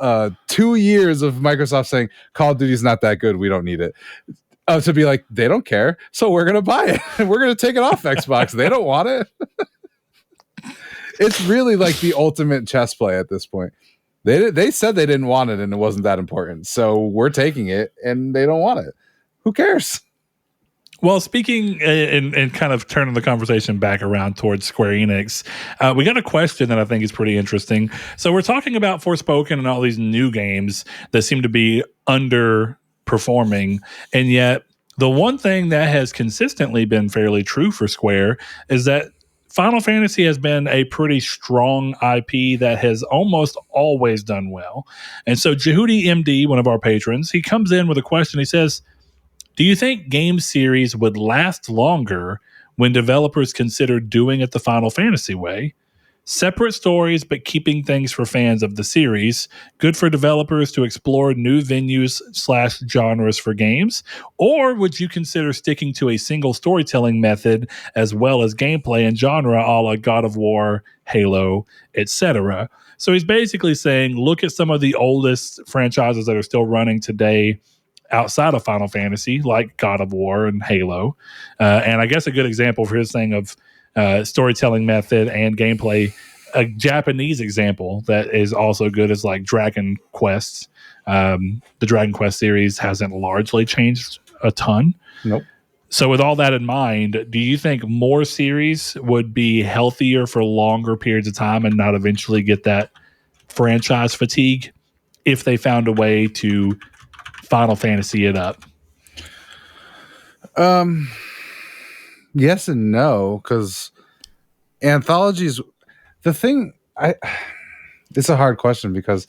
2 years of Microsoft saying Call of Duty is not that good, we don't need it, to be like, they don't care, so we're going to buy it. We're going to take it off Xbox. They don't want it. It's really like the ultimate chess play at this point. They said they didn't want it and it wasn't that important, so we're taking it and they don't want it. Who cares? Well, speaking and kind of turning the conversation back around towards Square Enix, we got a question that I think is pretty interesting. So we're talking about Forspoken and all these new games that seem to be underperforming, and yet the one thing that has consistently been fairly true for Square is that Final Fantasy has been a pretty strong IP that has almost always done well. And so Jehudi MD, one of our patrons, he comes in with a question. He says, do you think game series would last longer when developers consider doing it the Final Fantasy way? Separate stories, but keeping things for fans of the series. Good for developers to explore new venues / genres for games. Or would you consider sticking to a single storytelling method as well as gameplay and genre a la God of War, Halo, etc.? So he's basically saying, look at some of the oldest franchises that are still running today outside of Final Fantasy, like God of War and Halo. And I guess a good example for his thing of storytelling method and gameplay, a Japanese example that is also good is like Dragon Quest. The Dragon Quest series hasn't largely changed a ton. Nope. So with all that in mind, do you think more series would be healthier for longer periods of time and not eventually get that franchise fatigue if they found a way to Final Fantasy it up? Yes and no, because anthologies, it's a hard question, because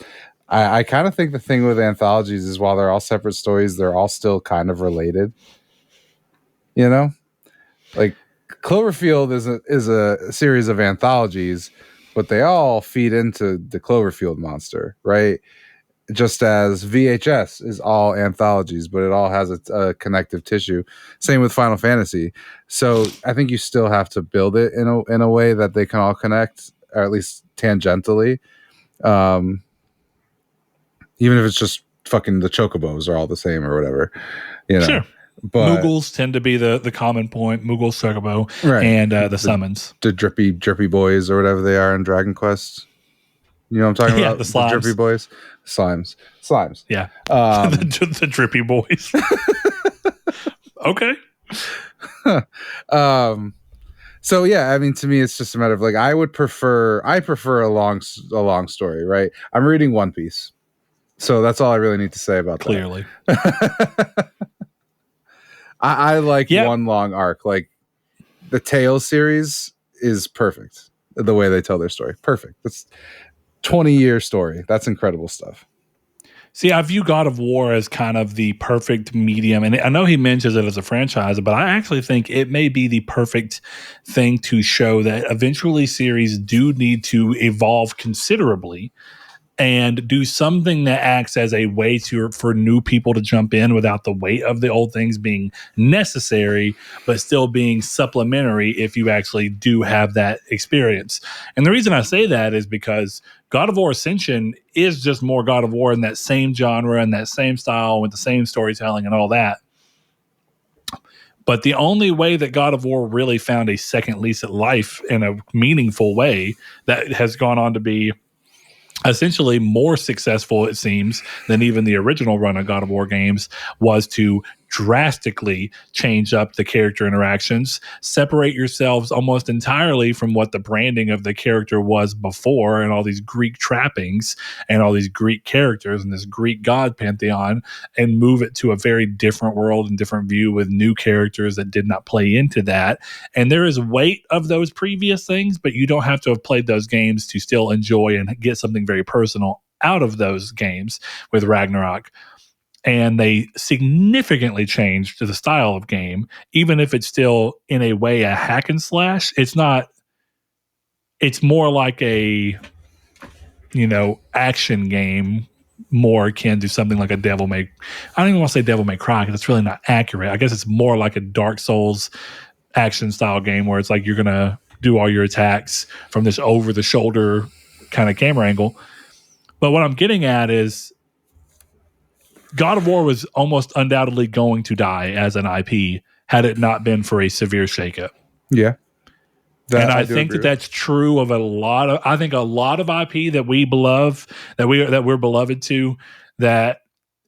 I kind of think the thing with anthologies is while they're all separate stories, they're all still kind of related. You know, like Cloverfield is a series of anthologies, but they all feed into the Cloverfield monster, right? Just as VHS is all anthologies, but it all has a connective tissue. Same with Final Fantasy. So I think you still have to build it in a way that they can all connect, or at least tangentially. Even if it's just fucking the chocobos are all the same or whatever, you know. Sure. But Moogles tend to be the common point. Moogles, chocobo, right, and the summons. The drippy boys or whatever they are in Dragon Quest. You know what I'm talking about? The slimes. The drippy boys. Slimes. Yeah. The drippy boys. Okay. So yeah, I mean, to me, it's just a matter of like, I prefer a long story, right? I'm reading One Piece, so that's all I really need to say about that. Clearly. I like one long arc. Like the Tales series is perfect. The way they tell their story, perfect. That's 20-year story. That's incredible stuff. See, I view God of War as kind of the perfect medium. And I know he mentions it as a franchise, but I actually think it may be the perfect thing to show that eventually series do need to evolve considerably and do something that acts as a way for new people to jump in without the weight of the old things being necessary, but still being supplementary if you actually do have that experience. And the reason I say that is because God of War Ascension is just more God of War in that same genre and that same style with the same storytelling and all that. But the only way that God of War really found a second lease at life in a meaningful way that has gone on to be essentially more successful, it seems, than even the original run of God of War games, was to drastically change up the character interactions, separate yourselves almost entirely from what the branding of the character was before, and all these Greek trappings and all these Greek characters and this Greek god pantheon, and move it to a very different world and different view with new characters that did not play into that. And there is weight of those previous things, but you don't have to have played those games to still enjoy and get something very personal out of those games with Ragnarok. And they significantly changed the style of game, even if it's still in a way a hack and slash. It's not. It's more like a, action game, more akin to something like a Devil May. I don't even want to say Devil May Cry because it's really not accurate. I guess it's more like a Dark Souls action style game where it's like you're gonna do all your attacks from this over the shoulder kind of camera angle. But what I'm getting at is God of War was almost undoubtedly going to die as an IP had it not been for a severe shakeup. Yeah. And I think that that's true of a lot of IP that we love, that we're beloved to, that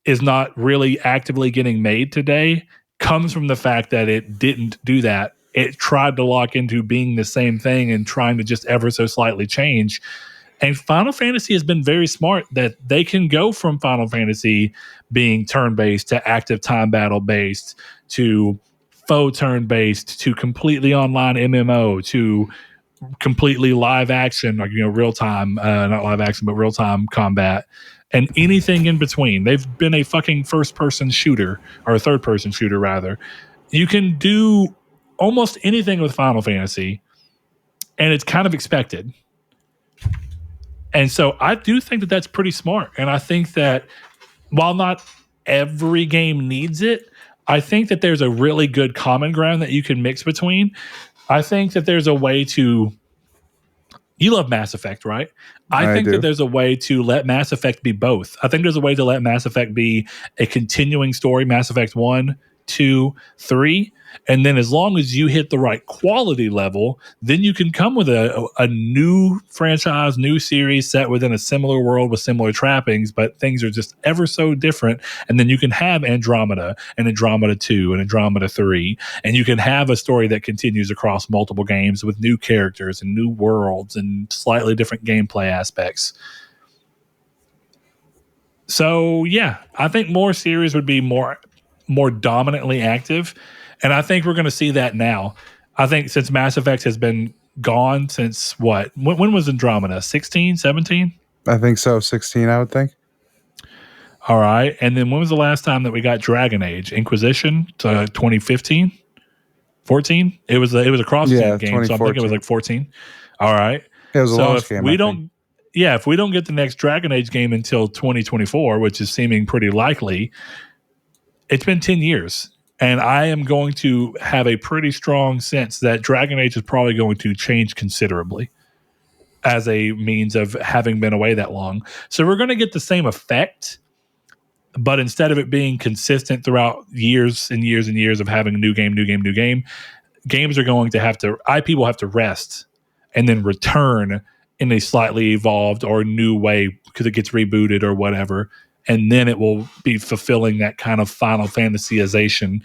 is not really actively getting made today, comes from the fact that it didn't do that. It tried to lock into being the same thing and trying to just ever so slightly change. And Final Fantasy has been very smart that they can go from Final Fantasy being turn-based to active time battle-based to faux turn-based to completely online MMO to completely live action, like, real-time, not live action, but real-time combat, and anything in between. They've been a fucking first-person shooter, or a third-person shooter, rather. You can do almost anything with Final Fantasy, and it's kind of expected. And so I do think that that's pretty smart. And I think that while not every game needs it, I think that there's a really good common ground that you can mix between. I think that there's a way to... You love Mass Effect, right? I think that there's a way to let Mass Effect be both. I think there's a way to let Mass Effect be a continuing story, Mass Effect 1, 2, 3, and then as long as you hit the right quality level, then you can come with a new franchise, new series set within a similar world with similar trappings, but things are just ever so different. And then you can have Andromeda and Andromeda 2 and Andromeda 3, and you can have a story that continues across multiple games with new characters and new worlds and slightly different gameplay aspects. So yeah, I think more series would be more dominantly active. And I think we're going to see that now. I think since Mass Effect has been gone since what? When was Andromeda? 16, 17? I think so. 16, I would think. All right. And then when was the last time that we got Dragon Age? Inquisition to 2015? 14? It was a cross-gen game, so I'm thinking it was like 14. All right. It was a launch game. If we don't get the next Dragon Age game until 2024, which is seeming pretty likely, it's been 10 years. And I am going to have a pretty strong sense that Dragon Age is probably going to change considerably as a means of having been away that long. So we're going to get the same effect, but instead of it being consistent throughout years and years and years of having new game, games are going to have to, IP will have to rest and then return in a slightly evolved or new way because it gets rebooted or whatever. And then it will be fulfilling that kind of Final Fantasyization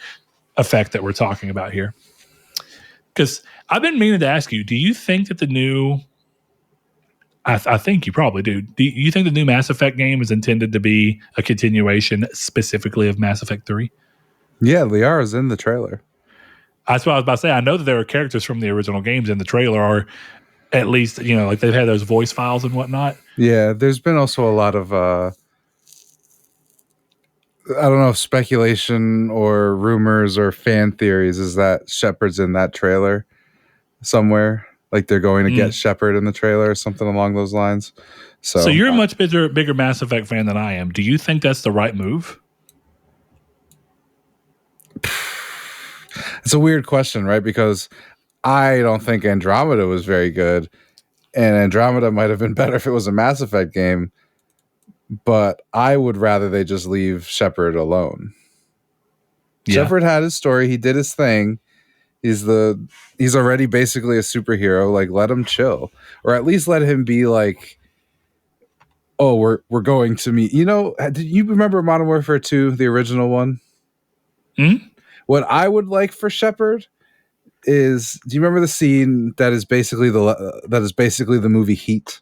effect that we're talking about here. Because I've been meaning to ask you, do you think that the new... I think you probably do. Do you think the new Mass Effect game is intended to be a continuation specifically of Mass Effect 3? Yeah, Liara's in the trailer. That's what I was about to say. I know that there are characters from the original games in the trailer, or at least, like they've had those voice files and whatnot. Yeah, there's been also a lot of... I don't know if speculation or rumors or fan theories is that Shepard's in that trailer somewhere. Like they're going to get Shepard in the trailer or something along those lines. So you're a much bigger Mass Effect fan than I am. Do you think that's the right move? It's a weird question, right? Because I don't think Andromeda was very good, and Andromeda might have been better if it was a Mass Effect game, but I would rather they just leave Shepard alone. Yeah. Shepard had his story. He did his thing. He's already basically a superhero. Like, let him chill, or at least let him be like, oh, we're going to meet. You know, did you remember Modern Warfare 2, the original one? Mm-hmm. What I would like for Shepard is, do you remember the scene that is basically the movie Heat?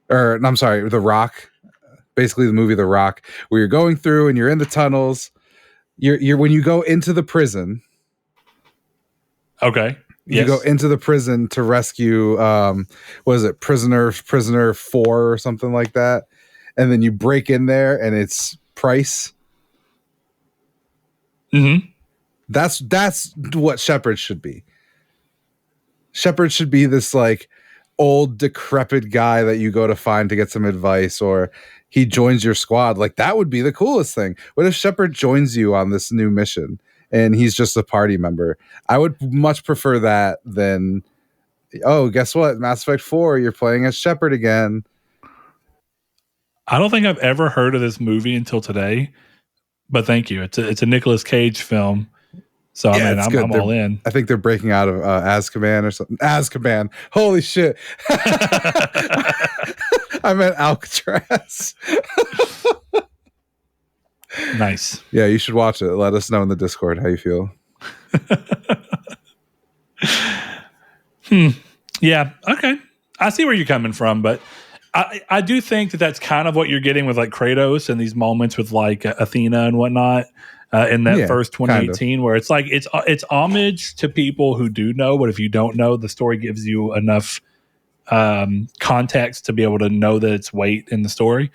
Or I'm sorry, The Rock. Basically the movie The Rock, where you're going through and you're in the tunnels. You're when you go into the prison. Okay. You go into the prison to rescue what is it, prisoner 4 or something like that. And then you break in there and it's Price. Mm-hmm. That's what Shepard should be. Shepard should be this like old decrepit guy that you go to find to get some advice, or he joins your squad. Like, that would be the coolest thing. What if Shepard joins you on this new mission and he's just a party member? I would much prefer that than, oh, guess what? Mass Effect 4, you're playing as Shepard again. I don't think I've ever heard of this movie until today, but thank you. It's a Nicolas Cage film. So yeah, I'm all in. I think they're breaking out of Azkaban or something. Azkaban. Holy shit. I meant Alcatraz. Nice. Yeah, you should watch it. Let us know in the Discord how you feel. Yeah. Okay. I see where you're coming from, but I do think that that's kind of what you're getting with like Kratos and these moments with like Athena and whatnot. In that first 2018, kind of, where it's like it's homage to people who do know, but if you don't know, the story gives you enough context to be able to know that it's weight in the story.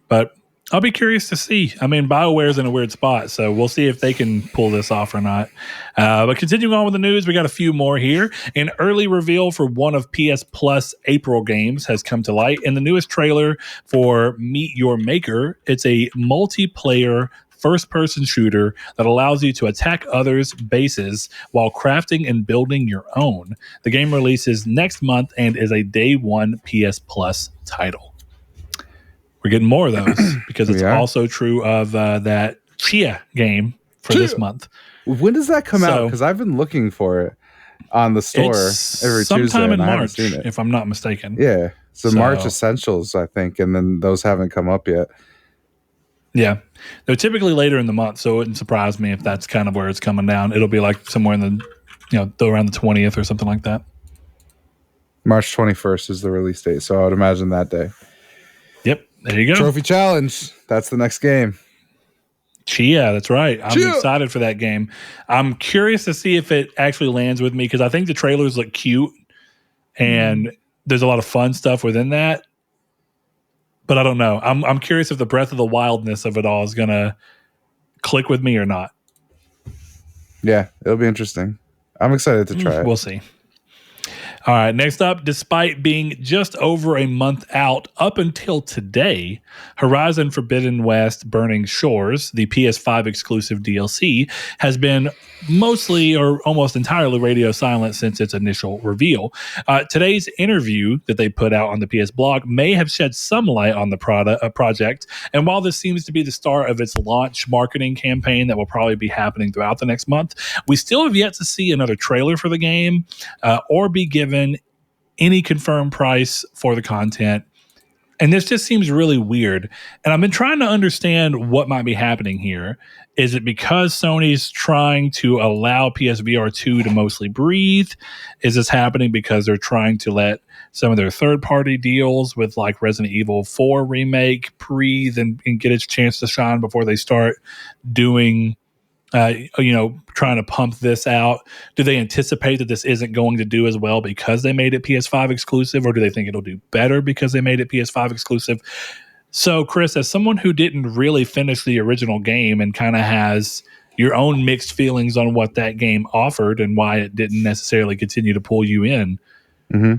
But I'll be curious to see. I mean, BioWare's in a weird spot, so we'll see if they can pull this off or not. But continuing on with the news, we got a few more here. An early reveal for one of PS Plus April games has come to light in the newest trailer for Meet Your Maker. It's a multiplayer first-person shooter that allows you to attack others' bases while crafting and building your own. The game releases next month and is a day one PS Plus title. We're getting more of those because it's also true of that Chia game for this month. When does that come out? Because I've been looking for it on the store every Tuesday. Sometime in March, if I'm not mistaken. Yeah. So March Essentials, I think, and then those haven't come up yet. Yeah. They're typically later in the month, so it wouldn't surprise me if that's kind of where it's coming down. It'll be like somewhere in the, around the 20th or something like that. March 21st is the release date, so I would imagine that day. Yep. There you go. Trophy Challenge. That's the next game. Chia, that's right. I'm excited for that game. I'm curious to see if it actually lands with me because I think the trailers look cute and there's a lot of fun stuff within that. But I don't know. I'm curious if the Breath of the Wildness of it all is going to click with me or not. Yeah, it'll be interesting. I'm excited to try it. We'll see. All right, next up, despite being just over a month out up until today, Horizon Forbidden West Burning Shores, the PS5 exclusive DLC, has been mostly or almost entirely radio silent since its initial reveal. Today's interview that they put out on the PS blog may have shed some light on the project, and while this seems to be the start of its launch marketing campaign that will probably be happening throughout the next month, we still have yet to see another trailer for the game or be given any confirmed price for the content. And this just seems really weird. And I've been trying to understand what might be happening here. Is it because Sony's trying to allow PSVR 2 to mostly breathe? Is this happening because they're trying to let some of their third-party deals with like Resident Evil 4 Remake breathe and get its chance to shine before they start doing trying to pump this out? Do they anticipate that this isn't going to do as well because they made it PS5 exclusive, or do they think it'll do better because they made it PS5 exclusive? So, Chris, as someone who didn't really finish the original game and kind of has your own mixed feelings on what that game offered and why it didn't necessarily continue to pull you in, Mm-hmm.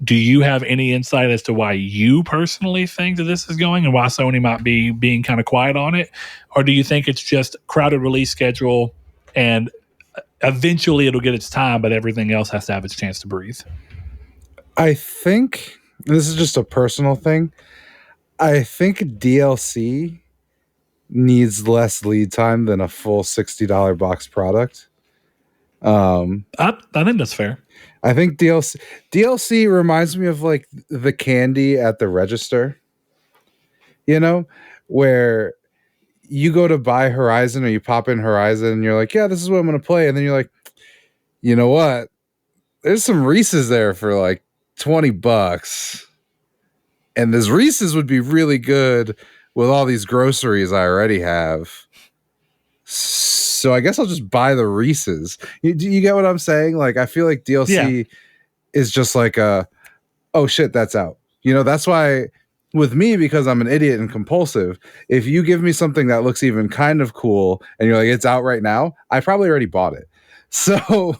Do you have any insight as to why you personally think that this is going and why Sony might be being kind of quiet on it? Or do you think it's just crowded release schedule and eventually it'll get its time, but everything else has to have its chance to breathe? I think this is just a personal thing. I think DLC needs less lead time than a full $60 box product. I think that's fair. I think DLC reminds me of like the candy at the register, you know, where you go to buy Horizon or you pop in Horizon and you're like, yeah, this is what I'm going to play. And then you're like, you know what? There's some Reese's there for like $20. And this Reese's would be really good with all these groceries I already have. So I guess I'll just buy the Reese's. Do you get what I'm saying? Like, I feel like DLC is just like oh shit, that's out. You know, that's why with me, because I'm an idiot and compulsive, if you give me something that looks even kind of cool and you're like, it's out right now, I probably already bought it. So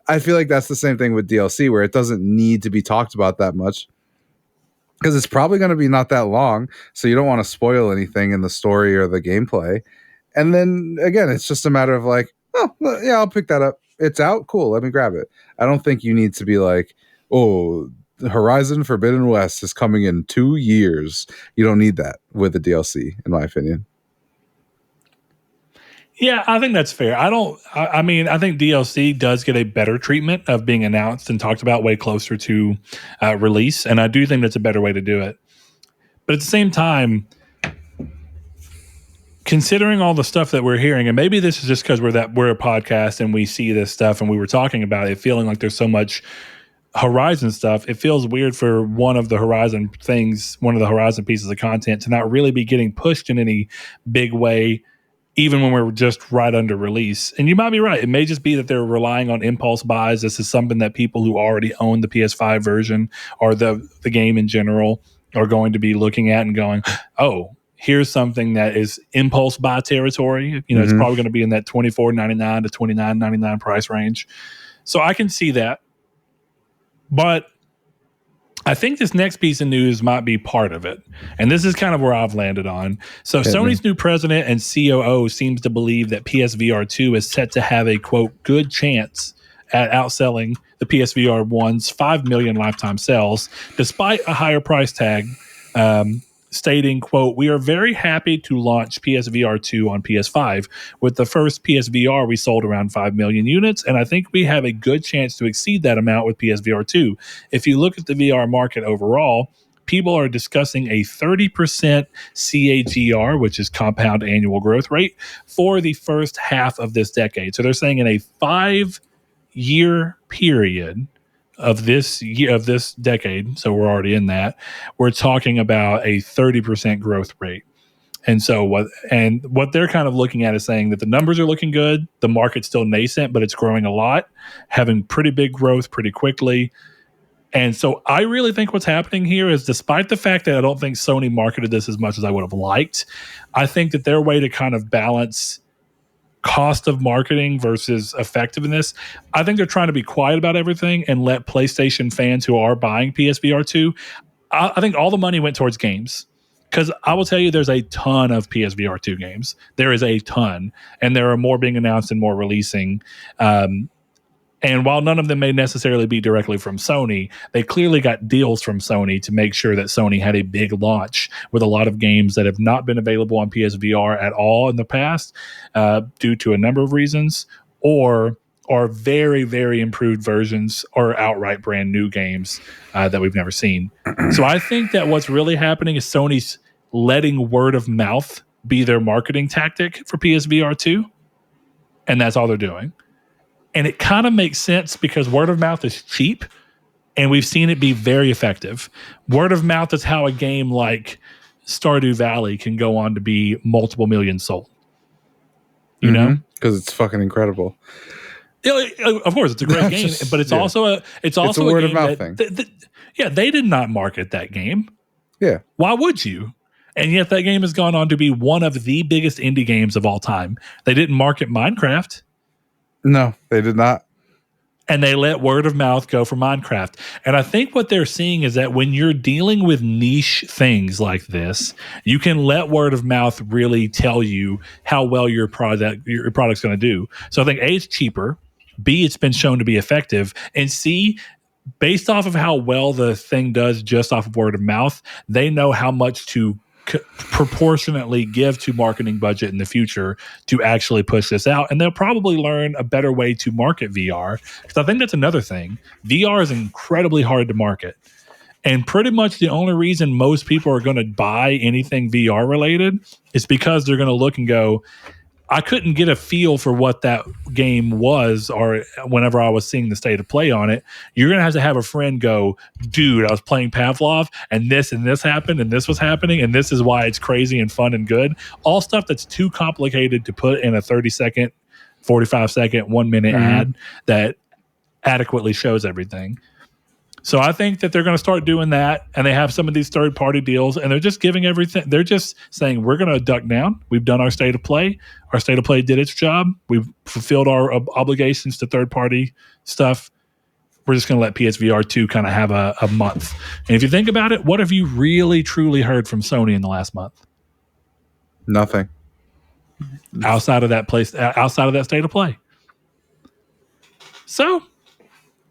I feel like that's the same thing with DLC, where it doesn't need to be talked about that much because it's probably going to be not that long. So you don't want to spoil anything in the story or the gameplay. And then again, it's just a matter of like, oh, yeah, I'll pick that up. It's out. Cool. Let me grab it. I don't think you need to be like, oh, Horizon Forbidden West is coming in 2 years. You don't need that with the DLC, in my opinion. Yeah, I think that's fair. I mean, I think DLC does get a better treatment of being announced and talked about way closer to release. And I do think that's a better way to do it. But at the same time, considering all the stuff that we're hearing, and maybe this is just because we're a podcast and we see this stuff and we were talking about it, feeling like there's so much Horizon stuff, it feels weird for one of the Horizon pieces of content to not really be getting pushed in any big way, even when we're just right under release. And you might be right. It may just be that they're relying on impulse buys. This is something that people who already own the PS5 version or the game in general are going to be looking at and going, oh, here's something that is impulse buy territory. You know, It's probably going to be in that $24.99 to $29.99 price range. So I can see that. But I think this next piece of news might be part of it. And this is kind of where I've landed on. So Sony's new president and COO seems to believe that PSVR 2 is set to have a, quote, good chance at outselling the PSVR 1's 5 million lifetime sales, despite a higher price tag, stating, quote, we are very happy to launch PSVR 2 on PS5. With the first PSVR, we sold around 5 million units, and I think we have a good chance to exceed that amount with PSVR 2. If you look at the VR market overall, people are discussing a 30% CAGR, which is compound annual growth rate, for the first half of this decade. So they're saying in a 5-year period of this decade, so we're already in that, we're talking about a 30% growth rate. And so what they're kind of looking at is saying that the numbers are looking good, the market's still nascent, but it's growing a lot, having pretty big growth pretty quickly. And so I really think what's happening here is, despite the fact that I don't think Sony marketed this as much as I would have liked, I think that their way to kind of balance cost of marketing versus effectiveness, I think they're trying to be quiet about everything and let PlayStation fans who are buying PSVR 2, I think all the money went towards games. Because I will tell you, there's a ton of PSVR 2 games. There is a ton. And there are more being announced and more releasing. And while none of them may necessarily be directly from Sony, they clearly got deals from Sony to make sure that Sony had a big launch with a lot of games that have not been available on PSVR at all in the past due to a number of reasons, or are very, very improved versions or outright brand new games that we've never seen. So I think that what's really happening is Sony's letting word of mouth be their marketing tactic for PSVR 2, and that's all they're doing. And it kind of makes sense because word of mouth is cheap, and we've seen it be very effective. Word of mouth is how a game like Stardew Valley can go on to be multiple million sold. You know? Because it's fucking incredible. Of course, it's a great game, but it's also a word of mouth thing. They did not market that game. Yeah. Why would you? And yet that game has gone on to be one of the biggest indie games of all time. They didn't market Minecraft. No, they did not. and they let word of mouth go for Minecraft. And I think what they're seeing is that when you're dealing with niche things like this, you can let word of mouth really tell you how well your product's going to do. So I think A, it's cheaper. B, it's been shown to be effective. And C, based off of how well the thing does just off of word of mouth, they know how much to proportionately give to marketing budget in the future to actually push this out. And they'll probably learn a better way to market VR, because I think that's another thing. VR is incredibly hard to market. And pretty much the only reason most people are going to buy anything VR related is because they're going to look and go, I couldn't get a feel for what that game was, or whenever I was seeing the state of play on it. You're going to have a friend go, dude, I was playing Pavlov and this happened and this was happening and this is why it's crazy and fun and good. All stuff that's too complicated to put in a 30-second, 45-second, 1 minute ad that adequately shows everything. So I think that they're going to start doing that, and they have some of these third-party deals, and they're just giving everything. They're just saying, we're going to duck down. We've done our state of play. Our state of play did its job. We've fulfilled our obligations to third-party stuff. We're just going to let PSVR 2 kind of have a month. And if you think about it, what have you really, truly heard from Sony in the last month? Nothing. Outside of that state of play. So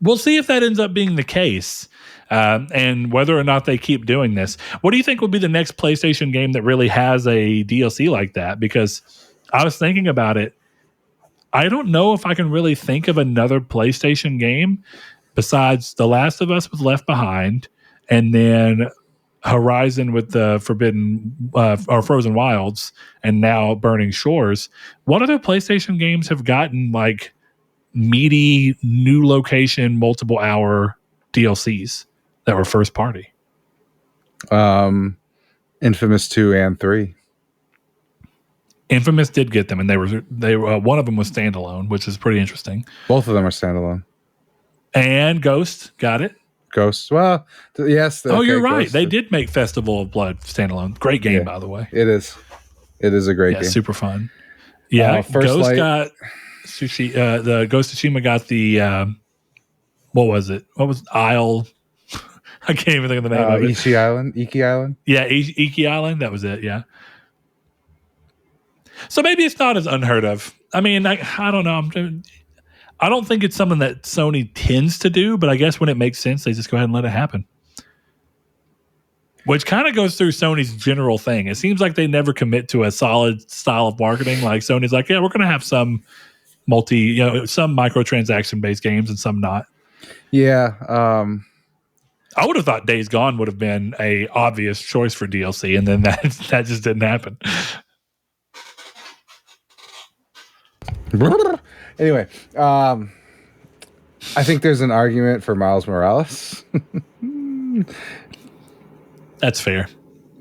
we'll see if that ends up being the case, and whether or not they keep doing this. What do you think will be the next PlayStation game that really has a DLC like that? Because I was thinking about it. I don't know if I can really think of another PlayStation game besides The Last of Us with Left Behind, and then Horizon with the Frozen Wilds, and now Burning Shores. What other PlayStation games have gotten like meaty new location multiple hour DLCs that were first party? Infamous 2 and 3. Infamous did get them, and they were one of them was standalone, which is pretty interesting. Both of them are standalone. And Ghost got it. Ghost, well, yes. Okay, you're right. Ghost. They did make Festival of Blood standalone. Great game, by the way. It is a great game. Super fun. Yeah, Ghost got Sushi. The Ghost of Tsushima got the what was it? What was Isle? I can't even think of the name of it. Iki Island. Yeah, Iki Island. That was it. Yeah. So maybe it's not as unheard of. I mean, I don't know. I don't think it's something that Sony tends to do, but I guess when it makes sense, they just go ahead and let it happen. Which kind of goes through Sony's general thing. It seems like they never commit to a solid style of marketing. Like Sony's like, yeah, we're going to have some some microtransaction based games and some not. Yeah. I would have thought Days Gone would have been a obvious choice for DLC, and then that just didn't happen. Anyway, I think there's an argument for Miles Morales. That's fair.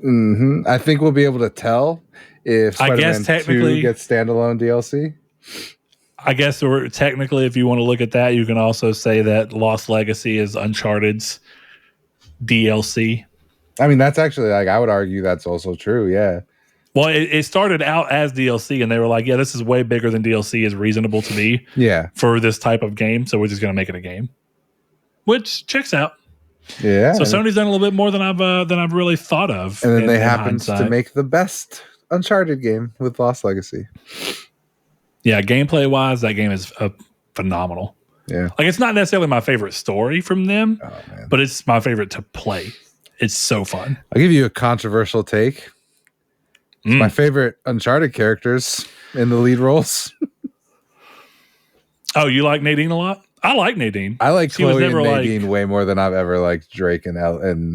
Mm-hmm. I think we'll be able to tell if Spider-Man 2 gets standalone DLC. I guess technically, if you want to look at that, you can also say that Lost Legacy is Uncharted's DLC. I mean, that's actually, like, I would argue that's also true, yeah. Well, it started out as DLC, and they were like, yeah, this is way bigger than DLC is reasonable to be for this type of game, so we're just going to make it a game. Which checks out. Yeah. So Sony's done a little bit more than I've really thought of. And then they happened to make the best Uncharted game with Lost Legacy. Yeah, gameplay-wise, that game is phenomenal. Yeah. Like, it's not necessarily my favorite story from them, but it's my favorite to play. It's so fun. I'll give you a controversial take. It's my favorite Uncharted characters in the lead roles. Oh, you like Nadine a lot? I like Nadine. I like Chloe and Nadine way more than I've ever liked Drake and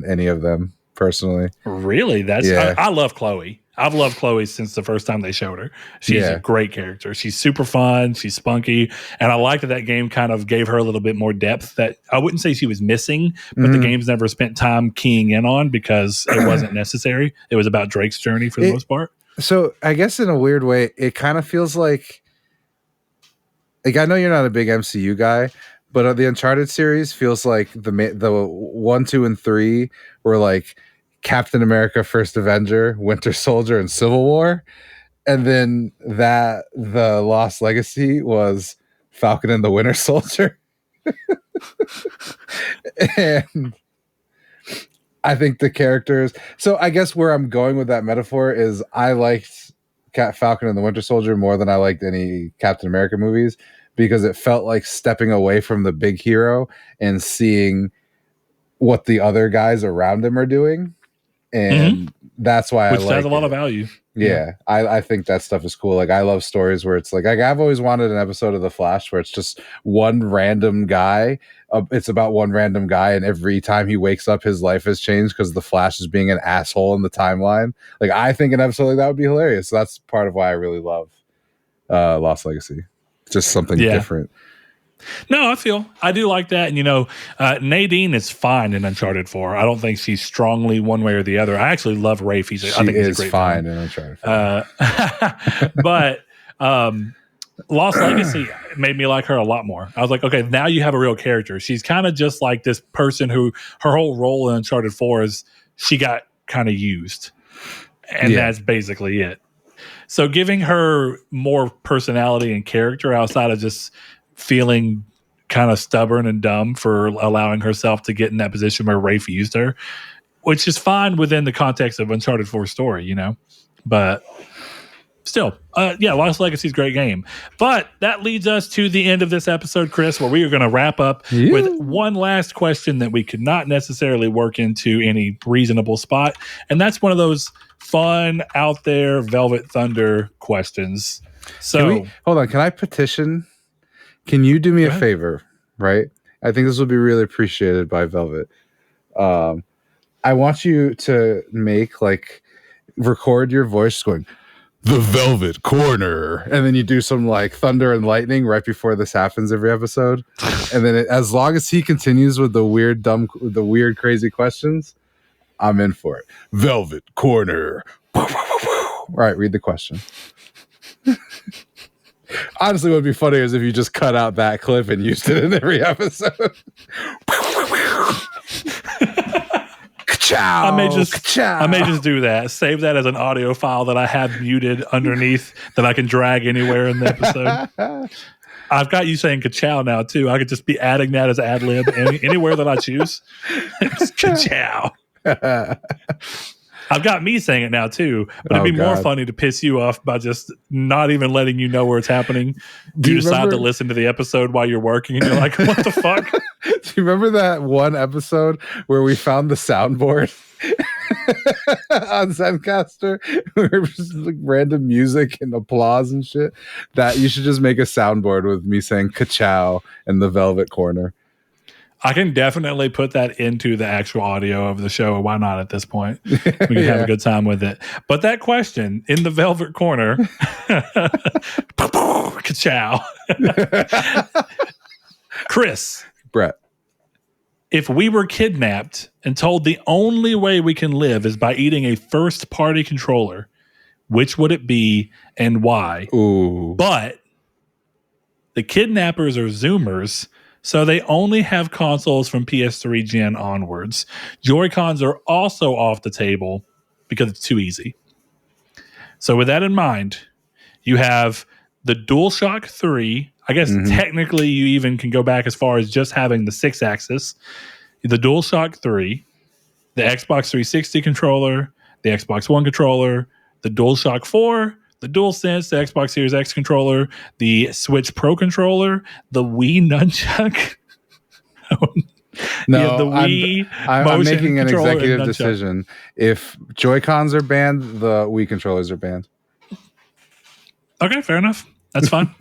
any of them personally. Really? I love Chloe. I've loved Chloe since the first time they showed her. She's a great character. She's super fun. She's spunky. And I like that game kind of gave her a little bit more depth that I wouldn't say she was missing, but the game's never spent time keying in on because it wasn't necessary. It was about Drake's journey for the most part. So I guess in a weird way, it kind of feels like I know you're not a big MCU guy, but the Uncharted series feels like the 1, 2, and 3 were like Captain America, First Avenger, Winter Soldier, and Civil War. And then the Lost Legacy was Falcon and the Winter Soldier. And I think the characters. So I guess where I'm going with that metaphor is I liked Falcon and the Winter Soldier more than I liked any Captain America movies because it felt like stepping away from the big hero and seeing what the other guys around him are doing. And that's why Which I like has a lot it. of value. Yeah, I think that stuff is cool. Like I love stories where it's like I've always wanted an episode of The Flash where it's just one random guy. It's about one random guy, and every time he wakes up, his life has changed because the Flash is being an asshole in the timeline. Like I think an episode like that would be hilarious. So that's part of why I really love Lost Legacy. Just something different. No, I do like that. And, Nadine is fine in Uncharted 4. I don't think she's strongly one way or the other. I actually love Rafe. I think he's a great fine in Uncharted 4. But Lost Legacy made me like her a lot more. I was like, okay, now you have a real character. She's kind of just like this person who her whole role in Uncharted 4 is she got kind of used. And that's basically it. So giving her more personality and character outside of just feeling kind of stubborn and dumb for allowing herself to get in that position where Rafe used her, which is fine within the context of Uncharted 4 story, but still, Lost Legacy is a great game. But that leads us to the end of this episode, Chris, where we are going to wrap up with one last question that we could not necessarily work into any reasonable spot. And that's one of those fun, out there, Velvet Thunder questions. So hold on. Can I petition? Can you do me a favor, right? I think this will be really appreciated by Velvet. I want you to record your voice going, the Velvet Corner. And then you do some thunder and lightning right before this happens every episode. And then as long as he continues with the weird, crazy questions, I'm in for it. Velvet Corner. All right, read the question. Honestly, what would be funny is if you just cut out that clip and used it in every episode. I may just do that. Save that as an audio file that I have muted underneath that I can drag anywhere in the episode. I've got you saying ka-chow now too. I could just be adding that as ad lib anywhere that I choose. It's ka-chow. I've got me saying it now too, but it'd be more funny to piss you off by just not even letting you know where it's happening. You decide to listen to the episode while you're working and you're like, what the fuck? Do you remember that one episode where we found the soundboard on Zencaster? Where it was just random music and applause and shit. That you should just make a soundboard with me saying ka-chow and the Velvet Corner. I can definitely put that into the actual audio of the show. Why not at this point? We can have a good time with it. But that question in the Velvet Corner, ka-chow. Chris. Brett. If we were kidnapped and told the only way we can live is by eating a first-party controller, which would it be and why? Ooh. But the kidnappers are Zoomers, so they only have consoles from PS3 gen onwards. Joy-Cons are also off the table because it's too easy. So with that in mind, you have the DualShock 3. I guess technically you even can go back as far as just having the 6-axis. The DualShock 3, the Xbox 360 controller, the Xbox One controller, the DualShock 4, the DualSense, the Xbox Series X controller, the Switch Pro controller, the Wii Nunchuck. No, the Wii I'm making an executive decision. If Joy-Cons are banned, the Wii controllers are banned. Okay, fair enough. That's fine.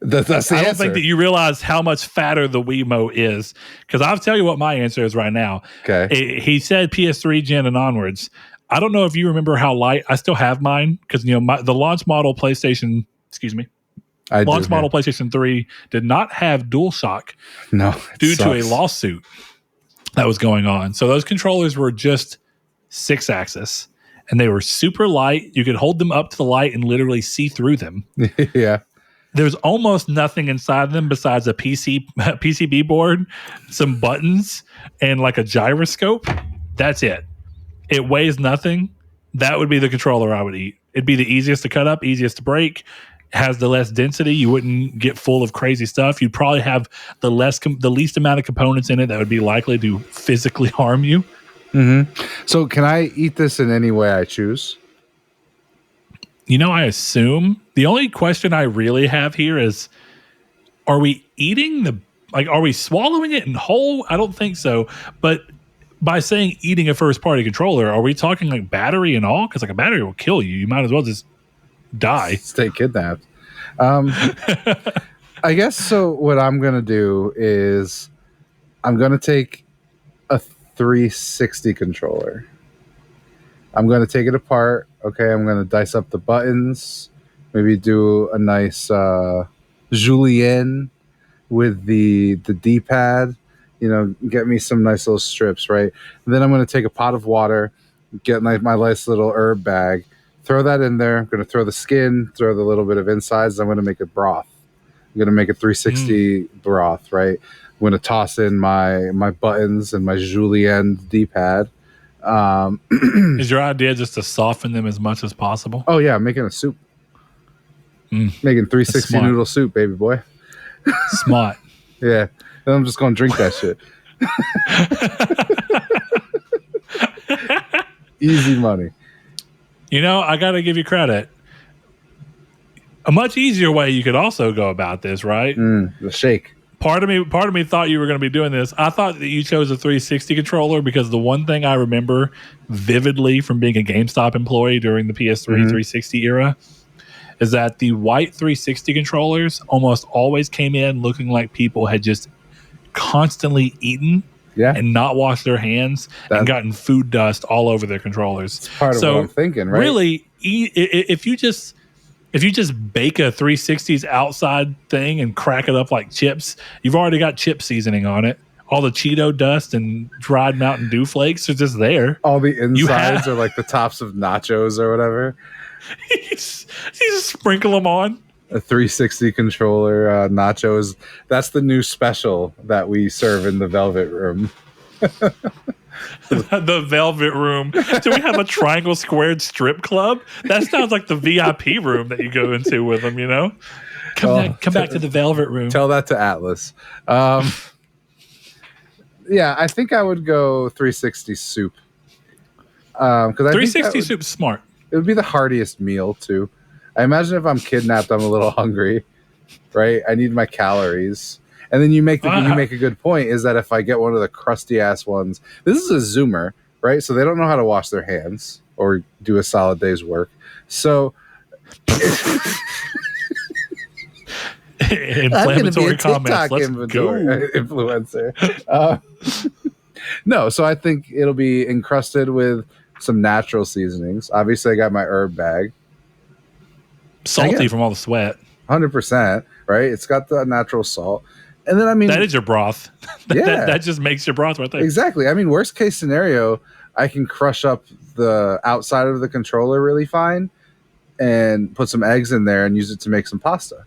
That's the answer. I don't think that you realize how much fatter the Wiimote is, because I'll tell you what my answer is right now. Okay. He said PS3 gen and onwards. I don't know if you remember how light. I still have mine because the launch model PlayStation. Excuse me. Model PlayStation 3 did not have DualShock. No, due to a lawsuit that was going on. So those controllers were just 6-axis. And they were super light. You could hold them up to the light and literally see through them. Yeah. There's almost nothing inside them besides a PCB board, some buttons, and like a gyroscope. That's it. It weighs nothing. That would be the controller I would eat. It'd be the easiest to cut up, easiest to break. has the less density. You wouldn't get full of crazy stuff. You'd probably have the least amount of components in it that would be likely to physically harm you. So can I eat this in any way I choose? I assume the only question I really have here is, are we eating are we swallowing it in whole? I don't think so. But by saying eating a first party controller, are we talking like battery and all? Because like a battery will kill you. You might as well just die. Stay kidnapped. I guess so. What I'm going to do is I'm going to take a 360 controller. I'm going to take it apart. Okay. I'm going to dice up the buttons, maybe do a nice julienne with the D-pad, get me some nice little strips, right? And then I'm going to take a pot of water, get my nice little herb bag, throw that in there. I'm going to throw the skin, throw the little bit of insides. I'm going to make a broth. I'm going to make a 360 broth, right? I'm going to toss in my buttons and my julienne D-pad. Is your idea just to soften them as much as possible? Oh, yeah. I'm making a soup. Making 360 noodle soup, baby boy. Smart. Yeah. Then I'm just going to drink that shit. Easy money. I got to give you credit. A much easier way you could also go about this, right? The shake. Part of me thought you were going to be doing this. I thought that you chose a 360 controller because the one thing I remember vividly from being a GameStop employee during the PS3 360 era is that the white 360 controllers almost always came in looking like people had just constantly eaten and not washed their hands and gotten food dust all over their controllers. It's part of what I'm thinking, right? Really, if you just bake a 360's outside thing and crack it up like chips, you've already got chip seasoning on it. All the Cheeto dust and dried Mountain Dew flakes are just there. All the insides are like the tops of nachos or whatever. You just sprinkle them on. A 360 controller, nachos. That's the new special that we serve in the Velvet Room. The Velvet Room. Do we have a triangle squared strip club? That sounds like the VIP room that you go into with them, Come back to the Velvet Room. Tell that to Atlas. Yeah, I think I would go 360 soup. 360 soup's smart. It would be the heartiest meal, too. I imagine if I'm kidnapped, I'm a little hungry, right? I need my calories. And then you make a good point, is that if I get one of the crusty ass ones, this is a Zoomer, right? So they don't know how to wash their hands or do a solid day's work. So inflammatory comments. Let's go. Influencer. No, so I think it'll be encrusted with some natural seasonings. Obviously, I got my herb bag. Salty from all the sweat. 100%, right? It's got the natural salt. And then, that is your broth. that just makes your broth right there. Exactly. Worst case scenario, I can crush up the outside of the controller really fine and put some eggs in there and use it to make some pasta.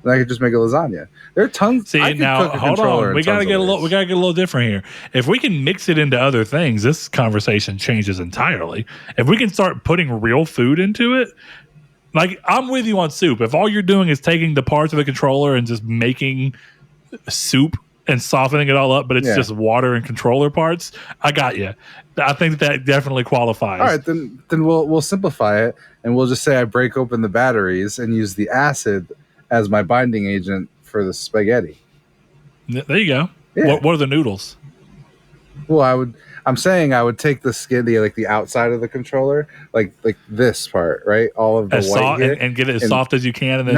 Then I could just make a lasagna. There are tons. See, now hold on. We gotta get a little different here. If we can mix it into other things, this conversation changes entirely. If we can start putting real food into it, like I'm with you on soup. If all you're doing is taking the parts of the controller and just making soup and softening it all up, but it's just water and controller parts, I got you. I think that definitely qualifies. All right, then we'll simplify it and we'll just say I break open the batteries and use the acid as my binding agent for the spaghetti. There you go. Yeah. What are the noodles? Well, I'm saying I would take the skin, the outside of the controller, like this part, right? All of the white here, and get it as soft as you can, and then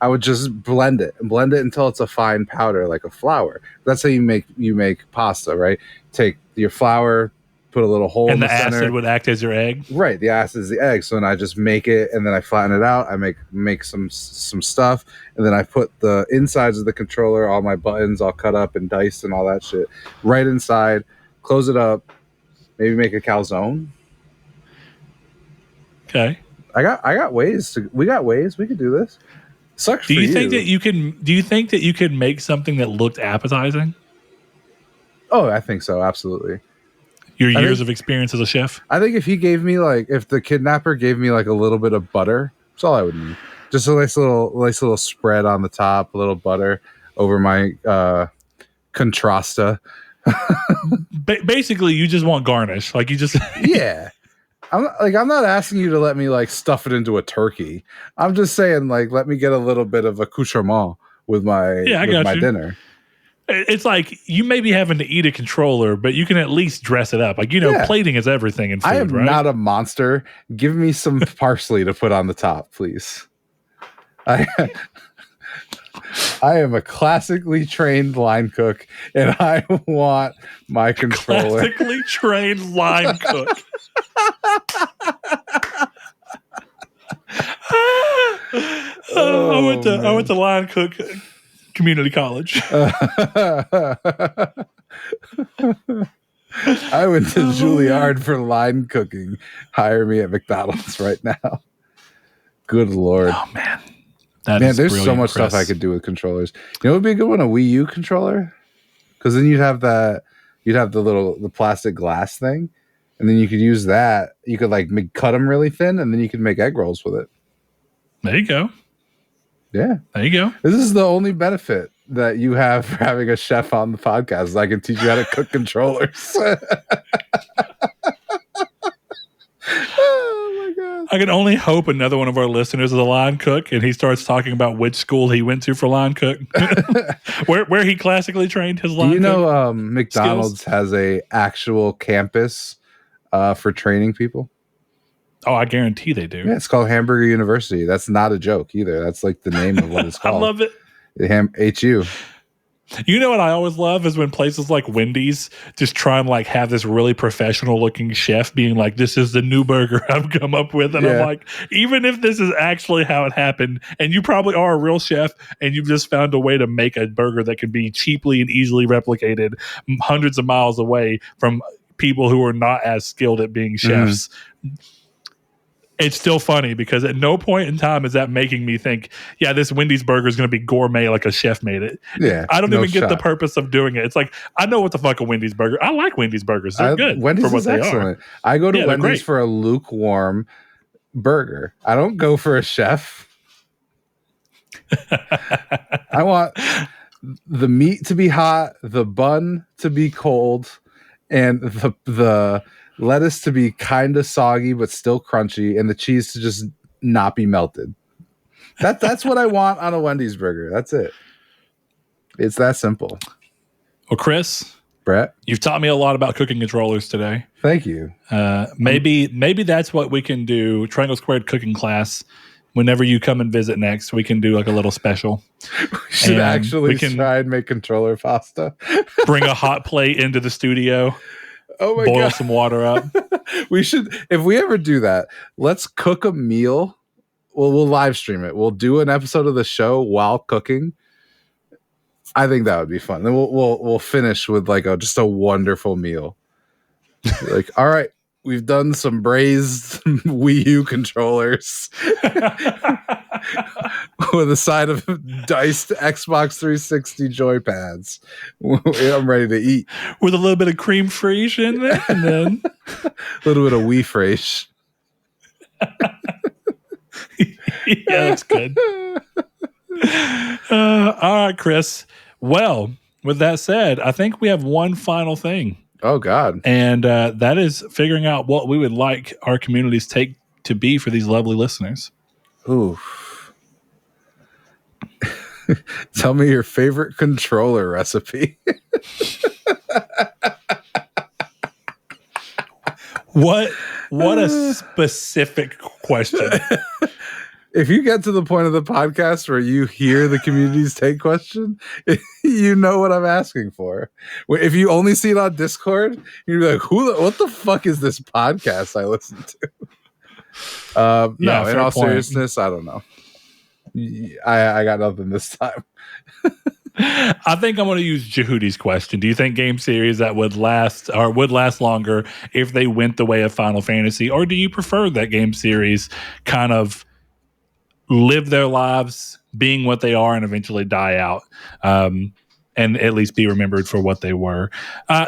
I would just blend it until it's a fine powder, like a flour. That's how you make pasta, right? Take your flour, put a little hole in the center. And the acid would act as your egg? Right, the acid is the egg. So then I just make it, and then I flatten it out. I make some stuff, and then I put the insides of the controller, all my buttons all cut up and diced and all that shit, right inside, close it up, maybe make a calzone. Okay. We got ways. We could do this. Sucks do you think that you could make something that looked appetizing? Oh, I think so, absolutely. Your years of experience as a chef? I think if he gave me if the kidnapper gave me a little bit of butter, that's all I would need. Just a nice little spread on the top, a little butter over my contrasta. Basically, you just want garnish. Like you just Yeah. I'm not asking you to let me like stuff it into a turkey. I'm just saying like let me get a little bit of accoutrement with my dinner. It's like you may be having to eat a controller, but you can at least dress it up. Like, plating is everything in food, I am right? not a monster. Give me some parsley to put on the top, please. I am a classically trained line cook, and I want my controller. Classically trained line cook. I went to line cook community college. I went to Juilliard for line cooking. Hire me at McDonald's right now. Good Lord. Oh, man. There's so much stuff I could do with controllers. You know what would be a good one? A Wii U controller? Because then you'd have the plastic glass thing, and then you could use that. You could like cut them really thin, and then you could make egg rolls with it. There you go. Yeah. There you go. This is the only benefit that you have for having a chef on the podcast. Is I can teach you how to cook controllers. Oh my God. I can only hope another one of our listeners is a line cook and he starts talking about which school he went to for line cook. where he classically trained his line cook. Do you know McDonald's has a actual campus for training people? Oh, I guarantee they do. Yeah, it's called Hamburger University. That's not a joke either. That's like the name of what it's called. I love it. HU. You know what I always love is when places like Wendy's just try and like have this really professional looking chef being like, this is the new burger I've come up with. And I'm like, even if this is actually how it happened, and you probably are a real chef and you've just found a way to make a burger that can be cheaply and easily replicated hundreds of miles away from people who are not as skilled at being chefs. Mm-hmm. It's still funny because at no point in time is that making me think, yeah, this Wendy's burger is going to be gourmet like a chef made it. Yeah, I don't even get the purpose of doing it. It's like, I know what the fuck a Wendy's burger. I like Wendy's burgers. They're good. Wendy's for what is they excellent. Are. I go to Wendy's for a lukewarm burger. I don't go for a chef. I want the meat to be hot, the bun to be cold, and the lettuce to be kind of soggy but still crunchy, and the cheese to just not be melted. That's what I want on a Wendy's burger. That's it. It's that simple. Well, Chris, Brett, you've taught me a lot about cooking controllers today. Thank you. Maybe that's what we can do. Triangle Squared cooking class. Whenever you come and visit next, we can do like a little special. We should actually try and make controller pasta. Bring a hot plate into the studio. Oh my boil God. Some water up. We should, if we ever do that, let's cook a meal. Well, we'll live stream it. We'll do an episode of the show while cooking. I think that would be fun. Then we'll finish with like just a wonderful meal. Like, all right, we've done some braised Wii U controllers with a side of diced Xbox 360 joypads. I'm ready to eat. With a little bit of cream fraiche in there, and then a little bit of wee fraiche. Yeah, that's good. All right, Chris. Well, with that said, I think we have one final thing. Oh, God. And that is figuring out what we would like our community's take to be for these lovely listeners. Ooh. Tell me your favorite controller recipe. What a specific question. If you get to the point of the podcast where you hear the community's take question, you know what I'm asking for. If you only see it on Discord, you'd be like, what the fuck is this podcast I listen to? No, in all seriousness, I don't know. I got nothing this time. I think I'm going to use Jehudi's question. Do you think game series that would last longer if they went the way of Final Fantasy? Or do you prefer that game series kind of live their lives being what they are and eventually die out, and at least be remembered for what they were?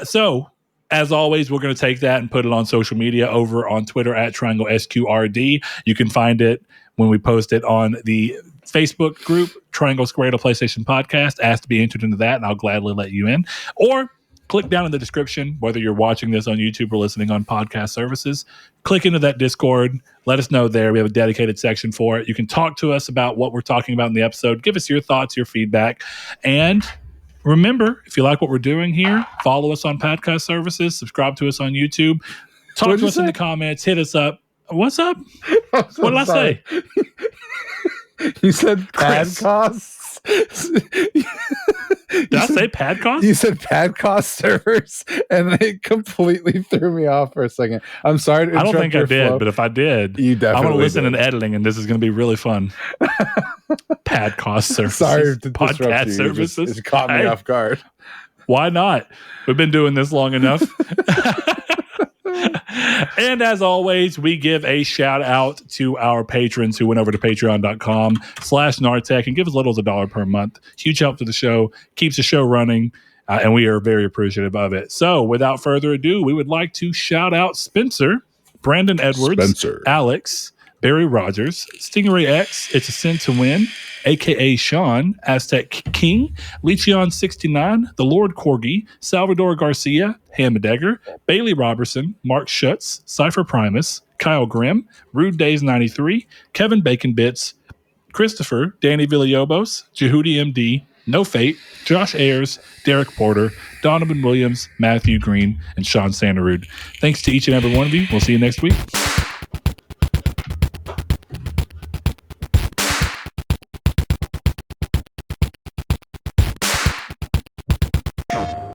So As always, we're going to take that and put it on social media over on Twitter at Triangle SQRD. You can find it when we post it on the Facebook group, Triangle Square to PlayStation Podcast. Ask to be entered into that, and I'll gladly let you in. Or click down in the description, whether you're watching this on YouTube or listening on podcast services. Click into that Discord. Let us know there. We have a dedicated section for it. You can talk to us about what we're talking about in the episode. Give us your thoughts, your feedback. And remember, if you like what we're doing here, follow us on podcast services, subscribe to us on YouTube, talk to us in the comments, hit us up. What's up? What did I say? You said pad costs? Did I say pad costs? You said pad cost servers, and it completely threw me off for a second. I'm sorry to interrupt. I don't think I did, flow. But if I did, you definitely I'm going to listen did. in editing, and this is going to be really fun. Pad cost services. Sorry to podcast disrupt you. services. It caught me off guard. Why not? We've been doing this long enough. And as always, we give a shout out to our patrons who went over to patreon.com/Nartech and give as little as $1 per month. Huge help to the show, keeps the show running, and we are very appreciative of it. So without further ado, we would like to shout out Spencer, Brandon Edwards, Alex, Barry Rogers, Stingray X, It's a Sin to Win, a.k.a. Sean, Aztec King, Lecheon69, The Lord Corgi, Salvador Garcia, Hamadegger, Bailey Robertson, Mark Schutz, Cypher Primus, Kyle Grimm, Rude Days 93, Kevin Bacon Bits, Christopher, Danny Villalobos, Jehudi MD, No Fate, Josh Ayers, Derek Porter, Donovan Williams, Matthew Green, and Sean Sanderud. Thanks to each and every one of you. We'll see you next week.